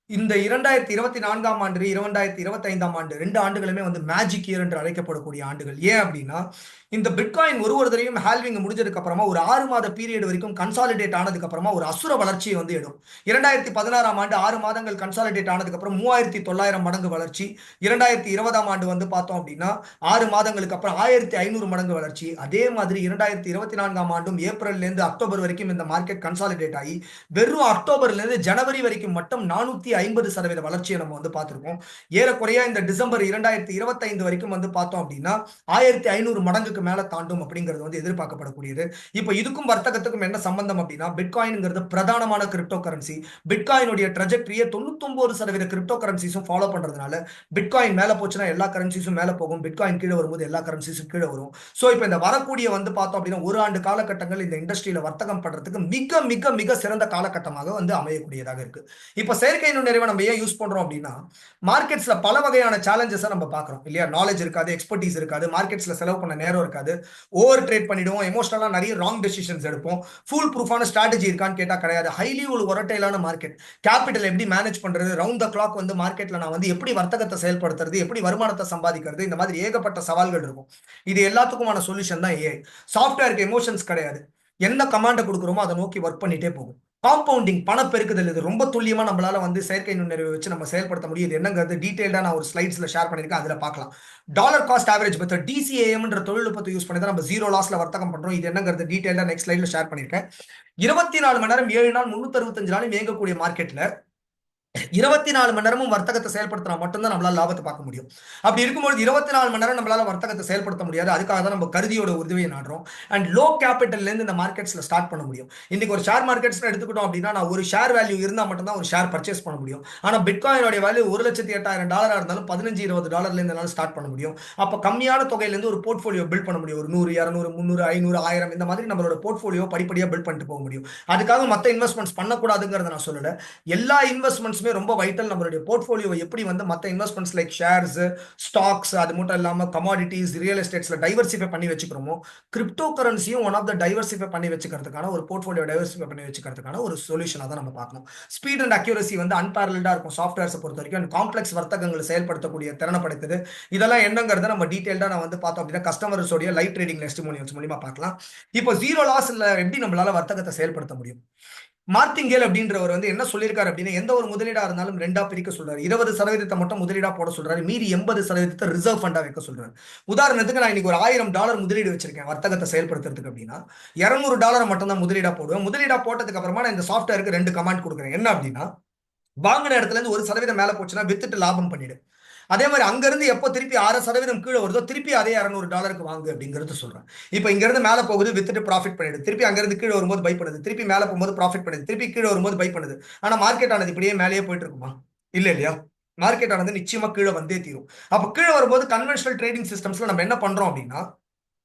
இந்த 2024 ஆண்டு 2025 ஆண்டு 2 ஆண்டுகளுமே வந்து மேஜிக் இயர் என்று அழைக்கப்படக்கூடிய ஆண்டுகள். ஏன் அப்படின்னா இந்த பிட்காயின் ஒரு தடவையும் ஹால்விங் முடிஞ்சதுக்கு அப்புறமா ஒரு 6 மாத பீரியட் வரைக்கும் கன்சாலிடேட் ஆனதுக்கு அப்புறமா ஒரு அசுர வளர்ச்சியை வந்து எடும். 2016 ஆண்டு 6 மாதங்கள் கன்சாலிடேட் ஆனதுக்கு அப்புறம் 3,900 மடங்கு வளர்ச்சி. 2020 ஆண்டு வந்து பார்த்தோம் அப்படின்னா 6 மாதங்களுக்கு அப்புறம் 1,500 மடங்கு வளர்ச்சி. அதே மாதிரி 2024 ஆண்டும் ஏப்ரல்ல இருந்து அக்டோபர் வரைக்கும் இந்த மார்க்கெட் கன்சாலிடேட் ஆகி வெறும் அக்டோபர்ல இருந்து ஜனவரி வரைக்கும் மட்டும் 450% வளர்ச்சியை நம்ம வந்து பார்த்திருக்கோம். ஏறக்குறைய இந்த டிசம்பர் 2025 வரைக்கும் வந்து பார்த்தோம் அப்படின்னா 1,500 மடங்குக்கு மேல தாண்டும் அப்படிங்கிறது வந்து எதிர்பார்க்கப்படக்கூடியது. இப்போ இதுக்கும் வர்த்தகத்துக்கும் என்ன சம்பந்தம் அப்படின்னா பிட்காயின்ங்கிறது பிரதானமான கிரிப்டோ கரன்சி. பிட்காயினுடைய ட்ரெஜெக்டரியை 99% கிரிப்டோ கரன்சிஸும் ஃபாலோ பண்றதுனால பிட்காயின் மேல போச்சுன்னா எல்லா கரன்சிஸும் மேல போகும், பிட்காயின் கீழே வரும்போது எல்லா கரன்சிஸும் கீழே வரும். ஸோ இப்போ இந்த வரக்கூடிய வந்து பார்த்தோம் அப்படின்னா ஒரு ஆண்டு காலகட்டங்கள் இந்த இண்டஸ்ட்ரியில வர்த்தகம் பண்றதுக்கு மிக மிக மிக சிறந்த காலகட்டமாக வந்து அமையக்கூடியதாக இருக்கு. இப்போ செயற்கை நுண்ணறிவை நம்ம ஏன் யூஸ் பண்றோம் அப்படின்னா மார்க்கெட்ஸ்ல பல வகையான சேலஞ்சஸை நம்ம பார்க்குறோம் இல்லையா. நாலேஜ் இருக்காது, எக்ஸ்பர்டீஸ் இருக்காது, மார்க்கெட்ஸ்ல செலவு பண்ண நேரம் இருக்காது, ஓவர் ட்ரேட் பண்ணிடுவோம், எமோஷனலா நிறைய ராங் டெசிஷன்ஸ் எடுப்போம். ஃபுல் ப்ரூஃபான ஸ்ட்ராட்டஜி இருக்கான்னு கேட்டா கிடையாது. ஹைலி ஒரு ஒரட்டைலான மார்க்கெட். கேபிட்டல் எப்படி மேனேஜ் பண்றது, ரவுண்ட் த கிளாக் வந்து மார்க்கெட்ல நான் வந்து எப்படி வர்த்தகத்தை செயல்படுத்துறது, எப்படி வருமானத்தை சம்பாதிக்கிறது, இந்த மாதிரி ஏகப்பட்ட சவால்கள் இருக்கும். இது எல்லாத்துக்குமான சொல்யூஷன் தான் ஏஐ. சாஃப்ட்வேருக்கு எமோஷன்ஸ் கிடையாது. எந்த கமாண்டை கொடுக்குறோமோ அதை நோக்கி ஒர்க் பண்ணிட்டே போகும். காம்பவுண்டிங் பணப்பெருக்குதல் இது ரொம்ப துல்லியமா நம்மளால வந்து செயற்கை நுண்ணறிவு வச்சு நம்ம செயல்படுத்த முடியும். இது என்னங்கிறது டீடைல்டா நான் ஒரு ஸ்லைட்ஸ்ல ஷேர் பண்ணிருக்கேன், அதுல பார்க்கலாம். டாலர் காஸ்ட் ஆவரேஜ் மெத்தட் டிசிஏஎம்ன்ற தொழில்நுட்பத்தை யூஸ் பண்ணி தான் நம்ம ஜீரோ லாஸ்ல வர்த்தகம் பண்றோம். இது என்னங்கிறது டீடைல்டா நெக்ஸ்ட் ஸ்லைட்ல ஷேர் பண்ணிருக்கேன். 24 மணி நேரம் 7 நாள் 365 நாளும் இயங்கக்கூடிய மார்க்கெட்ல 24 மணி நேரமும் வர்த்தகத்தை செயல்படுத்தினா மட்டும்தான் நம்மளால லாபத்தை பார்க்க முடியும். அப்படி இருக்கும்போது 24 மணி நேரம் நம்மளால வர்த்தகத்தை செயல்படுத்த முடியாது. அதுக்காக தான் நம்ம கருதியோட உதவியை நாடுறோம். அண்ட் லோ கேபிட்டல்ல இருந்து இந்த மார்க்கெட்ஸ்ல ஸ்டார்ட் பண்ண முடியும். இன்னைக்கு ஒரு ஷேர் மார்க்கெட்ஸ் எடுத்துக்கிட்டோம் அப்படின்னா, நான் ஒரு ஷேர் வேல்யூ இருந்தா மட்டும்தான் ஒரு ஷேர் பர்ச்சேஸ் பண்ண முடியும். ஆனா பிட்காயினோட வேல்யூ $1,08,000 இருந்தாலும் $15-20 என்னால ஸ்டார்ட் பண்ண முடியும். அப்ப கம்மியான தொகையில இருந்து ஒரு போர்ட்ஃபோலியோ பில்ட் பண்ண முடியும். ஒரு 100, 200, 300, 500, 1000 இந்த மாதிரி நம்மளோட போர்ட்ஃபோலியோ படிப்படியா பில்ட் பண்ணிட்டு போக முடியும். அதுக்காக மத்த இன்வெஸ்ட்மெண்ட்ஸ் பண்ணக்கூடாதுங்கிறத நான் சொல்லல. எல்லா இன்வெஸ்ட்மெண்ட்ஸுமே ரொம்ப வைட்டல். நம்மளுடைய போர்ட்ஃபோலியோவை எப்படி வந்து மற்ற இன்வெஸ்ட்மெண்ட்ஸ் லைக் ஷேர்ஸ், ஸ்டாக்ஸ், அது மட்டும் இல்லாம கமாடிட்டிஸ், ரியல் எஸ்டேட்ஸ்ல டைவர்சிஃபை பண்ணி வச்சுக்கிறோமோ, கிரிப்டோ கரன்சியும் ஒன் ஆஃப் த டைவர்சிஃபை பண்ணி வச்சுக்கிறதுக்கான ஒரு போர்ட்ஃபோலியோ டைவர்சிஃபை பண்ணி வச்சுக்கிறதுக்கான ஒரு சொல்யூஷனாக தான் நம்ம பார்க்கணும். ஸ்பீட் அண்ட் அக்யூரசி வந்து அன்பேரல்டா இருக்கும் சாஃப்ட்வேர்ஸை பொறுத்த வரைக்கும். அண்ட் காம்ப்ளெக்ஸ் வர்த்தகங்களை செயல்படுத்தக்கூடிய திறனை படைத்தது. இதெல்லாம் என்னங்கிறத நம்ம டீடைல்டா நான் வந்து பார்த்தோம் அப்படின்னா கஸ்டமர்ஸோடைய லைவ் ட்ரேடிங் டெஸ்டிமோனியல்ஸ் மூலியமா பார்க்கலாம். இப்போ ஜீரோ லாஸ்ல எப்படி நம்மளால வர்த்தகத்தை செயல்படுத்த முடியும்? மார்டிங்கேல் அப்படின்றவர் வந்து என்ன சொல்லியிருக்காரு அப்படின்னா, எந்த ஒரு முதலீடா இருந்தாலும் ரெண்டா பிரிக்க சொல்றாரு. 20% மட்டும் முதலீடா போட சொல்றாரு, மீதி 80% ரிசர்வ் ஃபண்டா வைக்க சொல்றாரு. உதாரணத்துக்கு நான் இன்னைக்கு ஒரு $1000 முதலீடு வச்சிருக்கேன் வர்த்தகத்தை செயல்படுத்துறதுக்கு அப்படின்னா, $200 மட்டும் தான் முதலீடா போடுவேன். முதலீடா போட்டதுக்கு அப்புறமா நான் இந்த சாஃப்ட்வேருக்கு 2 கமாண்ட் கொடுக்குறேன். என்ன அப்படின்னா, வாங்கின இடத்துல இருந்து 1% மேல போச்சுன்னா வித்துட்டு லாபம் பண்ணிடு. அதே மாதிரி அங்கிருந்து எப்போ திருப்பி 6% கீழே வருதோ திருப்பி அதே $200 வாங்கு அப்படிங்கிறது சொல்றேன். இப்போ இங்க இருந்து மேல போகுது, வித்துட்டு ப்ராஃபிட் பண்ணிடு. திருப்பி அங்கிருந்து கீழே வரும்போது பை பண்ணுது, திருப்பி மேல போகும்போது ப்ராஃபிட் பண்ணுது, திருப்பி கீழே வரும்போது பை பண்ணுது. ஆனா மார்க்கெட் ஆனது இப்படியே மேலேயே போயிட்டு இருக்குமா? இல்ல இல்லையா? மார்க்கெட் ஆனது நிச்சயமா கீழே வந்தே தீரும். அப்ப கீழே வரும்போது கன்வென்ஷனல் ட்ரேடிங் சிஸ்டம்ஸ்ல நம்ம என்ன பண்றோம் அப்படின்னா,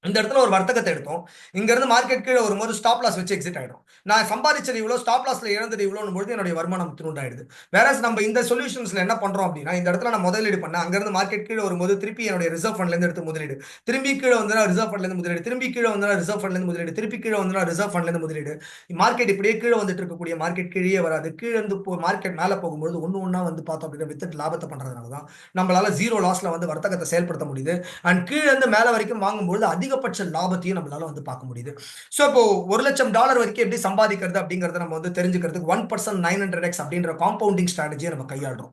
இந்த இடத்துல ஒரு வர்த்தகத்தை எடுத்தோம், இங்க இருந்து மார்க்கெட் கீழே வரும்போது ஸ்டாப் லாஸ் வச்சு எக்ஸிட் ஆயிடும். நான் சம்பாதிச்சது இவ்வளவு, ஸ்டாப் லாஸ்ல இழந்தது இவ்வளவு பொழுது என்னுடைய வருமானம் துண்டாயிடுது. வேற நம்ம இந்த சொல்யூஷன்ஸ்ல என்ன பண்றோம் அப்படின்னா, இந்த இடத்துல நான் முதலீடு பண்ண, அங்க இருந்து மார்க்கெட் கீழே வரும்போது திருப்பி என்னுடைய ரிசர்வ் ஃபண்ட்ல இருந்து எடுத்து முதலீடு, திரும்பி கீழே வந்து ரிசர்வ் ஃபண்ட்ல இருந்து முதலீடு, திரும்பி கீழே வந்து ரிசர்வ் ஃபண்ட்ல இருந்து முதலீடு, திருப்பி கீழே வந்து ரிசர்வ் ஃபண்ட்ல இருந்து முதலீடு. மார்க்கெட் இப்படியே கீழே வந்துட்டு இருக்கக்கூடிய மார்க்கெட் கீழே வராது. கீழே இருந்து மார்க்கெட் மேல போகும்போது ஒன்னு ஒன்னா வந்து பார்த்தோம் அப்படின்னா வித்துட்டு லாபத்தை பண்றதுனால தான் நம்மளால ஜீரோ லாஸ்ல வந்து வர்த்தகத்தை செயல்படுத்த முடியுது. அண்ட் கீழே இருந்து மேல வரைக்கும் வாங்கும்போது அதிகபட்ச லாபத்தையும் நம்மளால வந்து பார்க்க முடியுது. சோ இப்போ $1,00,000 வரைக்கும் எப்படி சம்பாதிக்கிறது அப்படிங்கறத நம்ம வந்து தெரிஞ்சுக்கிறதுக்கு 1% 900x அப்படின்ற காம்பவுண்டிங் ஸ்ட்ராட்டஜியை நம்ம கையாளுறோம்.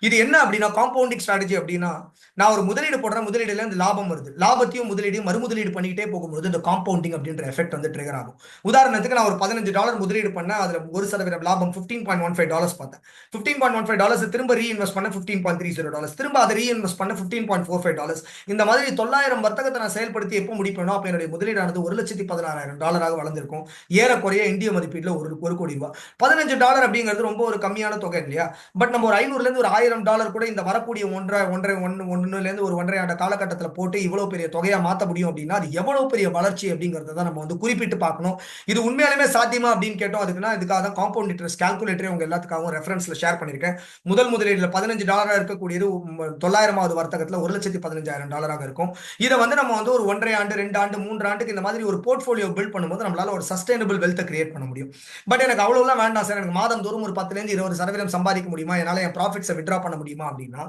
இது என்ன அப்படின்னா, காம்பவுண்டிங் ஸ்ட்ராட்டஜி அப்படின்னா, நான் ஒரு முதலீடு போடுறேன், முதலீடுல இருந்து லாபம் வருது, லாபத்தையும் முதலீடையும் மறுமுதலீடு பண்ணிக்கிட்டே போகும்போது இந்த காம்பவுண்டிங் அப்படின்ற எஃபெக்ட் வந்து ட்ரிகர் ஆகும். உதாரணத்துக்கு நான் ஒரு $15 முதலீடு பண்ணேன், அதுல 1% லாபம் $15.15 பார்த்தேன். $15.15 திரும்ப ரீஇன்வெஸ்ட் பண்ண $15.30, திரும்ப அதை ரீஇன்வெஸ்ட் பண்ண $15.45. இந்த மாதிரி 900 வர்த்தகத்தை நான் செயல்படுத்தி எப்போ முடிப்பேனோ அப்ப என்னுடைய முதலீடானது $1,16,000 வளர்ந்திருக்கும். ஏறக்குறைய இந்திய மதிப்பீட்டுல ஒரு கோடி ரூபாய். $15 அப்படிங்கிறது ரொம்ப ஒரு கம்மியான தொகை இல்லையா? பட் நம்ம ஒரு 500ல இருந்து ஒரு $1000 கூட இந்த வரக்கூடிய ஒன்றுல இருந்து ஒரு 1.5 ஆண்டு காலகட்டத்தில் போட்டு இவ்வளவு பெரிய தொகையா மாத்த முடியும் அப்படின்னா அது எவ்வளவு பெரிய வளர்ச்சி அப்படிங்கறத தான் நம்ம வந்து குறிப்பிட்டு பார்க்கணும். இது உண்மையாலுமே சாத்தியமா அப்படின்னு கேட்டோம். அதுக்குன்னா இதுக்காக தான் காம்பவுண்ட் இன்ட்ரெஸ்ட் கால்குலேட்டரே உங்க எல்லாத்துக்காகவும் ரெஃபரன்ஸ்ல ஷேர் பண்ணிருக்கேன். முதலீடுல $15 இருக்கக்கூடியது 900வது வர்த்தகத்துல $1,15,000 இருக்கும். இதை வந்து நம்ம வந்து ஒரு 1.5 ஆண்டு 2 ஆண்டு 3 ஆண்டுக்கு இந்த மாதிரி ஒரு போர்ட்ஃபோலியோ பில்ட் பண்ணும்போது நம்மளால ஒரு சஸ்டைனபிள் வெல்த்தை கிரியேட் பண்ண முடியும். பட் எனக்கு அவ்வளவுலாம் வேண்டாம் சார், எனக்கு மாதம் தோறும் ஒரு 10ல இருந்து 20% சம்பாதிக்க முடியுமா, என்னால என் ப்ராஃபிட்ஸை வித்ரா பண்ண முடியுமா அப்படின்னா,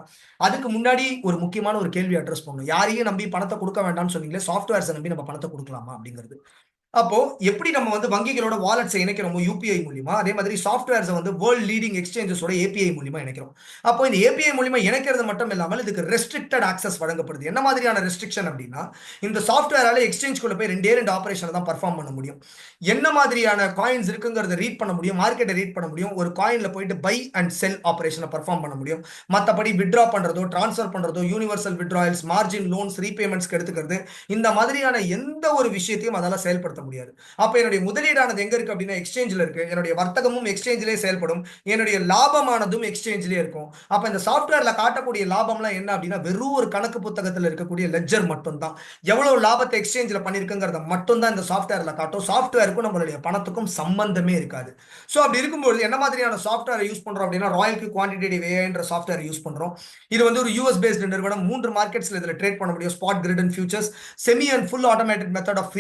அதுக்கு முன்னாடி ஒரு முக்கியமான ஒரு கேள்வி அட்ரஸ் பண்ணணும். யாரையும் நம்பி பணத்தை கொடுக்க வேண்டாம்னு சொன்னீங்களே, சாஃப்ட்வேர்ஸை நம்பி நம்ம பணத்தை கொடுக்கலாமா அப்படிங்கிறது. அப்போ எப்படி நம்ம வந்து வங்கிகளோட வாலெட்ஸை இணைக்கிறோமோ யூபிஐ மூலியமா, அதே மாதிரி சாஃப்ட்வேர்ஸை வந்து வேர்ல்ட் லீடிங் எக்ஸ்சேஞ்சஸோட ஏபிஐ மூலியமா இணைக்கிறோம். அப்போ இந்த ஏபிஐ மூலியமா இணைக்கிறது மட்டும் இல்லாமல் இதுக்கு ரெஸ்ட்ரிக்டட் ஆக்சஸ் வழங்கப்படுது. என்ன மாதிரியான ரெஸ்ட்ரிக்ஷன் அப்படின்னா, இந்த சாஃப்ட்வேரால எக்ஸ்சேஞ்சுக்குள்ள போய் 2 ஆபரேஷன் தான் பர்ஃபார்ம் பண்ண முடியும். என்ன மாதிரியான காயின்ஸ் இருக்குங்கிறத ரீட் பண்ண முடியும், மார்க்கெட்டை ரீட் பண்ண முடியும், ஒரு காயின்ல போயிட்டு பை அண்ட் செல் ஆபரேஷனை பர்ஃபார்ம் பண்ண முடியும். மற்றபடி வித்ரா பண்றதோ, டிரான்ஸ்ஃபர் பண்றதோ, யூனிவர்சல் வித்ராயல்ஸ், மார்ஜின் லோன்ஸ், ரீபேமெண்ட்ஸ்க்கு எடுத்துக்கிறது, இந்த மாதிரியான எந்த ஒரு விஷயத்தையும் அதால செயல்படுத்த முடியாது. அப்ப என்னுடைய முதலீடானது எங்க இருக்கு அப்படின்னா எக்ஸ்சேஞ்சில் இருக்கு. என்னுடைய வர்த்தகமும் எக்ஸ்சேஞ்சிலே செயல்படும், என்னுடைய லாபமானதும் எக்ஸ்சேஞ்சிலே இருக்கும். அப்ப இந்த சாஃப்ட்வேர்ல காட்டக்கூடிய லாபம்லாம் என்ன அப்படின்னா, வெறும் ஒரு கணக்கு புத்தகத்தில் இருக்கக்கூடிய லெட்ஜர் மட்டும் தான். எவ்வளவு லாபத்தை எக்ஸ்சேஞ்சில் பண்ணிருக்குங்கிறத மட்டும் தான் இந்த சாஃப்ட்வேர்ல காட்டும். சாஃப்ட்வேருக்கும் நம்மளுடைய பணத்துக்கும் சம்பந்தமே இருக்காது. சோ அப்படி இருக்கும்போது என்ன மாதிரியான சாஃப்ட்வேர் யூஸ் பண்றோம் அப்படின்னா, ராயல்டி குவான்டிடேட்டிவ் ஏஐன்ற சாஃப்ட்வேர் யூஸ் பண்றோம். இது வந்து ஒரு யூஎஸ் பேஸ்டு நிறுவனம். 3 மார்க்கெட்ஸ்ல இதுல ட்ரேட் பண்ண முடியும். Spot, grid and futures. Semi and full automated method of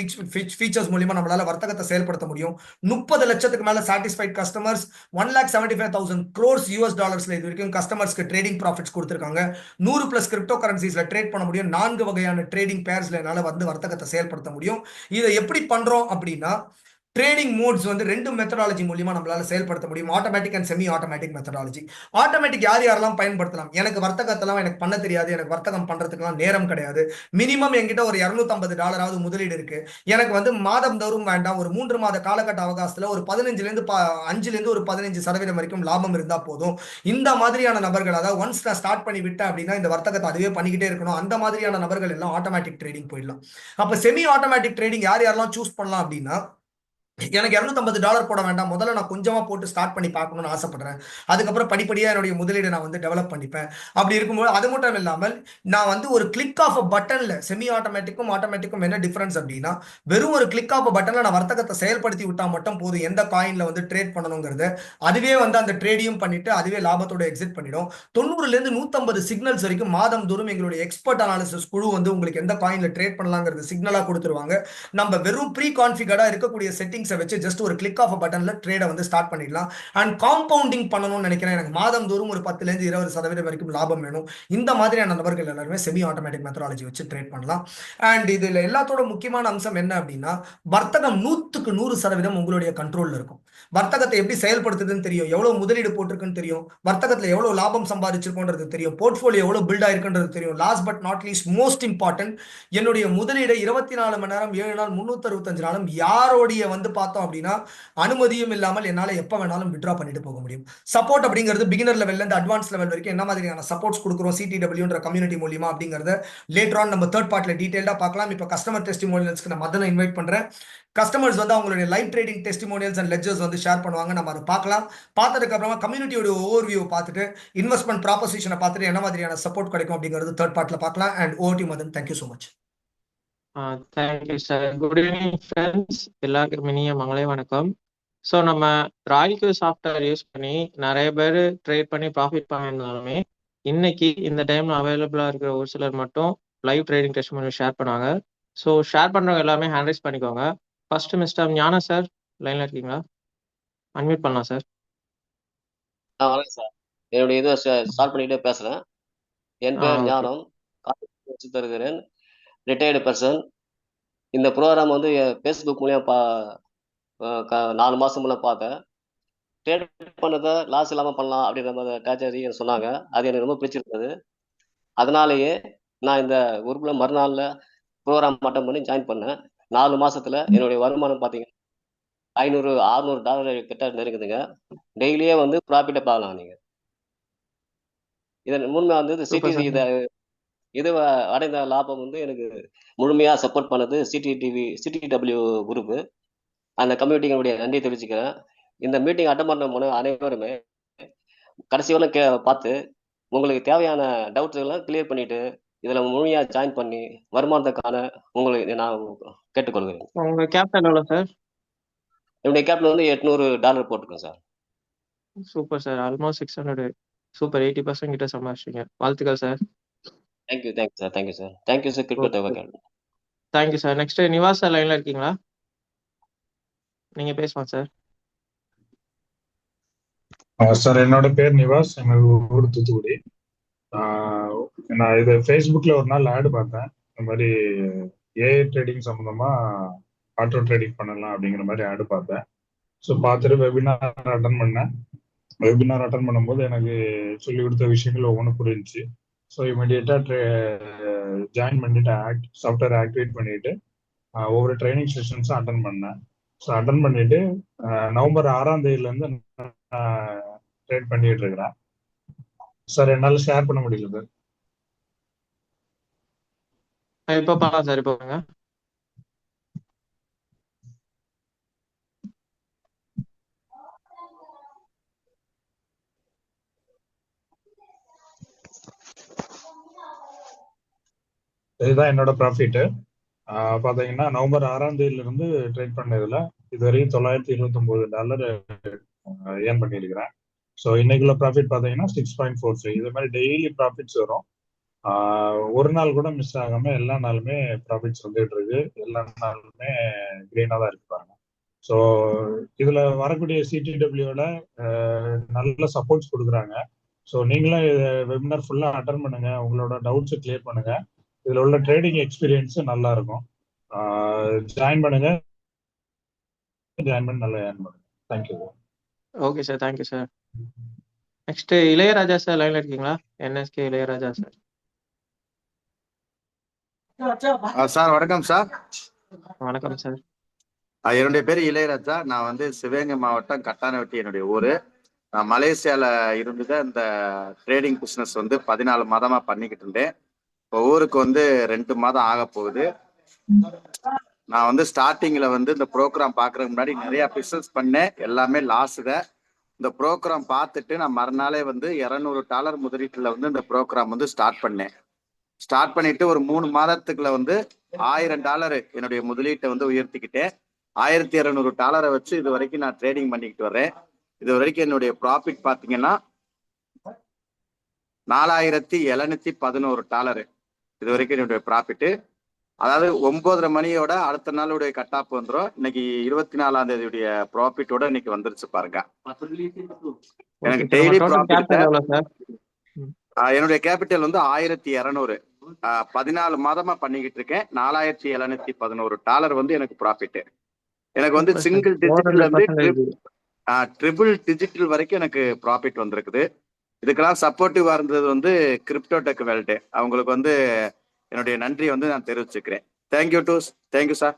features மூலமா நம்மளால வர்த்தகத்தை செயல்படுத்த முடியும். 30 லட்சத்துக்கு மேல சாட்டிஸ்ஃபைட் கஸ்டமர்ஸ், 1,75,000 crores US டாலர்ஸ்ல இது வரைக்கும் கஸ்டமர்ஸ்க்கு ட்ரேடிங் ப்ராஃபிட்ஸ் கொடுத்திருக்காங்க. 100+ கிரிப்டோ கரன்சிஸ்ல ட்ரேட் பண்ண முடியும். 4 வகையான ட்ரேடிங் பேர்ஸ்ல என்னால வந்து வர்த்தகத்தை செயல்படுத்த முடியும். இதை எப்படி பண்றோம் அப்படின்னா, ட்ரேடிங் மோட்ஸ் வந்து ரெண்டு மெத்தடாலஜி மூலியமா நம்மளால செயல்படுத்த முடியும். Automatic and semi automatic methodology. Automatic யார் யாரெல்லாம் பயன்படுத்தலாம்? எனக்கு வர்த்தகத்தெல்லாம் எனக்கு பண்ண தெரியாது, எனக்கு வர்த்தகம் பண்றதுக்கெல்லாம் நேரம் கிடையாது, மினிமம் என்கிட்ட ஒரு $250 முதலீடு இருக்கு, எனக்கு வந்து மாதம் தோறும் வேண்டாம், ஒரு 3 மாத காலகட்ட அவகாசத்துல ஒரு 5ல இருந்து ஒரு 15% வரைக்கும் லாபம் இருந்தா போதும், இந்த மாதிரியான நபர்கள், அதாவது ஒன்ஸ் நான் ஸ்டார்ட் பண்ணி விட்டேன் அப்படின்னா இந்த வர்த்தகத்தை அதுவே பண்ணிக்கிட்டே இருக்கணும், அந்த மாதிரியான நபர்கள் எல்லாம் ஆட்டோமேட்டிக் ட்ரேடிங் போயிடலாம். அப்ப செமி ஆட்டோமேட்டிக் ட்ரேடிங் யார் யாரெல்லாம் சூஸ் பண்ணலாம் அப்படின்னா, எனக்கு $250 போட வேண்டாம், முதல்ல நான் கொஞ்சமா போட்டு ஸ்டார்ட் பண்ணி பார்க்கணும்னு ஆசைப்படுறேன், அதுக்கப்புறம் படிப்படியா என்னுடைய முதலீடு நான் வந்து டெவலப் பண்ணிப்பேன். அப்படி இருக்கும்போது அது மட்டும் இல்லாமல் நான் வந்து ஒரு கிளிக் ஆஃப் பட்டன்ல செமி ஆட்டோமேட்டிக்கும் ஆட்டோமேட்டிக்கும் என்ன டிஃபரன்ஸ் அப்படின்னா, வெறும் ஒரு கிளிக் ஆஃப் பட்டன்ல நான் வர்த்தகத்தை செயல்படுத்தி விட்டா மட்டும் போதும், எந்த காயின்ல வந்து ட்ரேட் பண்ணணுங்கிறது அதுவே வந்து அந்த ட்ரேடையும் பண்ணிட்டு அதுவே லாபத்தோட எக்ஸிட் பண்ணிடும். 90ல இருந்து 150 சிக்னல்ஸ் வரைக்கும் மாதம் தோறும் எங்களுடைய எக்ஸ்பர்ட் அனாலிசிஸ் குழு வந்து உங்களுக்கு எந்த காயின்ல ட்ரேட் பண்ணலாங்கிறது சிக்னலா கொடுத்துருவாங்க. நம்ம வெறும் ப்ரீ கான்ஃபிகர்டா இருக்கக்கூடிய செட்டிங்ஸை வச்சு ஜஸ்ட் ஒரு கிளிக் ஆஃப் பட்டன்ல ட்ரேடை வந்து ஸ்டார்ட் பண்ணிடலாம். அண்ட் காம்பவுண்டிங் பண்ணணும்னு நினைக்கிறேன், எனக்கு மாதம் தோறும் ஒரு 10ல இருந்து 20% வரைக்கும் லாபம் வேணும், இந்த மாதிரியான நபர்கள் எல்லாருமே செமி ஆட்டோமேட்டிக் மெத்தடாலஜி வச்சு ட்ரேட் பண்ணலாம். அண்ட் இதுல எல்லாத்தோட முக்கியமான அம்சம் என்ன அப்படின்னா, வர்த்தகம் 100% உங்களுடைய கண்ட்ரோல்ல இருக்கும். வர்த்தகத்தை எப்படி செயல்படுத்துதுன்னு தெரியும், எவ்வளவு முதலீடு போட்டிருக்குன்னு தெரியும், வர்த்தகத்துல எவ்வளவு லாபம் சம்பாதிச்சிருக்கோன்றது தெரியும், போர்ட்ஃபோலியோ எவ்வளவு பில்ட் ஆயிருக்குன்றது தெரியும். Last but not least most important, என்னுடைய முதலீடை 24 மணி நேரம் 7 நாள் 365 நாளும் யாரோடைய வந்து பார்த்தோம் அப்படின்னா அனுமதியும் இல்லாமல் என்னால எப்ப வேணாலும் வித்ட்ரா பண்ணிட்டு போக முடியும். சப்போர்ட் அப்படிங்கிறது பிகினர் லெவல்ல இருந்து அட்வான்ஸ் லெவல் வரைக்கும் என்ன மாதிரியான சப்போர்ட்ஸ் கொடுக்குறோம் சிடிடபிள்யூன்ற கம்யூனிட்டி மூலியமா அப்படிங்கறத லேட்டர் ஆன் நம்ம தேர்ட் பார்ட்ல டீடைல்டா பார்க்கலாம். இப்போ கஸ்டமர் டெஸ்டிமோனியல்ஸ்க்கு நான் மதனை இன்வைட் பண்றேன். கஸ்டமர்ஸ் வந்து அவங்களுடைய live trading testimonials and ledgers வந்து ஷேர் பண்ணுவாங்க, நம்ம அதை பார்க்கலாம். பார்த்ததுக்கு அப்புறமா கம்யூனிட்டியோட ஓவர்வியூ பார்த்துட்டு இன்வெஸ்ட்மெண்ட் ப்ராபோசிஷனை பார்த்துட்டு என்ன மாதிரியான சப்போர்ட் கிடைக்கும் அப்படிங்கிறது தேர்ட் பார்ட்ல பார்க்கலாம். And over to Madan. Thank you so much. Thank you sir. Good evening friends, எல்லாருக்கும் இனிய மங்களே வணக்கம். ஸோ நம்ம ராய்க்கு சாஃப்ட்வேர் யூஸ் பண்ணி நிறைய பேர் ட்ரேட் பண்ணி ப்ராஃபிட் பண்ணியிருந்தாலுமே இன்னைக்கு இந்த டைம்ல அவைலபிளாக இருக்கிற ஒரு சிலர் மட்டும் லைவ் ட்ரேடிங் டெஸ்டிமோனியல் ஷேர் பண்ணாங்க. ஸோ ஷேர் பண்ணுறவங்க எல்லாமே ஹேண்ட் ரைஸ் பண்ணிக்கோங்க. ஃபர்ஸ்ட் மிஸ்டர் ஞானா சார், லைன்ல இருக்கீங்களா? அன்மியூட் பண்ணலாம் சார். வணக்கம் சார். என்னுடைய இதை ஸ்டார்ட் பண்ணிக்கிட்டே பேசுகிறேன். என் பேர் ஓகே. ஞானம், வச்சு தருகிறேன், ரிட்டையர்டு பர்சன். இந்த ப்ரோக்ராம் வந்து ஃபேஸ்புக் மூலியம் 4 மாதம் முன்னே பார்த்தேன். ட்ரேட் பண்ணதை லாஸ் இல்லாமல் பண்ணலாம் அப்படின்ற மாதிரி ஸ்ட்ராட்டஜி சொன்னாங்க. அது எனக்கு ரொம்ப பிடிச்சிருந்தது. அதனாலேயே நான் இந்த குரூப்பில் மறுநாளில் ப்ரோக்ராம் அட்டன் பண்ணி ஜாயின் பண்ணேன். 4 மாசத்துல என்னுடைய வருமானம் பார்த்தீங்கன்னா $500-600 கிட்ட நெருங்குதுங்க. டெய்லியே வந்து ப்ராஃபிட்டை பார்க்கலாம் நீங்க. இதன் முன்மே வந்து சூப்பர் சிடி சார். இது அடைந்த லாபம் வந்து எனக்கு முழுமையா சப்போர்ட் பண்ணது சிடிடபிள்யூ குரூப். அந்த கம்யூனிட்டிகளுடைய நன்றி தெரிவிச்சுக்கிறேன். இந்த மீட்டிங் அட்டன் பண்ண அனைவருமே கடைசி வரை பார்த்து உங்களுக்கு தேவையான டவுட்ஸ் எல்லாம் கிளியர் பண்ணிட்டு இதுல முழுமையா ஜாயின் பண்ணி வருமானத்துக்கான உங்களை நான் கேட்டுக்கொள்கிறேன். உங்க கேபிட்டல் எவ்வளோ சார்? என்னுடைய கேபிட்டல் வந்து $800 போட்டுருக்கேன் sir. Super sir, almost 600. Super, 80% கிட்ட சம்பாதிச்சிங்க. வாழ்த்துக்கள் sir. Thank you sir. Thank you sir. Crypto தேவைகள். Thank you sir. Next Nivas sir லைன்ல இருக்கீங்களா? நீங்க பேசலாம் சார். சார், என்னோட பேர் நிவாஸ், என்னோட ஊர் தூத்துக்குடி. நான் இது ஃபேஸ்புக்கில் ஒரு நாள் ஆடு பார்த்தேன், இந்த மாதிரி ஏஐ ட்ரேடிங் சம்மந்தமாக ஆட்டோ ட்ரேடிங் பண்ணலாம் அப்படிங்கிற மாதிரி ஆடு பார்த்தேன். ஸோ பார்த்துட்டு வெபினார் அட்டன் பண்ணேன். வெபினார் அட்டன் பண்ணும்போது எனக்கு சொல்லி கொடுத்த விஷயங்கள் ஒவ்வொன்றும் புரிஞ்சிச்சு. ஸோ இமீடியட்டாக ஜாயின் பண்ணிட்டு சாஃப்ட்வேர் ஆக்டிவேட் பண்ணிட்டு ஒவ்வொரு ட்ரைனிங் செஷன்ஸும் அட்டன் பண்ணேன். ஸோ அட்டன் பண்ணிட்டு நவம்பர் 6ஆம் தேதியிலேருந்து ட்ரேட் பண்ணிட்டு இருக்கிறேன். சார், என்னால் ஷேர் பண்ண முடியல சார். இப்போ பண்ணலாம் சார். இப்போ பாருங்க. இதுதான் என்னோட ப்ராஃபிட்டு. பார்த்தீங்கன்னா நவம்பர் 6ஆம் தேதியிலிருந்து ட்ரேட் பண்ணதுல இதுவரையும் $929 ஏர்ன் பண்ணியிருக்கிறேன். ஸோ இன்னைக்குள்ள ப்ராஃபிட் பார்த்தீங்கன்னா 6.45. இது மாதிரி டெய்லி ப்ராஃபிட்ஸ் வரும். ஒரு நாள் கூட மிஸ் ஆகாம எல்லா நாளுமே ப்ராஃபிட்ஸ் வந்துட்டு இருக்கு. எல்லா நாளுமே கிரீனாக தான் இருப்பாங்க. ஸோ இதுல வரக்கூடிய சிடிடபிள்யூல நல்ல சப்போர்ட்ஸ் கொடுக்குறாங்க. ஸோ நீங்களும் வெபினார் ஃபுல்லாக அட்டன் பண்ணுங்க, உங்களோட டவுட்ஸை கிளியர் பண்ணுங்க. இதுல உள்ள ட்ரேடிங் எக்ஸ்பீரியன்ஸ் நல்லா இருக்கும். ஜாயின் பண்ணுங்க. ஜாயின் பண்ணி நல்லா ஏர்ன் பண்ணுங்க. Thank you. Okay sir, thank you sir. Next Ilaiyaraaja sir லைன்ல இருக்கீங்களா? NSK Ilaiyaraaja sir. சார் வணக்கம் சார். வணக்கம் சார். என்னுடைய பேர் இளையராஜா. நான் வந்து சிவகங்கை மாவட்டம் கட்டானவட்டி என்னுடைய ஊர். நான் மலேசியாவில் இருந்து தான் இந்த ட்ரேடிங் பிஸ்னஸ் வந்து 14 மாதமாக பண்ணிக்கிட்டு இருந்தேன். இப்போ ஊருக்கு வந்து 2 மாதம் ஆக போகுது. நான் வந்து ஸ்டார்டிங்கில் வந்து இந்த ப்ரோக்ராம் பார்க்குறதுக்கு முன்னாடி நிறையா பிஸ்னஸ் பண்ணேன், எல்லாமே லாஸு தான். இந்த ப்ரோக்ராம் பார்த்துட்டு நான் மறுநாளே வந்து $200 முதலீட்டில் வந்து இந்த ப்ரோக்ராம் வந்து ஸ்டார்ட் பண்ணேன். ஸ்டார்ட் பண்ணிட்டு ஒரு 3 மாதத்துக்குள்ள வந்து $1000 என்னுடைய முதலீட்டை வந்து உயர்த்திக்கிட்டேன். $1200 வச்சு இது வரைக்கும் நான் ட்ரேடிங் பண்ணிக்கிட்டு வர்றேன். இது வரைக்கும் என்னுடைய ப்ராஃபிட் பார்த்தீங்கன்னா $4711 இது வரைக்கும் என்னுடைய ப்ராஃபிட்டு. அதாவது 9:30 மணியோட அடுத்த நாளுடைய கட் ஆஃப் வந்துடும். இன்னைக்கு 24ஆம் தேதியுடைய ப்ராஃபிட்டோட இன்னைக்கு வந்துருச்சு பாருங்க. எனக்கு டெய்லி ப்ராஃபிட் என்னுடைய கேபிட்டல் வந்து 1200 14 மாதமா பண்ணிக்கிட்டு இருக்கேன். $4711 வந்து எனக்கு ப்ராஃபிட். எனக்கு வந்து சிங்கிள் டிஜிட்டல் வந்து ட்ரிபிள் டிஜிட்டல் வரைக்கும் எனக்கு ப்ராஃபிட் வந்திருக்குது. இதுக்கெல்லாம் சப்போர்ட்டிவா இருந்தது வந்து கிரிப்டோடெக் வேர்ல்டு. அவங்களுக்கு வந்து என்னுடைய நன்றியை வந்து நான் தெரிவிச்சுக்கிறேன். Thank you sir.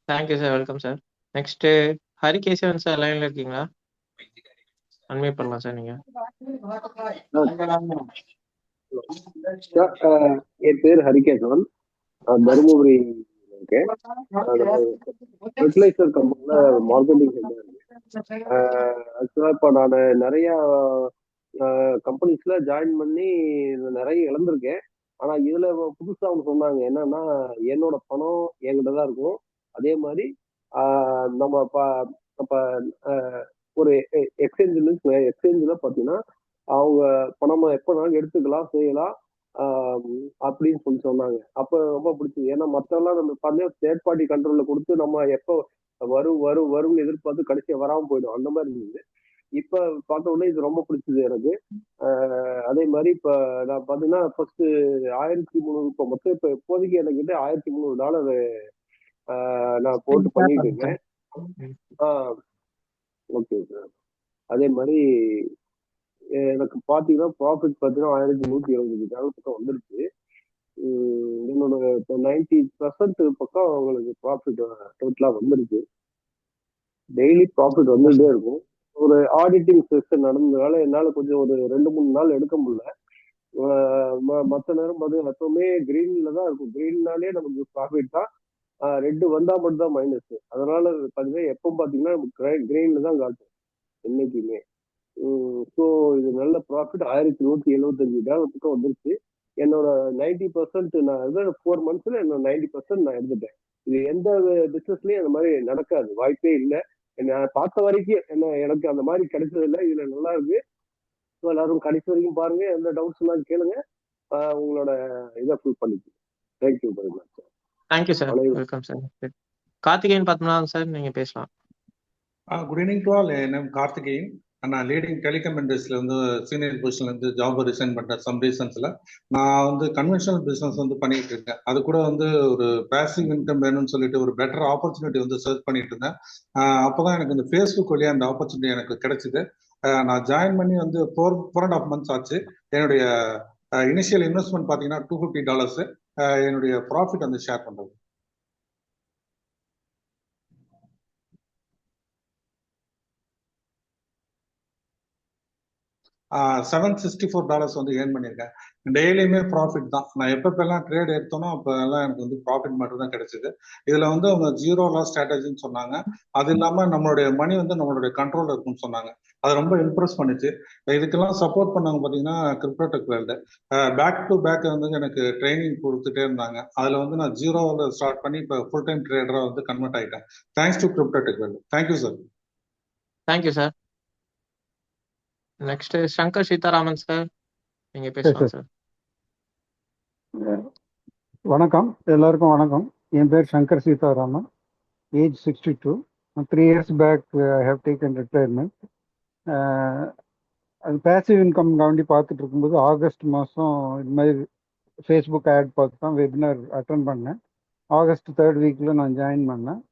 Thank you sir. Welcome sir. Next Harikesavan sir லைன்ல இருக்கீங்களா? அன்மியூட் பண்ணலாம் சார் நீங்க. என் பேர் ஹரிகேசவன். தருமபுரி இருக்கேன். ஃபெர்டிலைசர் கம்பெனில மார்க்கெட்டிங் ஆக்சுவலா இப்போ நான் நிறைய கம்பெனிஸ்ல ஜாயின் பண்ணி நிறைய இழந்திருக்கேன். ஆனா இதுல புதுசா அவங்க சொன்னாங்க என்னன்னா, என்னோட பணம் என்கிட்ட தான் இருக்கும். அதே மாதிரி நம்ம ஒரு எக்ஸ்சேஞ்சில் பார்த்தீங்கன்னா அவங்க பணமா எப்போனாலும் எடுத்துக்கலாம், செய்யலாம் அப்படின்னு சொல்லி சொன்னாங்க. அப்ப ரொம்ப பிடிச்சது. ஏன்னா மற்றெல்லாம் நம்ம பார்த்தீங்கன்னா தேர்ட் பார்ட்டி கண்ட்ரோல்ல கொடுத்து நம்ம எப்போ வரும்னு எதிர்பார்த்து கடைசியா வராம போயிடும். அந்த மாதிரி இருந்தது. இப்ப பார்த்த உடனே இது ரொம்ப பிடிச்சது எனக்கு. அதே மாதிரி இப்ப நான் பாத்தீங்கன்னா ஃபர்ஸ்ட் 1300 இப்ப மொத்தம் இப்ப இப்போதைக்கு எனக்கு கிட்ட $1300 நான் போட்டு பண்ணிட்டு இருக்கேன். Okay sir. அதே மாதிரி எனக்கு பாத்தீங்கன்னா ப்ராஃபிட் பாத்தீங்கன்னா $1125 பக்கம் வந்துருச்சு. என்னோட இப்போ 90% பக்கம் உங்களுக்கு ப்ராஃபிட் டோட்டலா வந்துருச்சு. டெய்லி ப்ராஃபிட் வந்துட்டே இருக்கும். ஒரு ஆடிட்டிங் செஷன் நடந்ததுனால என்னால கொஞ்சம் ஒரு 2-3 நாள் எடுக்க முடியல. மற்ற நேரம் பார்த்தீங்கன்னா எப்பவுமே கிரீன்ல தான் இருக்கும். கிரீன்னாலே நமக்கு ப்ராஃபிட் தான். ரெட் வந்தா மட்டும் தான் மைனஸ். அதனால பாத்தீங்கன்னா எப்போ பாத்தீங்கன்னா கிரீன்ல தான் காட்டும் என்னைக்குமே. ஸோ இது நல்ல ப்ராஃபிட் $1175 பக்கம் வந்துருச்சு. என்னோட 90% நான் 4 monthsல என்னோட 90% நான் எடுத்துட்டேன். இது எந்த பிசினஸ்லயும் அந்த மாதிரி நடக்காது, வாய்ப்பே இல்லை. நான் பார்த்த வரைக்கும் எனக்கு அந்த மாதிரி கிடைச்சது இல்லை. இதுல நல்லா இருக்கு. எல்லாரும் கடைசி வரைக்கும் பாருங்க. எந்த டவுட்ஸ் எல்லாம் கேளுங்க. உங்களோட இதை ஃபுல் பண்ணிக்கு. Thank you very much sir. Thank you sir. Welcome sir. Karthikeyan Padmanathan sir, நீங்க பேசலாம். Good evening to all. என் நேம் கார்த்திகேயன். நான் லீடிங் டெலிகாம் இண்டஸ்ட்ரியில் வந்து சீனியர் பொசிஷன்லேருந்து ஜாப் ரிசைன் பண்ணுறேன் சம் ரீசன்ஸில். நான் வந்து கன்வென்ஷனல் பிஸ்னஸ் வந்து பண்ணிட்டு இருக்கேன். அது கூட வந்து ஒரு பேசிவ் இன்கம் வேணும்னு சொல்லிட்டு ஒரு பெட்டர் ஆப்பர்ச்சுனிட்டி வந்து சர்ச் பண்ணிட்டு இருந்தேன். அப்போ தான் எனக்கு இந்த ஃபேஸ்புக் வழியாக அந்த ஆப்பர்ச்சுனிட்டி எனக்கு கிடைச்சிது. நான் ஜாயின் பண்ணி வந்து 4.5 months ஆச்சு. என்னுடைய இனிஷியல் இன்வெஸ்ட்மெண்ட் பார்த்தீங்கன்னா $250. என்னுடைய ப்ராஃபிட் வந்து ஷேர் பண்ணுறது $764 வந்து ஏர்ன் பண்ணியிருக்கேன். டெய்லியுமே ப்ராஃபிட் தான். நான் எப்பப்பெல்லாம் ட்ரேட் எடுத்தோனோ அப்போல்லாம் எனக்கு வந்து ப்ராஃபிட் மட்டும் தான் கிடைச்சிது. இதில் வந்து அவங்க 0 லாஸ் ஸ்ட்ராட்டஜின்னு சொன்னாங்க. அது இல்லாமல் நம்மளுடைய மணி வந்து நம்மளுடைய கண்ட்ரோலில் இருக்குன்னு சொன்னாங்க. அது ரொம்ப இம்ப்ரெஸ் பண்ணிச்சு. இதுக்கெல்லாம் சப்போர்ட் பண்ணவங்க பார்த்தீங்கன்னா கிரிப்டோடெக் வேர்ல்டு. பேக் டு பேக் வந்து எனக்கு ட்ரைனிங் கொடுத்துட்டே இருந்தாங்க. அதில் வந்து நான் 0வில் ஸ்டார்ட் பண்ணி இப்போ ஃபுல் டைம் ட்ரேடராக வந்து கன்வெர்ட் ஆகிட்டேன். Thanks to cryptotech world. Thank you sir. Thank you sir. Next Shankar Seetharaman sir, நீங்க பேசலாம் சார். வணக்கம், எல்லாருக்கும் வணக்கம். என் பேர் Shankar Seetharaman. Age 62. 3 years back I have taken retirement. அது பேசிவ் இன்கம் காண்டி பார்த்துட்டு இருக்கும்போது ஆகஸ்ட் மாதம் இது மாதிரி ஃபேஸ்புக் ஆட் பார்த்து தான் வெபினார் அட்டன் பண்ணேன். ஆகஸ்ட் 3rd வீக்கில் நான் ஜாயின் பண்ணேன்.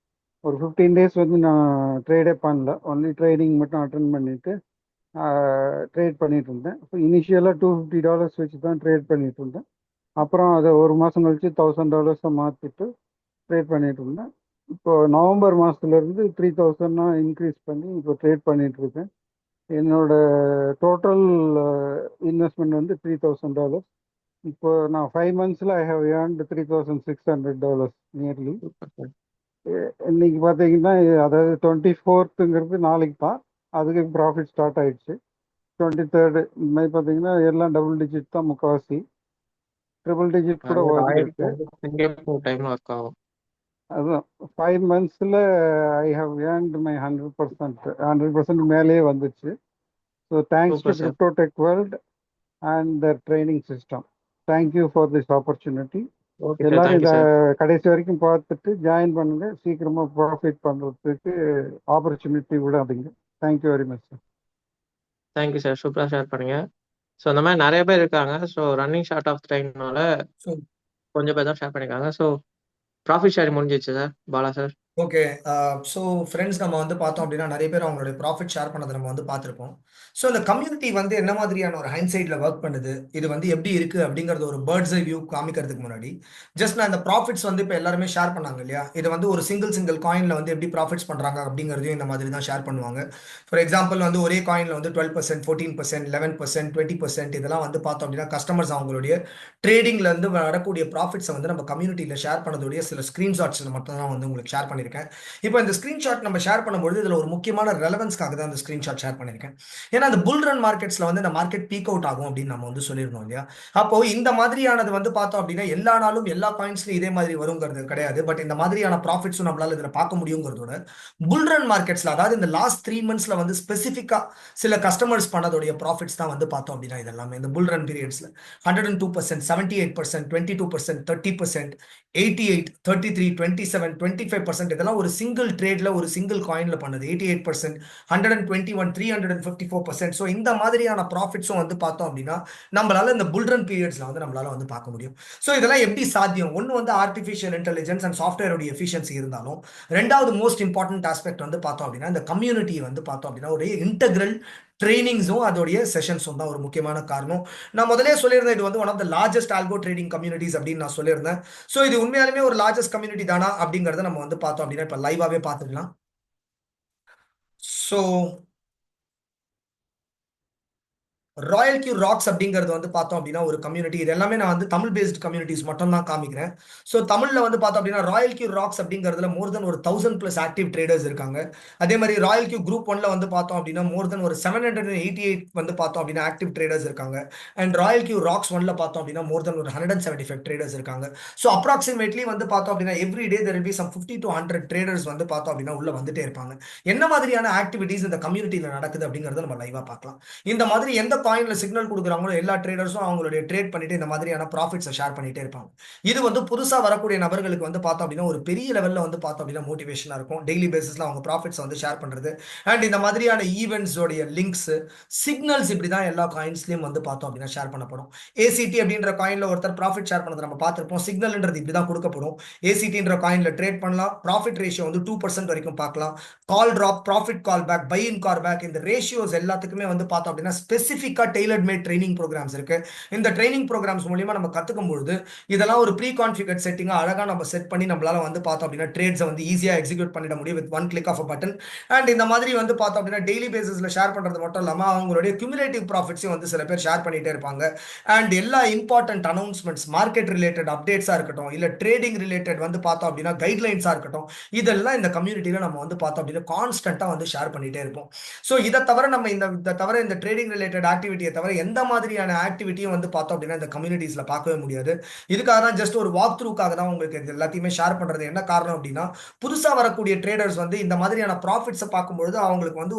ஒரு 15 days வந்து நான் ட்ரேடே பண்ணல, ஒன்லி ட்ரைனிங் மட்டும் அட்டன் பண்ணிட்டு ட்ரேட் பண்ணிட்டு இருந்தேன். ஸோ இனிஷியலாக $250 வச்சு தான் ட்ரேட் பண்ணிட்டு இருந்தேன். அப்புறம் அதை ஒரு மாதம் கழிச்சு $1000 மாற்றிட்டு ட்ரேட் பண்ணிட்டு இருந்தேன். இப்போ நவம்பர் மாதத்துலேருந்து 3000 இன்க்ரீஸ் பண்ணி இப்போ ட்ரேட் பண்ணிட்டு இருக்கேன். என்னோட டோட்டல் இன்வெஸ்ட்மெண்ட் வந்து $3000. இப்போ நான் 5 monthsல I have earned $3600 nearly. Super sir. இன்னைக்கு பார்த்தீங்கன்னா அதாவது 24th நாளைக்கு தான் அதுக்கு ப்ராஃபிட் ஸ்டார்ட் ஆயிடுச்சு. 23rd இந்த மாதிரி பார்த்தீங்கன்னா எல்லாம் டபுள் டிஜிட் தான், முக்கால்வாசி ட்ரிபிள் டிஜிட் கூட அது ராயலுக்கு வந்திருக்கு. வந்து சிங்கப்பூர் டைம்ல ஒர்க் ஆகும். அதுதான் 5 monthsல ஐ ஹவ் ஏர்ன்டு மை 100% மேலேயே வந்துச்சு. So thanks to super sir. Crypto tech world and the training system. Thank you for this opportunity. Okay sir. எல்லாரும் தேங்க்யூ இதை சார். கடைசி வரைக்கும் பார்த்துட்டு ஜாயின் பண்ணுங்க. சீக்கிரமா ப்ராஃபிட் பண்றதுக்கு ஆப்பர்ச்சுனிட்டி விடாதீங்க. Thank you very much sir. Thank you sir. சூப்பராக ஷேர் பண்ணுங்க. ஸோ இந்த மாதிரி நிறைய பேர் இருக்காங்க. ஸோ ரன்னிங் ஷார்ட் ஆஃப் டைம்னால ஸோ கொஞ்சம் பேர் தான் ஷேர் பண்ணியிருக்காங்க. ஸோ ப்ராஃபிட் ஷேர் முடிஞ்சிச்சு sir. Bala sir. Okay. So friends, நம்ம வந்து பார்த்தோம் அப்படின்னா நிறைய பேர் அவங்களுடைய ப்ராஃபிட் ஷேர் பண்ணதை நம்ம வந்து பார்த்துருப்போம். ஸோ இந்த கம்யூனிட்டி வந்து என்ன மாதிரியான ஒரு ஹைண்ட்சைட்ல ஒர்க் பண்ணுது, இது வந்து எப்படி இருக்கு அப்படிங்கிறது ஒரு பேர்ட்ஸ் ஐ வியூ காமிக்கிறதுக்கு முன்னாடி ஜஸ்ட் நான் இந்த ப்ராஃபிட்ஸ் வந்து இப்போ எல்லாருமே ஷேர் பண்ணாங்க இல்லையா, இது வந்து ஒரு சிங்கிள் காயின்ல வந்து எப்படி ப்ராஃபிட்ஸ் பண்றாங்க அப்படிங்கிறதையும் இந்த மாதிரி தான் ஷேர் பண்ணுவாங்க. ஃபார் எக்ஸாம்பிள் வந்து ஒரே காயின்ல வந்து 12%, 14%, 11%, 20% இதெல்லாம் வந்து பார்த்தோம் அப்படின்னா கஸ்டமர்ஸ் அவங்களுடைய ட்ரேடிங்ல இருந்து வரக்கூடிய ப்ராஃபிட்ஸை வந்து நம்ம கம்யூனிட்டியில ஷேர் பண்ணதுடைய சில ஸ்கிரீன்ஷாட்ஸ் மட்டும் தான் வந்து உங்களுக்கு ஷேர் பண்ணியிருக்கேன். இப்போ இந்த ஸ்கிரீன்ஷாட் நம்ம ஷேர் பண்ணும்போது இதுல ஒரு முக்கியமான ரெலவன்ஸ்க்காக தான் இந்த ஸ்கிரீன்ஷாட் ஷேர் பண்ணியிருக்கேன். ஏன்னா அந்த புல் ரன் மார்க்கெட்ஸ்ல வந்து இந்த மார்க்கெட் பீக் அவுட் ஆகும் அப்படின்னு நம்ம வந்து சொல்லியிருந்தோம் இல்லையா. அப்போ இந்த மாதிரியானது வந்து பார்த்தோம் அப்படின்னா எல்லா நாளும் எல்லா காயின்ஸ்லயும் இதே மாதிரி வருங்கிறது கிடையாது. பட் இந்த மாதிரியான ப்ராஃபிட்ஸும் நம்மளால இதுல பார்க்க முடியுங்கிறதோட புல் ரன் மார்க்கெட்ஸ்ல, அதாவது இந்த லாஸ்ட் 3 monthsல வந்து ஸ்பெசிஃபிக்கா சில கஸ்டமர்ஸ் பண்ணதோடைய ப்ராஃபிட்ஸ் தான் வந்து பார்த்தோம் அப்படின்னா இதெல்லாமே இந்த புல் ரன் பீரியட்ஸ்ல 102%, 78%, 22%, 30%, 88, 33, 27, 25% இதெல்லாம் ஒரு சிங்கிள் ட்ரேட்ல ஒரு சிங்கிள் காயின்ல பண்ணது. 88%, 121, 354%. ஸோ இந்த மாதிரியான ப்ராஃபிட்ஸும் வந்து பார்த்தோம் அப்படின்னா நம்மளால இந்த புல்ரன் பீரியட்ஸ்ல வந்து நம்மளால வந்து பார்க்க முடியும். ஸோ இதெல்லாம் எப்படி சாத்தியம்? ஒன்று வந்து ஆர்டிஃபிஷியல் இன்டெலிஜென்ஸ் அண்ட் சாஃப்ட்வேரோட எஃபிஷியன்சி இருந்தாலும், ரெண்டாவது மோஸ்ட் இம்பார்ட்டன்ட் ஆஸ்பெக்ட் வந்து பார்த்தோம் அப்படின்னா இந்த கம்யூனிட்டியை வந்து பார்த்தோம் அப்படின்னா ஒரு இன்டெகிரல் ட்ரைனிங்ஸும் அதோடைய செஷன்ஸும் தான் ஒரு முக்கியமான காரணம். நான் முதலே சொல்லியிருந்தேன், இது வந்து one of the largest algo trading communities அப்படின்னு நான் சொல்லியிருந்தேன். ஸோ இது உண்மையாலுமே ஒரு லார்ஜஸ்ட் கம்யூனிட்டி தானா அப்படிங்கிறத நம்ம வந்து பார்த்தோம் அப்படின்னா இப்போ லைவாகவே பார்த்துக்கலாம். ஸோ ராயல் கியூ ராக்ஸ் அப்படிங்கிறது வந்து பார்த்தோம் அப்படின்னா ஒரு கம்யூனிட்டி. இது எல்லாமே நான் வந்து தமிழ் பேஸ்ட் கம்யூனிட்டிஸ் மட்டும் தான் காமிக்கிறேன். ஸோ தமிழ்ல வந்து பார்த்தோம் அப்படின்னா ராயல் கியூ ராக்ஸ் அப்படிங்கிறதுல மோர் தென் ஒரு 1000+ ஆக்டிவ் ட்ரேடர்ஸ் இருக்காங்க. அதே மாதிரி ராயல் கியூ குரூப் 1ல வந்து பார்த்தோம் அப்படின்னா மோர் தென் ஒரு 788 வந்து பார்த்தோம் அப்படின்னா ஆக்டிவ் ட்ரேடர்ஸ் இருக்காங்க. அண்ட் ராயல் கியூ ராக்ஸ் 1ல பார்த்தோம் அப்படின்னா மோர் தென் ஒரு 175 ட்ரேடர்ஸ் இருக்காங்க. ஸோ அப்ராக்சிமேட்லி வந்து பார்த்தோம் அப்படின்னா every day there will be some 50 to 100 traders வந்து பார்த்தோம் அப்படின்னா உள்ள வந்துட்டே இருப்பாங்க. என்ன மாதிரியான ஆக்டிவிட்டிஸ் இந்த கம்யூனிட்டியில் நடக்குது அப்படிங்கிறத நம்ம லைவா பார்க்கலாம். இந்த மாதிரி எந்த காயின்ல சிக்னல் கொடுக்குறாங்களோ எல்லா ட்ரேடர்ஸும் அவங்களுடைய ட்ரேட் பண்ணிட்டு இந்த மாதிரியான ப்ராஃபிட்ஸை ஷேர் பண்ணிட்டே இருப்பாங்க. இது வந்து புதுசா வரக்கூடிய நபர்களுக்கு வந்து பார்த்தோம் அப்படின்னா ஒரு பெரிய லெவல்ல வந்து பார்த்தோம் அப்படின்னா மோட்டிவேஷனா இருக்கும். டெய்லி பேசிஸ்ல அவங்க ப்ராஃபிட்ஸ் வந்து ஷேர் பண்றது அண்ட் இந்த மாதிரியான ஈவெண்ட்ஸோடைய லிங்க்ஸ், சிக்னல்ஸ் இப்படி தான் எல்லா காயின்ஸ்லயும் வந்து பார்த்தோம் அப்படின்னா ஷேர் பண்ணப்படும். ஏசிடி அப்படின்ற காயின்ல ஒருத்தர் ப்ராஃபிட் ஷேர் பண்ணதை நம்ம பார்த்திருப்போம். சிக்னல்ன்றது இப்படி தான் கொடுக்கப்படும். ஏசிடின்ற காயின்ல ட்ரேட் பண்ணலாம். ப்ராஃபிட் ரேஷியோ வந்து 2% வரைக்கும் பார்க்கலாம். Call drop, profit call back, buy in call back, இந்த ரேஷியோஸ் எல்லாத்துக்குமே வந்து பார்த்தோம் அப்படின்னா ஸ்பெசிஃபிக்கா டெய்லர்ட் மேட் ட்ரைனிங் ப்ரோக்ராம்ஸ் இருக்கு. இந்த ட்ரைனிங் ப்ரோக்ராம்ஸ் மூலமா நம்ம கத்துக்கும் பொழுது இதெல்லாம் ஒரு ப்ரீ கான்ஃபிகர்ட் செட்டிங்கா அழகா நம்ம செட் பண்ணி நம்மளால வந்து பார்த்தோம் அப்படின்னா ட்ரேட்ஸை வந்து ஈஸியா எக்ஸிக்யூட் பண்ணிட முடியும் with one click of a button. And இந்த மாதிரி வந்து பார்த்தோம் அப்படின்னா டெய்லி பேசிஸ்ல ஷேர் பண்றது மட்டும் இல்லாம அவங்களுடைய கியூமுலேட்டிவ் ப்ராஃபிட்ஸையும் வந்து சில பேர் ஷேர் பண்ணிட்டே இருப்பாங்க. அண்ட் எல்லா இம்பார்ட்டன்ட் அனௌன்ஸ்மெண்ட்ஸ், மார்க்கெட் ரிலேட்டட் அப்டேட்ஸா இருக்கட்டும், இல்ல ட்ரேடிங் ரிலேட்டட் வந்து பார்த்தோம் அப்படின்னா கைட்லைன்ஸா இருக்கட்டும், இதெல்லாம் இந்த கம்யூனிட்டியில நம்ம வந்து பார்த்தோம் அப்படின்னா கான்ஸ்டன்ட்டா வந்து ஷேர் பண்ணிட்டே இருப்போம். ஸோ இதை தவிர நம்ம இந்த ட்ரேடிங் ரிலேட்டட் ஆக்டிவிட்டியை தவிர எந்த மாதிரியான ஆக்டிவிட்டியும் வந்து பார்த்தோம் அப்படின்னா இந்த கம்யூனிட்டிஸ்ல பார்க்கவே முடியாது. இதுக்காக தான் ஜஸ்ட் ஒரு வாக் த்ரூக்காக தான் உங்களுக்கு இது எல்லாத்தையுமே ஷேர் பண்றது. என்ன காரணம் அப்படின்னா புதுசா வரக்கூடிய ட்ரேடர்ஸ் வந்து இந்த மாதிரியான ப்ராஃபிட்ஸை பார்க்கும்பொழுது அவங்களுக்கு வந்து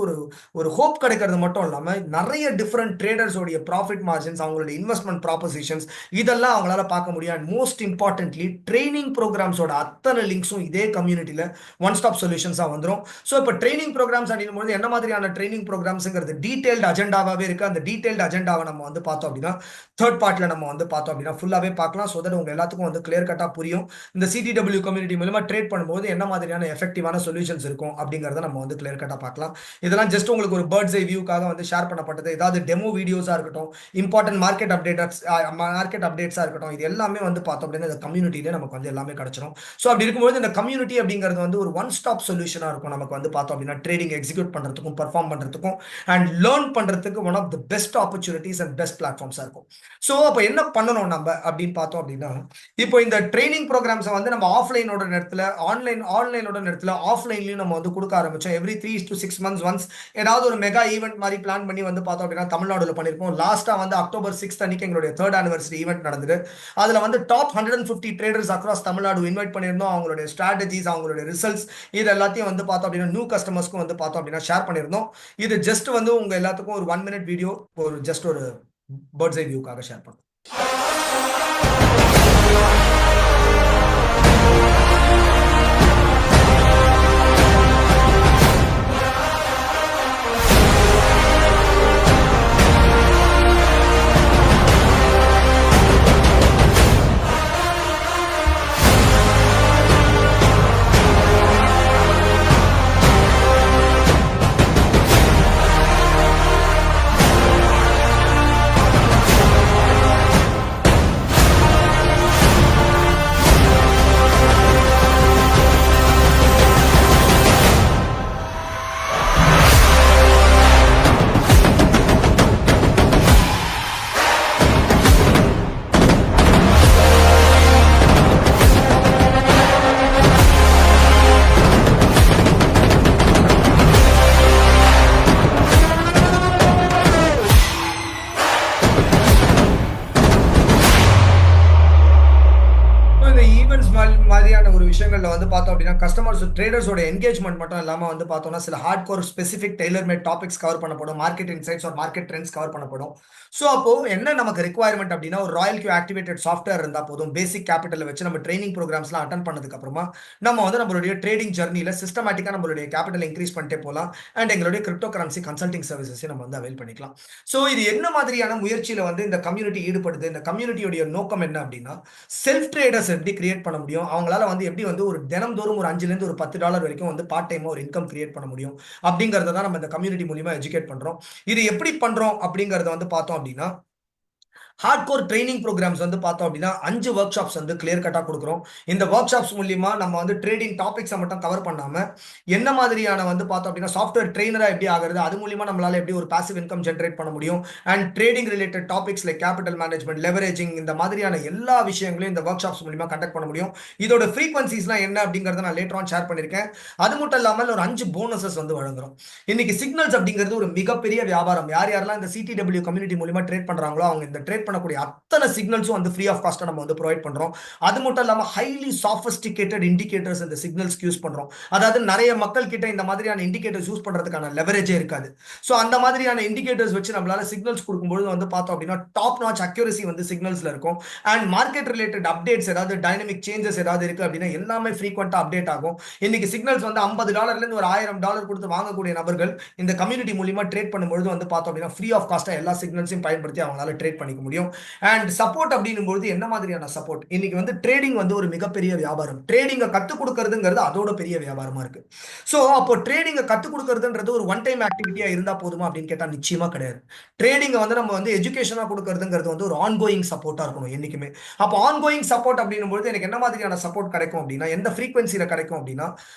ஒரு ஹோப் கிடைக்கிறது மட்டும் இல்லாம நிறைய டிஃப்ரெண்ட் ட்ரேடர்ஸோடைய ப்ராஃபிட் மார்ஜின்ஸ், அவங்களுடைய இன்வெஸ்ட்மெண்ட் ப்ராபோசிஷன்ஸ் இதெல்லாம் அவங்களால பார்க்க முடியும். அண்ட் மோஸ்ட் இம்பார்ட்டன்ட்லி ட்ரைனிங் ப்ரோக்ராம்ஸோட அத்தனை லிங்க்ஸும் இதே கம்யூனிட்டியில ஒன் ஸ்டாப் சொல்யூஷன்ஸா வந்துடும். ஸோ இப்போ ட்ரைனிங் ப்ரோக்ராம்ஸ் அப்படிங்கும்போது என்ன மாதிரியான ட்ரைனிங் ப்ரோக்ராம்ஸ்ங்கிறது டீடைல்டு அஜெண்டாவே இருக்கு. அந்த டீடைல்டு அஜெண்டாவை நம்ம வந்து பார்த்தோம் அப்படின்னா தேர்ட் பார்ட்ல நம்ம வந்து பார்த்தோம் அப்படின்னா ஃபுல்லாவே பார்க்கலாம். ஸோ தட் உங்க எல்லாத்துக்கும் வந்து கிளியர் கட்டா புரியும் இந்த சிடிடபிள்யூ கம்யூனிட்டி மூலமா ட்ரேட் பண்ணும்போது என்ன மாதிரியான எஃபெக்டிவான சொல்யூஷன்ஸ் இருக்கும் அப்படிங்கறத நம்ம வந்து கிளியர் கட்டா பார்க்கலாம். இதெல்லாம் ஜஸ்ட் உங்களுக்கு ஒரு பேர்ட்ஸ் ஐ வியூக்காக வந்து ஷேர் பண்ணப்பட்டது. ஏதாவது டெமோ வீடியோஸா இருக்கட்டும், இம்பார்ட்டன்ட் மார்க்கெட் அப்டேட்ஸா இருக்கட்டும், இது எல்லாமே வந்து பார்த்தோம் அப்படின்னா இந்த கம்யூனிட்டியில நமக்கு வந்து எல்லாமே கிடைச்சிடும். ஸோ அப்படி இருக்கும்போது இந்த கம்யூனிட்டி அப்படிங்கிறது வந்து ஒரு ஒன் ஸ்டாப் சொல்யூஷனா இருக்கும் நமக்கு வந்து பார்த்தோம் அப்படின்னா ட்ரேடிங் எக்ஸிக்யூட் பண்றதுக்கும் பெர்ஃபார்ம் பண்றதுக்கும் அண்ட் லேர்ன் பண்றதுக்கு one of the best opportunities and best பிளாட்ஃபார்ம்ஸா இருக்கும். ஸோ அப்போ என்ன பண்ணணும் நம்ம அப்படின்னு பார்த்தோம் அப்படின்னா இப்போ இந்த ட்ரைனிங் ப்ரோக்ராம்ஸை வந்து நம்ம ஆஃப்லைனோட நேரத்தில் ஆன்லைனோட நேரத்தில் ஆஃப்லைன்லையும் நம்ம வந்து கொடுக்க ஆரம்பிச்சோம். எவ்ரி 3 to 6 months ஒன்ஸ் ஏதாவது ஒரு மெகா ஈவெண்ட் மாதிரி பிளான் பண்ணி வந்து பார்த்தோம் அப்படின்னா தமிழ்நாடுல பண்ணியிருக்கோம். லாஸ்டா வந்து October 6th அன்னைக்கு எங்களுடைய 3rd anniversary ஈவெண்ட் நடந்தது. அதுல வந்து top 150 traders across Tamil Nadu invite பண்ணியிருந்தோம். அவங்களுடைய ஸ்ட்ராட்டஜிஸ், அவங்களுடைய ரிசல்ட்ஸ், இது எல்லாத்தையும் வந்து பார்த்தோம் அப்படின்னா நியூ கஸ்டமர்ஸ்க்கும் வந்து பார்த்தோம் அப்படின்னா ஷேர் பண்ணியிருந்தோம். இது ஜஸ்ட் வந்து உங்க எல்லாத்துக்கும் ஒரு 1 minute வீடியோ, ஒரு ஜஸ்ட் ஒரு பேர்ட்ஸ் ஐ வியூக்காக ஷேர் பண்ணுறோம். மாதிரியான ஒரு விஷயங்கள்ல வந்து பார்த்தோம் அப்படின்னா கஸ்டமர்ஸ் ட்ரேடர்ஸோட என்கேஜ்மெண்ட் மட்டும் இல்லாம வந்து பார்த்தோம்னா சில hard core specific tailor made topics cover பண்ணப்படும், மார்க்கெட் இன்சைட்ஸ் ஒரு மார்க்கெட் ட்ரெண்ட்ஸ் கவர் பண்ணப்படும். ஸோ அப்போ என்ன நமக்கு ரிக்வயர்மெண்ட் அப்படின்னா ஒரு ராயல் கியூ ஆக்டிவேட்டட் சாஃப்ட்வேர் இருந்தால் போதும். பேசிக் கேபிட்டல் வச்சு நம்ம ட்ரைனிங் ப்ரோக்ராம்ஸ்லாம் அட்டன் பண்ணதுக்கு அப்புறமா நம்ம வந்து நம்மளுடைய ட்ரேடிங் ஜர்னியில் சிஸ்டமேட்டிக்காக நம்மளுடைய கேபிட்டல் இன்க்ரீஸ் பண்ணிட்டே போகலாம். அண்ட் எங்களுடைய கிரிப்டோ கரன்சி கன்சல்டிங் சர்வீசஸை நம்ம வந்து அவைல் பண்ணிக்கலாம். ஸோ இது என்ன மாதிரியான முயற்சியில் வந்து இந்த கம்யூனிட்டி ஈடுபடுது, இந்த கம்யூனிட்டியோடைய நோக்கம் என்ன அப்படின்னா செல்ஃப் ட்ரேடர்ஸ் எப்படி கிரியேட் பண்ண முடியும், அவங்களால வந்து எப்படி வந்து ஒரு தினம்தோறும் ஒரு $5 to $10 வரைக்கும் வந்து பார்ட் டைமா ஒரு இன்கம் கிரியேட் பண்ண முடியும் அப்படிங்கறத தான் நம்ம இந்த கம்யூனிட்டி மூலமா எஜுகேட் பண்றோம். இது எப்படி பண்றோம் அப்படிங்கறத வந்து பார்த்தோம் அப்படின்னா ஹார்ட் கோர் ட்ரைனிங் ப்ரோக்ராம்ஸ் வந்து பார்த்தோம் அப்படின்னா 5 ஒர்க் ஷாப்ஸ் வந்து கிளியர் கட்டா கொடுக்குறோம். இந்த ஒர்க் ஷாப்ஸ் மூலியமா நம்ம வந்து ட்ரேடிங் டாபிக்ஸை மட்டும் கவர் பண்ணாம என்ன மாதிரியான வந்து பார்த்தோம் அப்படின்னா சாஃப்ட்வேர் ட்ரெயினரா எப்படி ஆகுறது, அது மூலியமா நம்மளால எப்படி ஒரு பாசிவ் இன்கம் ஜென்ரேட் பண்ண முடியும், and trading related topics like capital management, leveraging, இந்த மாதிரியான எல்லா விஷயங்களையும் இந்த ஒர்க் ஷாப்ஸ் மூலியமா கண்டக்ட் பண்ண முடியும். இதோட ஃப்ரீக்வன்சிஸ்லாம் என்ன அப்படிங்கறத நான் லேட்டர் ஆன் ஷேர் பண்ணிருக்கேன். அது மட்டும் இல்லாமல் ஒரு 5 போனஸஸ் வந்து வழங்குறோம். இன்னைக்கு சிக்னல்ஸ் அப்படிங்கிறது ஒரு மிகப்பெரிய வியாபாரம். யாரெல்லாம் இந்த சிடிடபிள்யூ கம்யூனிட்டி மூலியமா ட்ரேட் பண்றாங்களோ அவங்க இந்த ட்ரேட் பண்ணக்கூடிய அத்தனை சிக்னல்ஸும் வந்து ஃப்ரீ ஆஃப் காஸ்ட் நம்ம வந்து ப்ரொவைட் பண்றோம். அது மட்டும் இல்லாம ஹைலி சாஃபிஸ்டிகேட்டட் இண்டிகேட்டர்ஸ் இந்த சிக்னல்ஸ்க்கு யூஸ் பண்றோம். அதாவது நிறைய மக்கள் கிட்ட இந்த மாதிரியான இண்டிகேட்டர்ஸ் யூஸ் பண்றதுக்கான லெவரேஜே இருக்காது. ஸோ அந்த மாதிரியான இண்டிகேட்டர்ஸ் வச்சு நம்மளால சிக்னல்ஸ் கொடுக்கும்போது வந்து பார்த்தோம் அப்படின்னா டாப் நாச் அக்யூரசி வந்து சிக்னல்ஸ்ல இருக்கும். அண்ட் மார்க்கெட் ரிலேட்டட் அப்டேட்ஸ் ஏதாவது டைனமிக் சேஞ்சஸ் ஏதாவது இருக்கு அப்படின்னா எல்லாமே ஃப்ரீக்வெண்டா அப்டேட் ஆகும். இன்னைக்கு சிக்னல்ஸ் வந்து $50 இருந்து ஒரு $1000 கொடுத்து வாங்கக்கூடிய நபர்கள் இந்த கம்யூனிட்டி மூலியமா ட்ரேட் பண்ணும்போது வந்து பார்த்தோம் அப்படின்னா ஃப்ரீ ஆஃப் காஸ்டா எல்லா சிக்னல்ஸையும் பயன்படுத்தி அவங்களால ட்ரேட் பண்ணிக்க முடியும். அண்ட் சப்போர்ட் அப்படின்னும்போது என்ன மாதிரியான சப்போர்ட், இன்னைக்கு வந்து ட்ரேடிங் வந்து ஒரு மிகப்பெரிய வியாபாரம். ட்ரேடிங்கை கற்றுக் கொடுக்கறதுங்கிறது அதோட பெரிய வியாபாரமா இருக்கு. ஸோ அப்போ ட்ரேடிங்கை கற்றுக் கொடுக்கறதுன்றது ஒரு ஒன் டைம் ஆக்டிவிட்டியா இருந்தா போதுமா அப்படின்னு கேட்டா நிச்சயமா கிடையாது. ட்ரேடிங்கை வந்து நம்ம வந்து எஜுகேஷனா கொடுக்கறதுங்கிறது வந்து ஒரு ஆன்கோயிங் சப்போர்ட்டா இருக்கணும் என்னைக்குமே. அப்போ ஆன்கோயிங் சப்போர்ட் அப்படின்னும்போது எனக்கு என்ன மாதிரியான சப்போர்ட் கிடைக்கும் அப்படின்னா எந்த ஃப்ரீக்வன்சியில கிடைக்கும் அப்படின்னா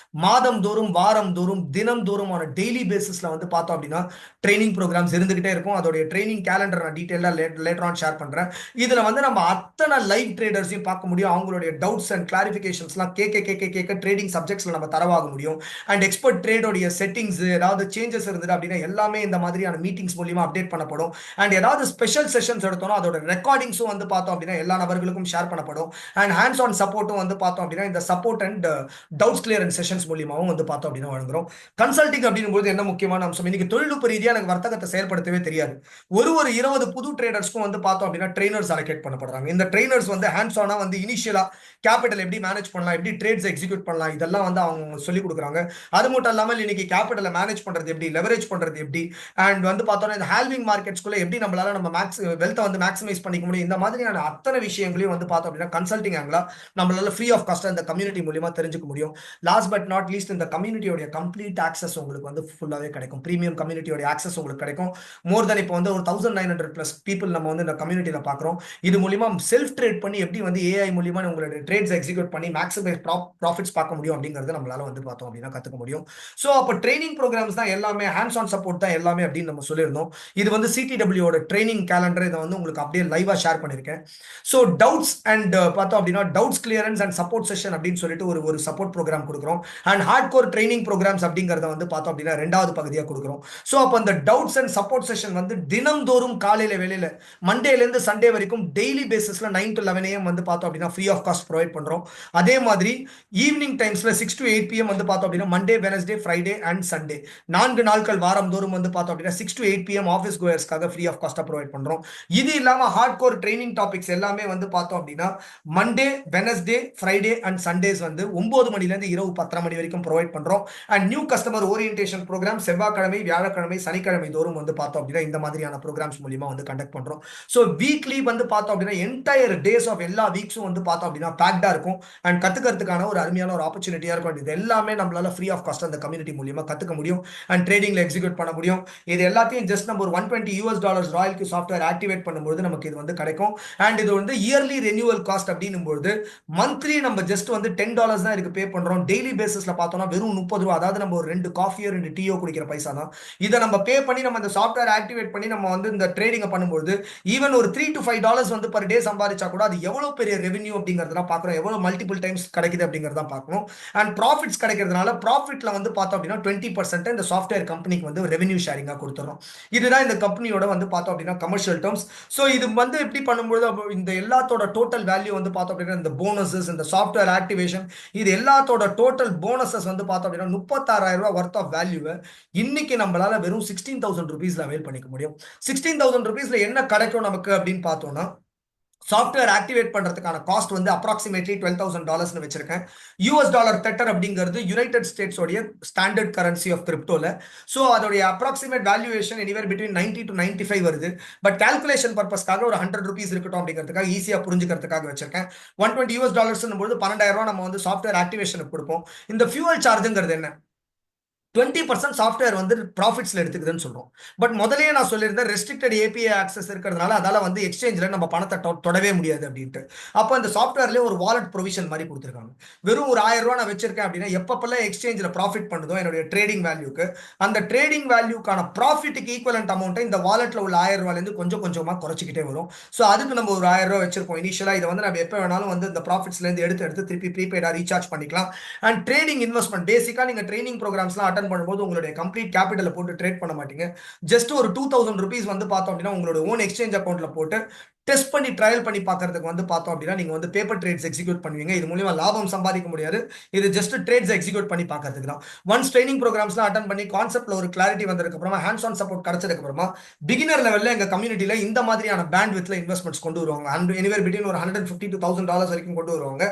மாதம் தோறும், வாரம் தோறும், தினம் தோறும் ஆன டெய்லி பேசிஸ்ல வந்து பார்த்தோம் அப்படின்னா ட்ரைனிங் ப்ரோக்ராம்ஸ் இருந்துகிட்டே இருக்கும். அதோடைய ட்ரைனிங் கேலண்டர் நான் டீட்டெயிலா லேட்டர் ஆன் ஷேர் பண்றேன். இதுல வந்து நம்ம அத்தனை லைவ் ட்ரேடர்ஸையும் பார்க்க முடியும். அவங்களுடைய டவுட்ஸ் அண்ட் கிளாரிஃபிகேஷன்ஸ்லாம் கேட்க ட்ரேடிங் சப்ஜெக்ட்ஸ்ல நம்ம தரவாக முடியும். அண்ட் எக்ஸ்பர்ட் ட்ரேடோடைய செட்டிங்ஸ் ஏதாவது சேஞ்சஸ் இருந்தது அப்படின்னா எல்லாமே இந்த மாதிரியான மீட்டிங்ஸ் மூலியமா அப்டேட் பண்ணப்படும். அண்ட் ஏதாவது ஸ்பெஷல் செஷன்ஸ் எடுத்தோம்னா அதோட ரெக்கார்டிங்ஸும் வந்து பார்த்தோம் அப்படின்னா எல்லா நபர்களுக்கும் ஷேர் பண்ணப்படும். அண்ட் ஹேண்ட்ஸ் ஆன் சப்போர்ட்டும் வந்து பார்த்தோம் அப்படின்னா இந்த support and doubts clearance sessions மூலியமாவும் வந்து பார்த்தோம் அப்படின்னா வழங்குறோம். கன்சல்டிங் அப்படிங்கும்போது என்ன முக்கியமான அம்சம், இன்னைக்கு தொழில்நுட்ப ரீதியாக எனக்கு வர்த்தகத்தை செயல்படுத்தவே தெரியாது. ஒரு 20 புது ட்ரேடர்ஸ்க்கும் வந்து பார்த்தோம் அப்படின்னா ட்ரெயினர்ஸ் அலோகேட் பண்ணப்படுறாங்க. இந்த ட்ரெயினர்ஸ் வந்து ஹேண்ட்ஸ் ஆனா வந்து இனிஷியலா கேபிட்டல் எப்படி மேனேஜ் பண்ணலாம், எப்படி ட்ரேட்ஸ் எக்ஸிக்யூட் பண்ணலாம், இதெல்லாம் வந்து அவங்க சொல்லி கொடுக்குறாங்க. அது மட்டும் இல்லாமல் இன்னைக்கு கேபிட்டலை மேனேஜ் பண்றது எப்படி, லெவரேஜ் பண்றது எப்படி, அண்ட் வந்து பார்த்தோம்னா இந்த ஹால்விங் மார்க்கெட்ஸ்குள்ள எப்படி நம்மளால நம்ம வெல்த்தை வந்து மேக்ஸிமைஸ் பண்ணிக்க முடியும், இந்த மாதிரியான அத்தனை விஷயங்களையும் வந்து பார்த்தோம் அப்படின்னா கன்சல்டிங் ஆங்கிளா நம்மளால ஃப்ரீ ஆஃப் காஸ்ட் இந்த கம்யூனிட்டி மூலியமா தெரிஞ்சுக்க முடியும். லாஸ்ட் பட் நாட் லீஸ்ட் இந்த கம்யூனிட்டியோட கம்ப்ளீட் ஆக்சஸ் உங்களுக்கு வந்து ஃபுல்லாவே கிடைக்கும். பிரீமியம் கம்யூனிட்டியோட ஆக்சஸ் உங்களுக்கு கிடைக்கும். மோர் தென் இப்போ வந்து ஒரு 1900+ பீப்புள் நம்ம வந்து இந்த கம்யூனிட்டியில பாக்குறோம். இது மூலியமா செல்ஃப் ட்ரேட் பண்ணி எப்படி வந்து ஏஐ மூலியமா உங்களுடைய ட்ரேட்ஸ் எக்ஸிக்யூட் பண்ணி மேக்ஸிமைஸ் ப்ராஃபிட்ஸ் பார்க்க முடியும் அப்படிங்கறது நம்மளால வந்து பார்த்தோம் அப்படின்னா கத்துக்க முடியும். ஸோ அப்போ ட்ரைனிங் ப்ரோக்ராம்ஸ் தான் எல்லாமே, ஹேண்ட்ஸ் ஆன் சப்போர்ட் தான் எல்லாமே அப்படின்னு நம்ம சொல்லியிருந்தோம். இது வந்து சிடிடபிள்யூட ட்ரைனிங் கேலண்டர், இதை வந்து உங்களுக்கு அப்படியே லைவா ஷேர் பண்ணியிருக்கேன். ஸோ டவுட்ஸ் அண்ட் பார்த்தோம் அப்படின்னா doubts clearance and support session அப்படின்னு சொல்லிட்டு ஒரு சப்போர்ட் ப்ரோக்ராம் கொடுக்குறோம். And hard core training programmes அப்படிங்கறத வந்து பார்த்தோம் அப்படின்னா 2வது பகுதியாக கொடுக்குறோம். ஸோ அப்போ அந்த டவுட்ஸ் அண்ட் சப்போர்ட் செஷன் வந்து தினம்தோறும் காலையில வேலையில மண்டேல இருந்து சண்டே வரைக்கும் டெய்லி பேசிஸ்ல 9 to 11 AM வந்து பார்த்தோம் அப்படின்னா ஃப்ரீ ஆஃப் காஸ்ட் ப்ரொவைட் பண்றோம். அதே மாதிரி ஈவினிங் டைம்ஸ்ல 6 to 8 PM வந்து பார்த்தோம் அப்படின்னா Monday, Wednesday, Friday and Sunday 4 நாட்கள் வாரம் தோறும் வந்து பார்த்தோம் அப்படின்னா 6 to 8 PM ஆஃபீஸ் கோயர்ஸ்க்காக ஃப்ரீ ஆஃப் காஸ்டா ப்ரொவைட் பண்றோம். இது இல்லாம ஹார்ட் கோர் ட்ரைனிங் டாபிக்ஸ் எல்லாமே வந்து பார்த்தோம் அப்படின்னா Monday, Wednesday, Friday and Sundays வந்து 9 மணில இருந்து இரவு 10:30 மணி வரைக்கும் ப்ரொவைட் பண்றோம். And new customer orientation programme செவ்வாய்க்கிழமை, வியாழக்கிழமை, சனிக்கிழமை தோறும் வந்து பார்த்தோம் அப்படின்னா இந்த மாதிரியான ப்ரோக்ராம்ஸ் மூலியமா வந்து கண்டக்ட் பண்றோம். ஸோ வீக்லி வந்து பார்த்தோம் அப்படின்னா என்டையர் டேஸ் ஆஃப் எல்லா வீக்ஸும் வந்து பார்த்தோம் அப்படின்னா பேக்டா இருக்கும். அண்ட் கத்துக்கிறதுக்கான ஒரு அருமையான ஒரு ஆப்பர்ச்சுனிட்டியா இருக்கும். இது எல்லாமே நம்மளால ஃப்ரீ ஆஃப் காஸ்ட் அந்த கம்யூனிட்டி மூலியமா கத்துக்க முடியும் அண்ட் ட்ரேடிங்ல எக்ஸிக்யூட் பண்ண முடியும். இது எல்லாத்தையும் ஜஸ்ட் நம்ம ஒரு $120 ராயல்டி சாஃப்ட்வேர் ஆக்டிவேட் பண்ணும்போது நமக்கு இது வந்து கிடைக்கும். அண்ட் இது வந்து இயர்லி ரெனியூவல் காஸ்ட் அப்படின்னும் பொழுது மந்த்லி நம்ம ஜஸ்ட் வந்து $10 தான் இதுக்கு பே பண்றோம். டெய்லி பேசிஸ்ல பார்த்தோம்னா வெறும் ₹30, அதாவது நம்ம ஒரு 2 காஃபியோ 2 டீயோ குடிக்கிற பைசா தான். இதை நம்ம பே பண்ணி நம்ம இந்த சாஃப்ட்வேர் ஆக்டிவேட் பண்ணி நம்ம வந்து இந்த ட்ரேடிங் பண்ணும்போது ஈவன் ஒரு $3 to $5 வந்து பர் டே சம்பாதிச்சா கூட அது எவ்வளவு பெரிய ரெவென்யூ அப்படிங்கறதெல்லாம் பார்க்கறோம், எவ்வளவு மல்டிபிள் டைம்ஸ் கிடைக்குது அப்படிங்கறத பார்க்கணும். அண்ட் ப்ராஃபிட்ஸ் கிடைக்கிறதுனால ப்ராஃபிட்ல வந்து பார்த்தோம் அப்படின்னா 20% இந்த சாஃப்ட்வேர் கம்பெனிக்கு வந்து ரெவென்யூ ஷேரிங்கா கொடுத்துறோம். இதுதான் இந்த கம்பெனியோட வந்து பார்த்தோம் அப்படின்னா கமர்ஷியல் டேர்ம்ஸ். ஸோ இது வந்து எப்படி பண்ணும்போது இந்த எல்லாத்தோட டோட்டல் வேல்யூ வந்து பார்த்தோம் அப்படின்னா இந்த போனஸஸ், இந்த சாஃப்ட்வேர் ஆக்டிவேஷன், இது எல்லாத்தோட டோட்டல் போனஸஸ் வந்து பார்த்தோம் அப்படின்னா ₹36,000 ஒர்த் ஆஃப் வேல்யூவை இன்னைக்கு நம்மளால வெறும் ₹16,000 அவைல் பண்ணிக்க முடியும். ₹16,000 என்ன கிடைக்கும் நமக்கு அப்படின்னு பார்த்தோம்னா சாஃப்ட்வேர் ஆக்டிவேட் பண்றதுக்கான காஸ்ட் வந்து அப்ராக்சிமேட்லி $12,000 வச்சிருக்கேன். US$ தெட்டர் அப்படிங்கிறது யுனைடெட் ஸ்டேட்ஸ் உடைய ஸ்டாண்டர்ட் கரன்சி ஆஃப் கிரிப்டோல. ஸோ அதோடைய approximate valuation anywhere between 90 to 95 வருது. பட் கால்குலேஷன் பர்பஸ்க்காக ஒரு ₹100 இருக்கட்டும் அப்படிங்கிறதுக்காக ஈஸியா புரிஞ்சுக்கிறதுக்காக வச்சிருக்கேன். $120 போது ₹12,000 நம்ம வந்து சாஃப்ட்வேர் ஆக்டிவேஷனுக்கு கொடுப்போம். இந்த ஃபியூவல் சார்ஜுங்கிறது என்ன, 20% சாஃப்ட்வேர் வந்து ப்ராஃபிட்ஸ்ல எடுத்துக்குதுன்னு சொல்றோம். பட் முதலே நான் சொல்லியிருந்தேன் ரெஸ்ட்ரிக்டட் API ஆக்சஸ் இருக்கிறதுனால அதால வந்து எக்ஸ்சேஞ்சில் நம்ம பணத்தை தொடவே முடியாது அப்படின்ட்டு. அப்போ இந்த சாஃப்ட்வேர்லேயே ஒரு வாலெட் ப்ரொவிஷன் மாதிரி கொடுத்துருக்காங்க. வெறும் ஒரு ₹1000 நான் வச்சிருக்கேன் அப்படின்னா எப்பப்பெல்லாம் எக்ஸ்சேஞ்சில் ப்ராஃபிட் பண்ணுதோ என்னுடைய ட்ரேடிங் வேல்யூக்கு, அந்த ட்ரேடிங் வேல்யூக்கான ப்ராஃபிட்டுக்கு ஈக்குவலண்ட் அமௌண்ட்டை இந்த வாலெட்ல உள்ள ₹1000 கொஞ்சம் கொஞ்சமாக குறைச்சிக்கிட்டே வரும். ஸோ அதுக்கு நம்ம ஒரு ₹1000 வச்சிருக்கோம் இனிஷியலாக. இதை வந்து நம்ம எப்போ வேணாலும் வந்து இந்த ப்ராஃபிட்ஸ்லேருந்து எடுத்து திருப்பி ப்ரீபெய்டாக ரீசார்ஜ் பண்ணிக்கலாம். அண்ட் ட்ரேடிங் இன்வெஸ்ட்மெண்ட் பேசிக்காக நீங்கள் ட்ரைனிங் ப்ரோக்ராம்ஸ்லாம் அட்டன் பண்ணும்போது உங்களுடைய கம்ப்ளீட் கேபிட்டலை போட்டு ட்ரேட் பண்ண மாட்டீங்க. ஜஸ்ட் ஒரு $2,000 வந்து பார்த்தோம் அப்படின்னா உங்களோட ஓன் எக்ஸ்சேஞ்ச் அக்கௌண்ட்ல போட்டு டெஸ்ட் பண்ணி ட்ரையல் பண்ணி பார்க்கறதுக்கு வந்து பார்த்தோம் அப்படின்னா நீங்க வந்து பேப்பர் ட்ரேட்ஸ் எக்ஸிக்யூட் பண்ணுவீங்க. இது மூலமா லாபம் சம்பாதிக்க முடியாது. இது ஜஸ்ட் ட்ரேட்ஸ் எக்ஸிக்யூட் பண்ணி பார்க்கறதுக்கு தான். ஒன்ஸ் ட்ரைனிங் ப்ரோக்ராம்ஸ்லாம் அட்டன் பண்ணி கான்செப்ட்ல ஒரு கிளாரிட்டி வந்ததுக்கு அப்புறமா, ஹேண்ட்ஸ் ஆன் சப்போர்ட் கிடைச்சதுக்கு அப்புறமா பிகினர் லெவல்ல எங்க கம்யூனிட்டியில இந்த மாதிரியான பேண்ட் வித்ல இன்வெஸ்ட்மெண்ட்ஸ் கொண்டு வருவாங்க. அண்ட் எனிவேர் பிட்வீன் ஒரு $150 to $1,000 வரைக்கும் கொண்டு வருவாங்க.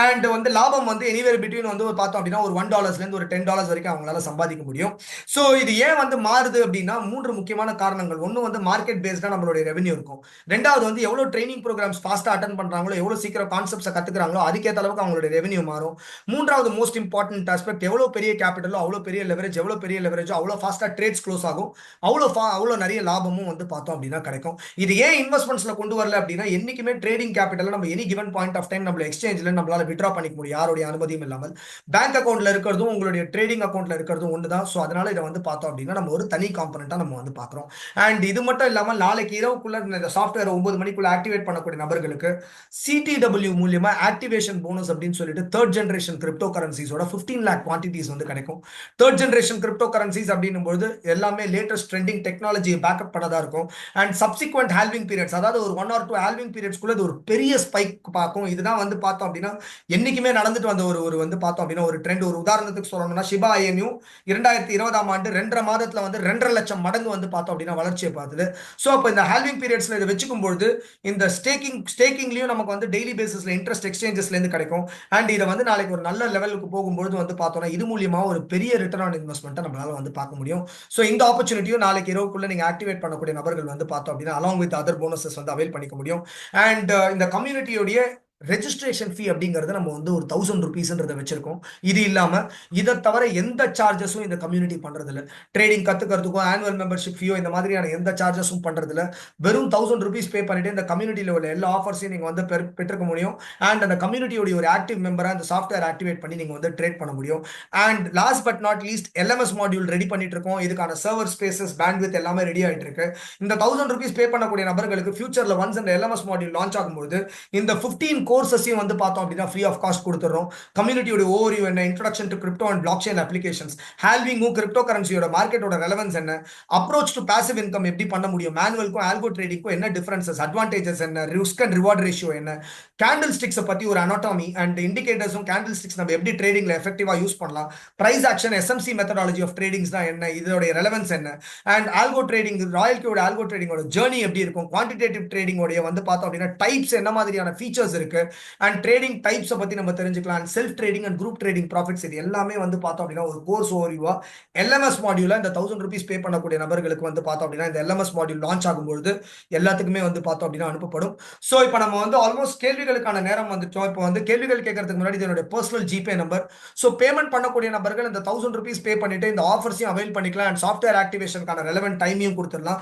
அண்ட் வந்து லாபம் வந்து எனிவேர் பிட்வீன் வந்து பார்த்தோம் அப்படின்னா ஒரு $1 ஒரு $10 வரைக்கும் அவங்களால சம்பாதிக்க முடியும். ஸோ இது ஏன் வந்து மாறுது அப்படின்னா 3 முக்கியமான காரணங்கள். ஒன்று வந்து மார்க்கெட் பேஸ்டா நம்மளுடைய ரெவென்யூ இருக்கும். ரெண்டாவது வந்து எவ்வளவு ட்ரைனிங் ப்ரோக்ராம்ஸ் ஃபாஸ்டா அட்டன் பண்றாங்களோ, எவ்வளவு சீக்கிரம் கான்செப்ட்ஸை கத்துக்கிறாங்களோ அதுக்கேற்ற அளவுக்கு அவங்களுடைய ரெவென்யூ மாறும். மூன்றாவது மோஸ்ட் இம்பார்ட்டன்ட் ஆஸ்பெக்ட், எவ்வளவு பெரிய கேபிட்டலோ அவ்வளோ பெரிய லெவரேஜ், எவ்வளவு பெரிய லெவரேஜோ அவ்வளோ ஃபாஸ்டா ட்ரேட்ஸ் க்ளோஸ் ஆகும், அவ்வளோ நிறைய லாபமும் வந்து பார்த்தோம் அப்படின்னா கிடைக்கும். இது ஏன் இன்வெஸ்ட்மெண்ட்ஸ்ல கொண்டு வரல அப்படின்னா என்னைக்குமே ட்ரேடிங் கேபிட்டல் நம்ம any given point of time நம்ம எக்ஸ்சேஞ்சில் நம்மளால வித்ட்ரா பண்ணிக்க முடியும் யாருடைய அனுமதியும் இல்லாமல். பேங்க் அக்கௌண்ட்ல இருக்கிறதும் உங்களுடைய ட்ரேடிங் அக்கௌண்ட்ல இருக்கிறதும் ஒண்ணுதான். ஸோ அதனால இதை வந்து பார்த்தோம் அப்படின்னா நம்ம ஒரு தனி காம்பனண்டா நம்ம வந்து பார்க்குறோம். அண்ட் இது மட்டும் இல்லாமல் நாளைக்கு இரவுக்குள்ள இந்த சாஃப்ட்வேர் 9 மணிக்குள்ள ஆக்டிவேட் பண்ணக்கூடிய நபர்களுக்கு CTW மூலியமா ஆக்டிவேஷன் போனஸ் அப்படின்னு சொல்லிட்டு 3rd ஜெனரேஷன் கிரிப்டோ கரன்சிஸோட 15 lakh குவான்டிட்டிஸ் வந்து கிடைக்கும். 3rd ஜெனரேஷன் கிரிப்டோ கரன்சிஸ் அப்படின்னும் போது எல்லாமே லேட்டஸ்ட் ட்ரெண்டிங் டெக்னாலஜியை பேக்கப் பண்ணதா இருக்கும். அண்ட் சப்சிக்வெண்ட் ஹால்விங் பீரியட்ஸ், அதாவது ஒரு 1 or 2 ஹால்விங் பீரியட்ஸ்க்குள்ள இது ஒரு பெரிய ஸ்பைக் பார்க்கும். இதுதான் வந்து பார்த்தோம் அப்படின்னா என்னைக்குமே நடந்துட்டு வந்த ஒரு ஒரு வந்து பார்த்தோம் அப்படின்னா ஒரு ட்ரெண்ட். ஒரு உதாரணத்துக்கு சொல்லணும்னா ஷிபா ஐஎன்யூ 2020ஆம் ஆண்டு 2.5 மாதத்துல வந்து 2.5 லட்சம் மடங்கு வந்து பார்த்தோம் அப்படின்னா வளர்ச்சியை பார்த்தது. ஸோ அப்போ இந்த ஹால்விங் பீரியட்ஸ்ல இதை வச்சுக்கும் பொழுது இந்த ஸ்டேக்கிங்லயும் நமக்கு வந்து டெய்லி பேசிஸ்ல இன்ட்ரெஸ்ட் எக்ஸ்சேஞ்சஸ்ல இருந்து கிடைக்கும். அண்ட் இதை வந்து நாளைக்கு ஒரு நல்ல லெவலுக்கு போகும்பொழுது வந்து பார்த்தோம்னா இது மூலியமா ஒரு பெரிய ரிட்டர்ன் ஆன் இன்வெஸ்ட்மெண்ட்டை நம்மளால வந்து பார்க்க முடியும். ஸோ இந்த ஆப்பர்ச்சுனிட்டியும் நாளைக்கு இரவுக்குள்ள நீங்க ஆக்டிவேட் பண்ணக்கூடிய நபர்கள் வந்து பார்த்தோம் அப்படின்னா அலாங் வித் அதர் போனஸஸ் வந்து அவைல் பண்ணிக்க முடியும். அண்ட் இந்த கம்யூனிட்டியோடைய ரெஜிஸ்ட்ரேஷன் ஃபீ அப்படிங்கறத நம்ம வந்து ஒரு 1000 ருபீஸ்ன்றதை வச்சிருக்கோம். இது இல்லாம இதை தவிர எந்த சார்ஜஸும் இந்த கம்யூனிட்டி பண்றது இல்லை. ட்ரேடிங் கத்துக்கிறதுக்கும் ஆனுவல் மெம்பர்ஷிப் ஃபீயோ இந்த மாதிரியான எந்த சார்ஜஸும் பண்றது இல்லை. வெறும் 1000 ருபீஸ் பே பண்ணிட்டு இந்த கம்யூனிட்டியில் உள்ள எல்லா ஆஃபர்ஸையும் நீங்க வந்து பெற்றுக்க முடியும். அண்ட் அந்த கம்யூனிட்டியோட ஒரு ஆக்டிவ் மெம்பரா அந்த சாஃப்ட்வேர் ஆக்டிவேட் பண்ணி நீங்க வந்து ட்ரேட் பண்ண முடியும். And last but not least LMS module ready பண்ணிட்டு இருக்கோம். இதுக்கான சர்வர் ஸ்பேசஸ் பேண்ட்வித் எல்லாமே ரெடி ஆயிட்டு இருக்கு. இந்த 1000 ருபீஸ் பே பண்ணக்கூடிய நபர்களுக்கு ஃபியூச்சர்ல ஒன்ஸ் இந்த எல்எம்எஸ் மாடியூல் லான்ச் ஆகும்போது இந்த 15 கோர்சஸையும் வந்து பார்த்தோம் அப்படின்னா ஃப்ரீ ஆஃப் காஸ்ட் கொடுத்துறோம். கம்யூனிட்டியோட ஓவர்வியூ என்ன, introduction to crypto and blockchain applications, ஹால்விங்கும் கிரிப்டோ கரன்சியோட மார்க்கெட்டோட ரெலவன்ஸ் என்ன, அப்ரோச் டு பாசிவ் இன்கம் எப்படி பண்ண முடியும், மேனுவலுக்கும் ஆல்கோ ட்ரேடிங்க்கும் என்ன டிஃபரன்சஸ், அட்வான்டேஜஸ் என்ன, ரிஸ்க் அண்ட் ரிவார்ட் ரேஷியோ என்ன, கேண்டில் ஸ்டிக்ஸை பத்தி ஒரு அனாட்டமி அண்ட் இண்டிகேட்டர்ஸும் கேண்டில் ஸ்டிக்ஸ் நம்ம எப்படி ட்ரேடிங்ல எஃபெக்டிவா யூஸ் பண்ணலாம், price action SMC methodology of tradings தான் என்ன, இதோட ரெலவன்ஸ் என்ன, அண்ட் ஆல்கோ ட்ரேடிங் ராயல்டியோட ஆல்கோ ட்ரேடிங்கோட ஜேர்னி எப்படி இருக்கும், குவான்டிடேட்டிவ் ட்ரேடிங்கோட வந்து பார்த்தோம் அப்படின்னா டைப்ஸ் என்ன மாதிரியான ஃபீச்சர்ஸ் இருக்கு, அண்ட் ட்ரேடிங் டைப்ஸை பத்தி நம்ம தெரிஞ்சுக்கலாம். Self trading and group trading profits இது எல்லாமே வந்து பார்த்தோம் அப்படின்னா ஒரு கோர்ஸ் ஓவர்வியூவா எல்எம்எஸ் மாடியூல இந்த 1000 ருபீஸ் பே பண்ணக்கூடிய நபர்களுக்கு வந்து பார்த்தோம் அப்படின்னா இந்த எல்எம்எஸ் மாடியூல் லான்ச் ஆகும்போது எல்லாத்துக்குமே வந்து பார்த்தோம் அப்படின்னா அனுப்பப்படும். ஸோ இப்போ நம்ம வந்து ஆல்மோஸ்ட் கேள்விகளுக்கான நேரம் வந்துட்டோம். இப்போ வந்து கேள்விகள் கேட்கறதுக்கு முன்னாடி இதனுடைய personal GPay number. So payment பண்ணக்கூடிய நபர்கள் இந்த 1000 ருபீஸ் பே பண்ணிட்டு இந்த ஆஃபர்ஸையும் அவைல் பண்ணிக்கலாம் அண்ட் சாஃப்ட்வேர் ஆக்டிவேஷனுக்கான ரெலவென்ட் டைமையும் கொடுத்துடலாம்.